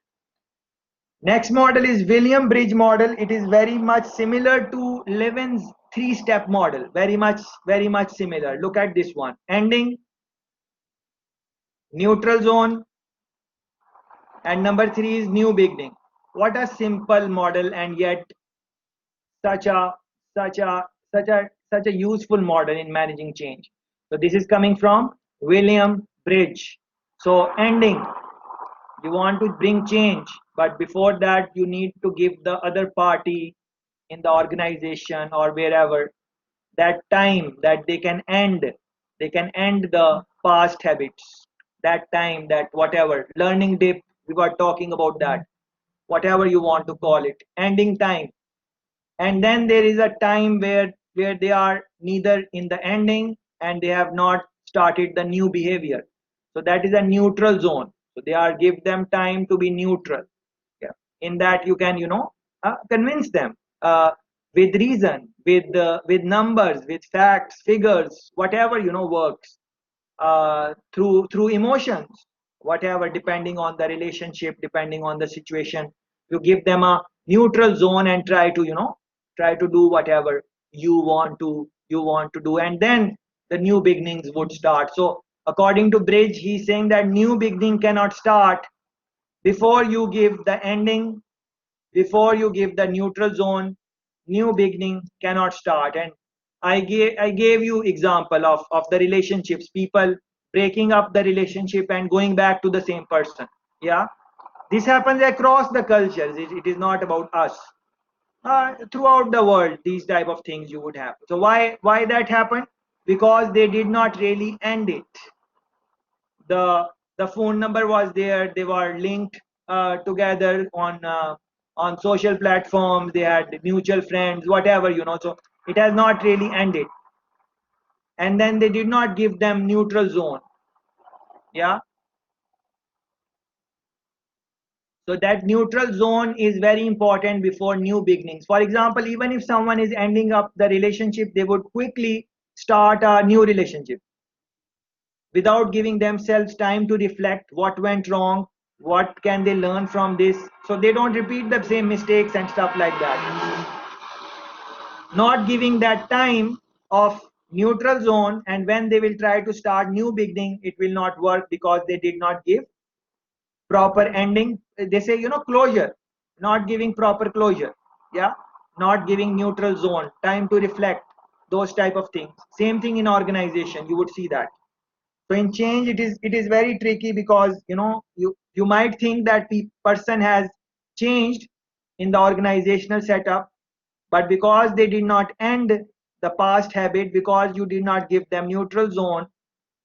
Next model is William Bridge model. It is very much similar to Levin's 3-step model. Very much similar. Look at this one: ending, neutral zone, and number 3 is new beginning. What a simple model, and yet such a such a such a useful model in managing change. So this is coming from William Bridge. So ending, you want to bring change, but before that you need to give the other party in the organization or wherever that time that they can end the past habits, that time, that whatever learning dip we were talking about, that whatever you want to call it, ending time. And then there is a time where they are neither in the ending and they have not started the new behavior. So that is a neutral zone. So they are, give them time to be neutral. Yeah, in that you can convince them with reason, with numbers, with facts, figures, whatever works, through emotions, whatever, depending on the relationship, depending on the situation. You give them a neutral zone and try to do whatever you want to do, and then the new beginnings would start. So according to Bridge, he's saying that new beginning cannot start before you give the ending, before you give the neutral zone. New beginning cannot start. And I gave you example of the relationships, people breaking up the relationship and going back to the same person. Yeah, this happens across the cultures. It is not about us. Throughout the world, these type of things you would have. So why that happened? Because they did not really end it. The phone number was there, they were linked together on social platforms, they had mutual friends, whatever. So it has not really ended. And then they did not give them neutral zone. Yeah, So that neutral zone is very important before new beginnings. For example, even if someone is ending up the relationship, they would quickly start a new relationship without giving themselves time to reflect what went wrong, what can they learn from this, so they don't repeat the same mistakes and stuff like that. Not giving that time of neutral zone, and when they will try to start new beginning, it will not work because they did not give proper ending. They say, closure, not giving proper closure. Yeah, not giving neutral zone, time to reflect, those type of things. Same thing in organization, you would see that. So in change, it is very tricky, because you might think that person has changed in the organizational setup, but because they did not end the past habit, because you did not give them neutral zone,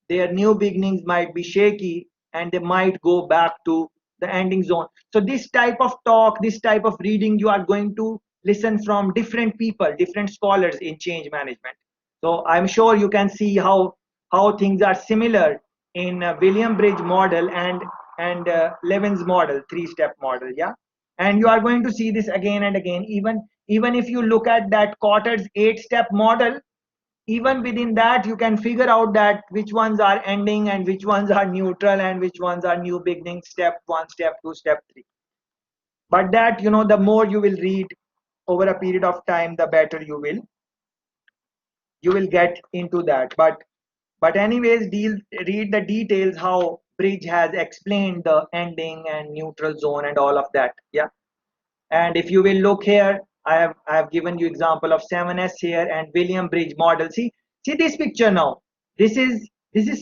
their new beginnings might be shaky, and they might go back to the ending zone. So this type of talk, this type of reading, you are going to listen from different people, different scholars in change management. So I'm sure you can see how things are similar in William Bridge model and Levin's model, three-step model. Yeah, and you are going to see this again and again. Even if you look at that Cotter's 8-step model, even within that you can figure out that which ones are ending and which ones are neutral and which ones are new beginning, step 1, step 2, step 3. But that, the more you will read over a period of time, the better you will get into that. But anyways, read the details, how Bridge has explained the ending and neutral zone and all of that. Yeah. And if you will look here, I have given you example of 7S here and William Bridge model. See this picture now. This is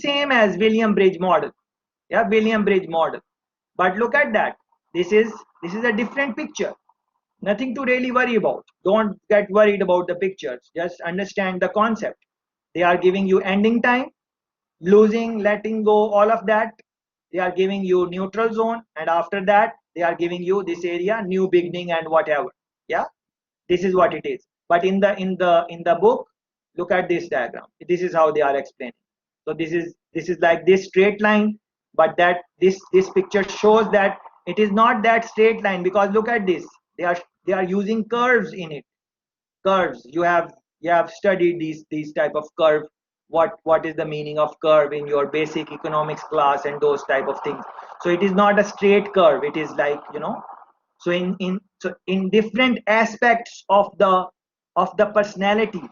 same as William Bridge model. Yeah, William Bridge model. But look at that. This is a different picture. Nothing to really worry about. Don't get worried about the pictures. Just understand the concept. They are giving you ending time, losing, letting go, all of that. They are giving you neutral zone, and after that they are giving you this area, new beginning and whatever. Yeah, this is what it is. But in the book, look at this diagram. This is how they are explaining. So this is like this straight line, but that this picture shows that it is not that straight line, because look at this. They are using curves in it. Curves, you have studied these type of curve. What is the meaning of curve in your basic economics class and those type of things. So it is not a straight curve, it is like, so in different aspects of the personality,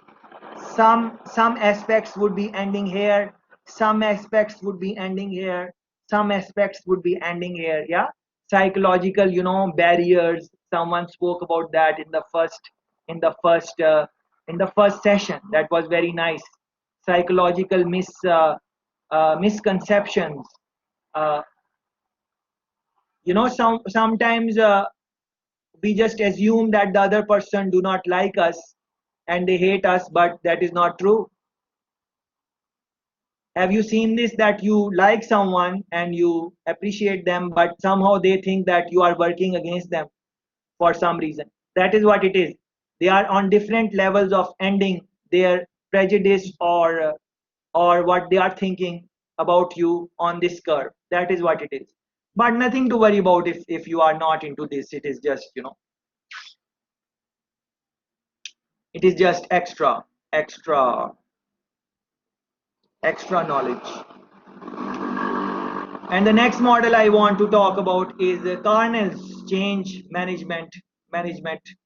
some aspects would be ending here, some aspects would be ending here, some aspects would be ending here. Yeah, psychological, barriers, someone spoke about that in the first session. That was very nice. Psychological misconceptions. uh, sometimes we just assume that the other person do not like us and they hate us, but that is not true. Have you seen this, that you like someone and you appreciate them, but somehow they think that you are working against them for some reason? That is what it is. They are on different levels of ending their prejudice, or what they are thinking about you on this curve. That is what it is. But nothing to worry about if you are not into this. It is just, it is just extra knowledge. And the next model I want to talk about is Carnell's change management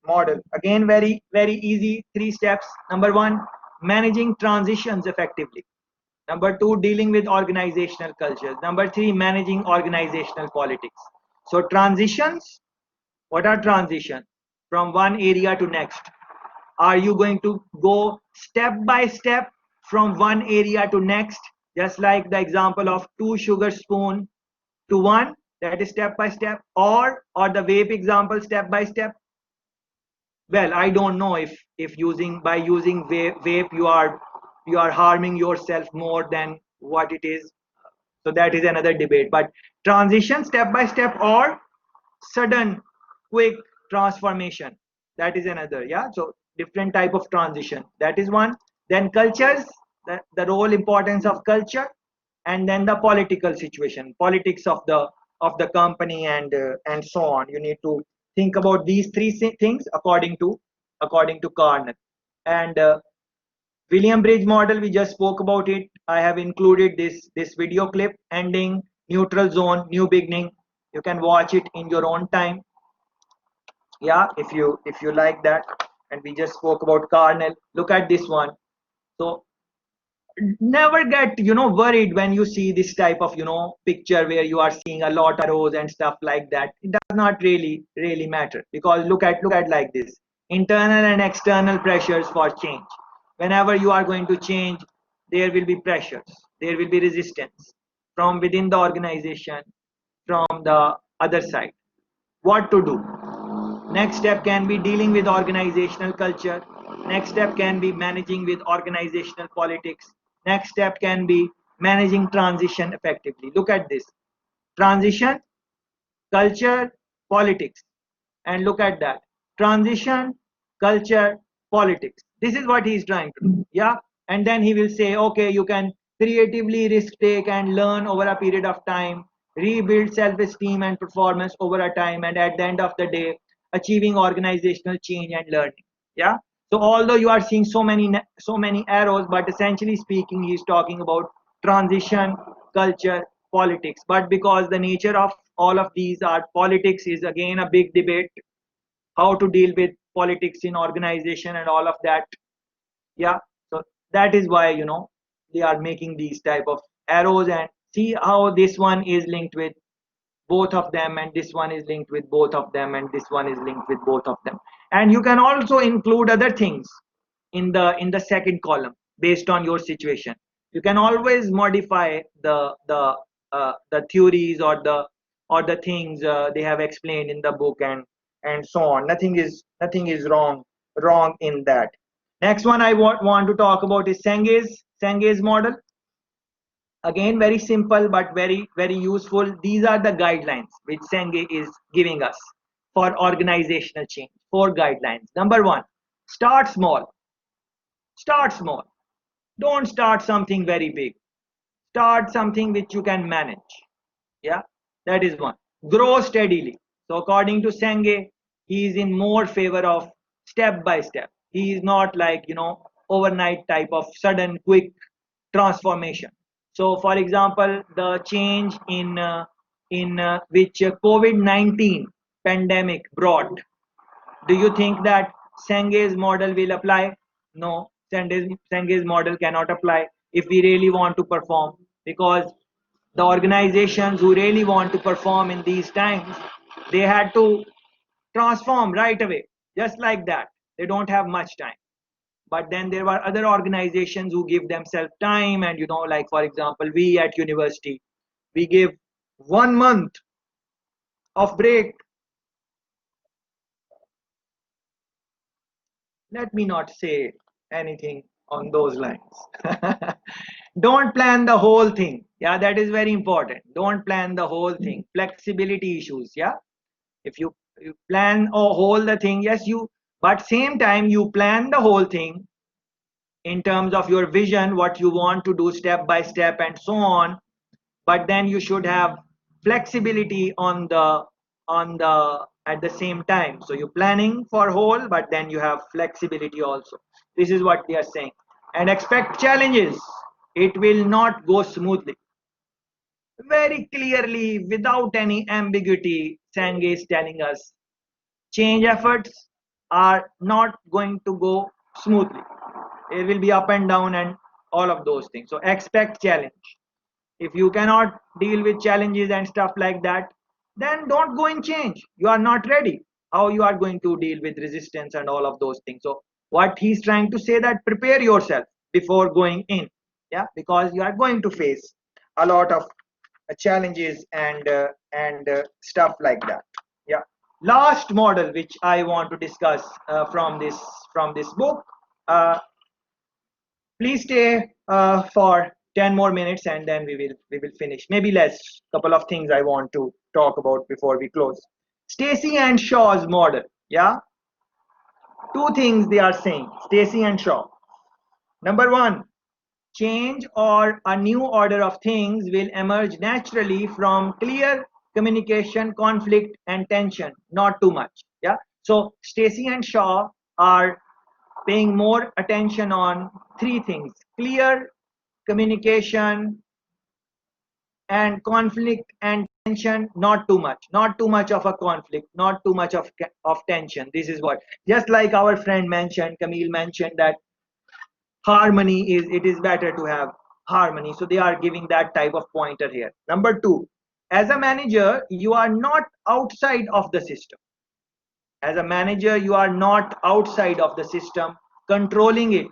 model. Again, very very easy, 3 steps. Number 1, managing transitions effectively. Number 2, dealing with organizational cultures. Number 3, managing organizational politics. So transitions, what are transitions? From one area to next. Are you going to go step by step from one area to next, just like the example of 2 sugar spoon to 1, that is step by step, or the vape example, step by step? Well, I don't know if using vape you are harming yourself more than what it is. So that is another debate. But transition step by step, or sudden quick transformation, that is another. Yeah, so different type of transition, that is one. Then cultures, the role importance of culture, and then the political situation, politics of of the company, and so on. You need to think about these three things according to Carnell. And William Bridge model, we just spoke about it. I have included this video clip, ending, neutral zone, new beginning. You can watch it in your own time. Yeah, if you like that. And we just spoke about Carnell. Look at this one. So never get worried when you see this type of picture where you are seeing a lot of arrows and stuff like that. It does not really matter, because look at like this: internal and external pressures for change. Whenever you are going to change, there will be pressures, there will be resistance from within the organization, from the other side. What to do? Next step can be dealing with organizational culture. Next step can be managing with organizational politics. Next step can be managing transition effectively. Look at this: transition, culture, politics. And look at that: transition, culture, politics. This is what he's trying to do. Yeah. And then he will say, okay, you can creatively risk take and learn over a period of time, rebuild self-esteem and performance over a time, and at the end of the day, achieving organizational change and learning. Yeah. So although you are seeing so many arrows, but essentially speaking, he's talking about transition, culture, politics. But because the nature of all of these are politics, is again a big debate, how to deal with politics in organization and all of that. Yeah. So that is why they are making these type of arrows. And see how this one is linked with both of them, and this one is linked with both of them, and this one is linked with both of them. And you can also include other things in the second column based on your situation. You can always modify the theories or the things they have explained in the book, and so on. Nothing is wrong in that. Next one I want to talk about is Senge's model. Again, very simple but very useful. These are the guidelines which Senge is giving us for organizational change. 4 guidelines. Number 1: start small. Start small. Don't start something very big. Start something which you can manage. Yeah, that is one. Grow steadily. So according to Senge, he is in more favor of step by step. He is not like overnight type of sudden quick transformation. So for example, the change in which COVID-19 pandemic brought, do you think that Senge's model will apply? No, Senge's model cannot apply if we really want to perform, because the organizations who really want to perform in these times, they had to transform right away, just like that. They don't have much time. But then there were other organizations who give themselves time, and like for example, we at university, we give 1 month of break. Let me not say anything on those lines. Don't plan the whole thing. Yeah, that is very important. Don't plan the whole thing. Flexibility issues. Yeah, if you plan or whole the thing, yes, but same time you plan the whole thing in terms of your vision, what you want to do step by step and so on. But then you should have flexibility on the at the same time. So you're planning for whole, but then you have flexibility also. This is what they are saying. And expect challenges. It will not go smoothly. Very clearly, without any ambiguity, Senge is telling us change efforts are not going to go smoothly. It will be up and down and all of those things. So expect challenge. If you cannot deal with challenges and stuff like that, then don't go and change. You are not ready. How you are going to deal with resistance and all of those things? So what he's trying to say, that prepare yourself before going in. Yeah, because you are going to face a lot of challenges and stuff like that. Yeah. Last model which I want to discuss from this book. Please stay for 10 more minutes, and then we will finish. Maybe less. Couple of things I want to talk about before we close. Stacy and Shaw's model. Yeah. 2 things they are saying. Stacy and Shaw. Number 1, change or a new order of things will emerge naturally from clear communication, conflict, and tension, not too much. Yeah. So Stacy and Shaw are paying more attention on three things: clear communication and conflict and tension, not too much, not too much of a conflict, not too much of tension. This is what, just like our friend mentioned, Camille mentioned, that harmony is, it is better to have harmony. So they are giving that type of pointer here. Number two, as a manager, you are not outside of the system. As a manager, you are not outside of the system, controlling it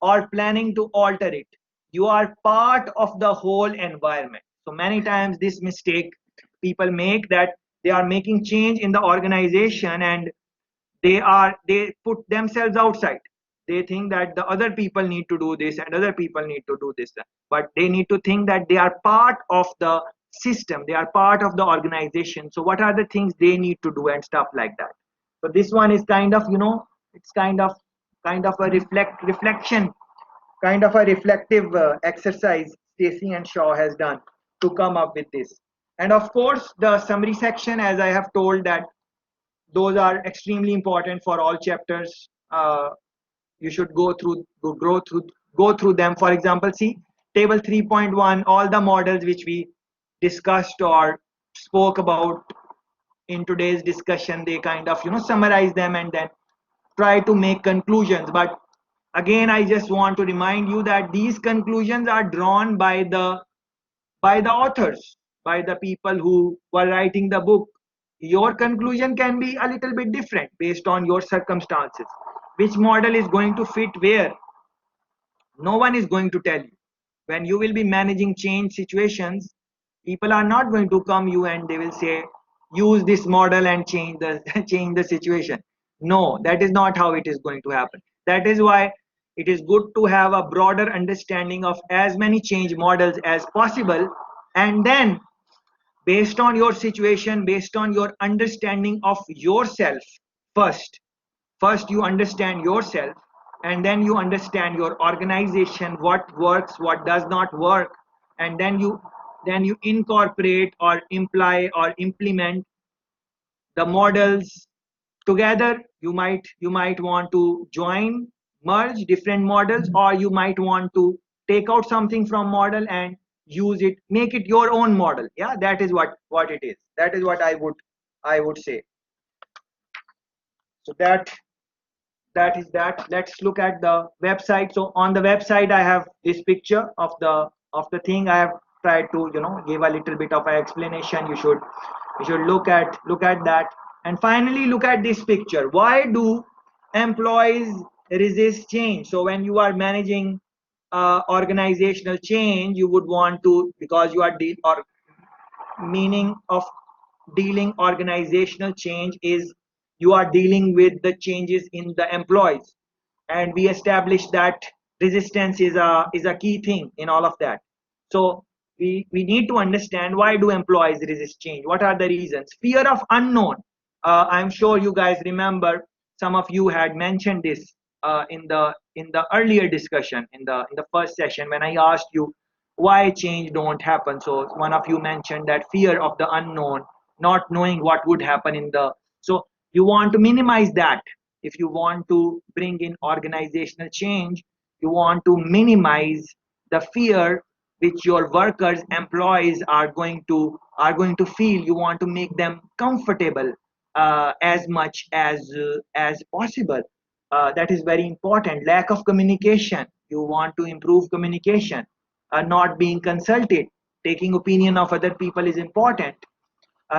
or planning to alter it. You are part of the whole environment. So many times this mistake people make, that they are making change in the organization and they put themselves outside. They think that the other people need to do this and other people need to do this, but they need to think that they are part of the system, they are part of the organization. So what are the things they need to do and stuff like that. So this one is kind of, it's kind of a reflection, kind of a reflective exercise Stacy and Shaw has done to come up with this. And of course the summary section, as I have told, that those are extremely important for all chapters. You should go through them. For example, see table 3.1, all the models which we discussed or spoke about in today's discussion, they kind of summarize them and then try to make conclusions. But again, I just want to remind you that these conclusions are drawn by the authors, by the people who were writing the book. Your conclusion can be a little bit different based on your circumstances. Which model is going to fit where? No one is going to tell you. When you will be managing change situations, people are not going to come you and they will say, use this model and change the change the situation. No, that is not how it is going to happen. That is why it is good to have a broader understanding of as many change models as possible, and then based on your situation, based on your understanding of yourself, first you understand yourself, and then you understand your organization, what works, what does not work, and then you incorporate or imply or implement the models together. You might want to join, merge different models, or you might want to take out something from model and use it, make it your own model. Yeah, that is what it is. That is what I would say. So that is that. Let's look at the website. So on the website I have this picture of the thing. I have tried to give a little bit of an explanation. You should look at that. And finally, look at this picture. Why do employees resist change? So when you are managing organizational change, you would want to, because you are or meaning of dealing organizational change is you are dealing with the changes in the employees, and we established that resistance is a key thing in all of that. So we need to understand, why do employees resist change? What are the reasons? Fear of unknown. I'm sure you guys remember, some of you had mentioned this in the earlier discussion, in the first session, when I asked you why change don't happen. So one of you mentioned that fear of the unknown, not knowing what would happen in the. So you want to minimize that. If you want to bring in organizational change, you want to minimize the fear which your workers, employees are going to feel. You want to make them comfortable as much as possible. That is very important. Lack of communication. You want to improve communication. Not being consulted, taking opinion of other people is important.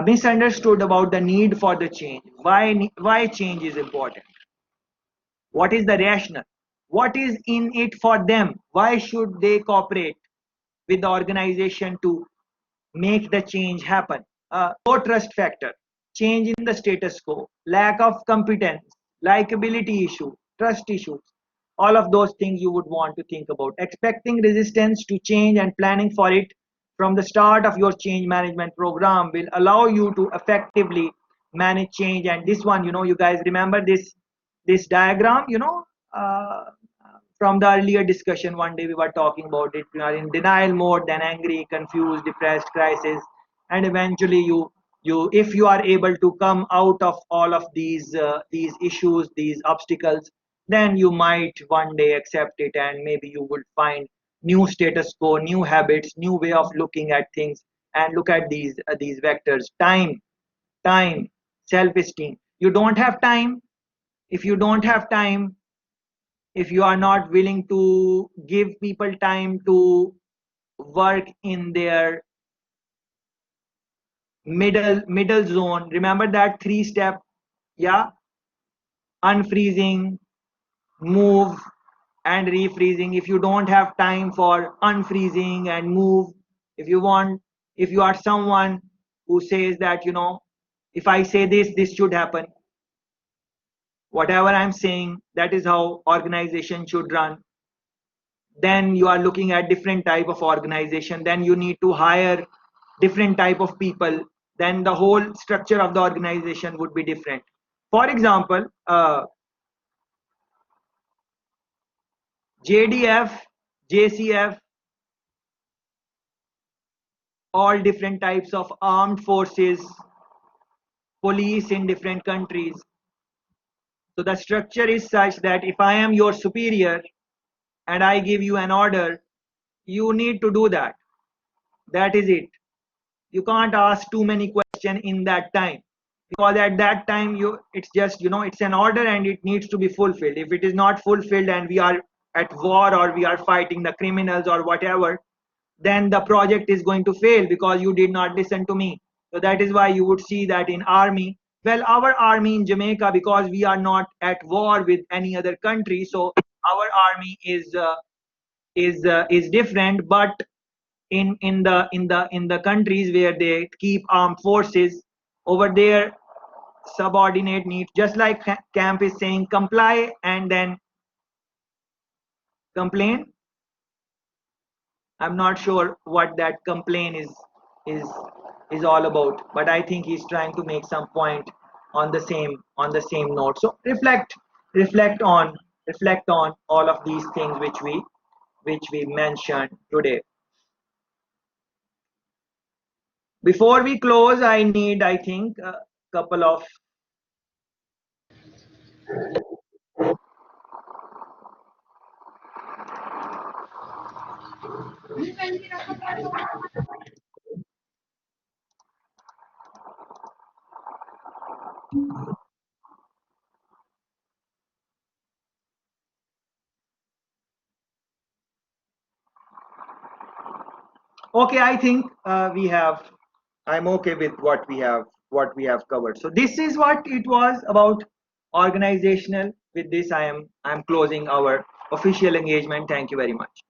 Misunderstood about the need for the change. Why change is important? What is the rationale? What is in it for them? Why should they cooperate with the organization to make the change happen? Low trust factor, change in the status quo, lack of competence, likability issue, trust issues. All of those things you would want to think about. Expecting resistance to change and planning for it from the start of your change management program will allow you to effectively manage change. And this one, you guys remember this diagram, uh, from the earlier discussion. One day we were talking about it. You are in denial mode, then angry, confused, depressed, crisis, and eventually if you are able to come out of all of these issues, these obstacles, then you might one day accept it, and maybe you would find new status quo, new habits, new way of looking at things. And look at these vectors: time, self-esteem. You don't have time. If you don't have time, if you are not willing to give people time to work in their middle zone, remember that 3 step, yeah, unfreezing, move, and refreezing. If you don't have time for unfreezing and move, if you are someone who says that, if I say this should happen, whatever I'm saying, that is how organization should run, then you are looking at different type of organization. Then you need to hire different type of people. Then the whole structure of the organization would be different. For example, JDF, JCF, all different types of armed forces, police in different countries. So the structure is such that if I am your superior and I give you an order, you need to do that. That is it. You can't ask too many questions in that time, because at that time it's just, it's an order and it needs to be fulfilled. If it is not fulfilled and we are at war or we are fighting the criminals or whatever, then the project is going to fail because you did not listen to me. So that is why you would see that in army, well, our army in Jamaica, because we are not at war with any other country, so our army is different. But in the countries where they keep armed forces, over there subordinate needs, just like camp is saying, comply and then complain. I'm not sure what that complaint is all about, but I think he's trying to make some point on the same note. So reflect on all of these things which we mentioned today. Before we close, I need, I think, a couple of okay, I think I'm okay with what we have covered. So this is what it was about organizational. With this, I'm closing our official engagement. Thank you very much.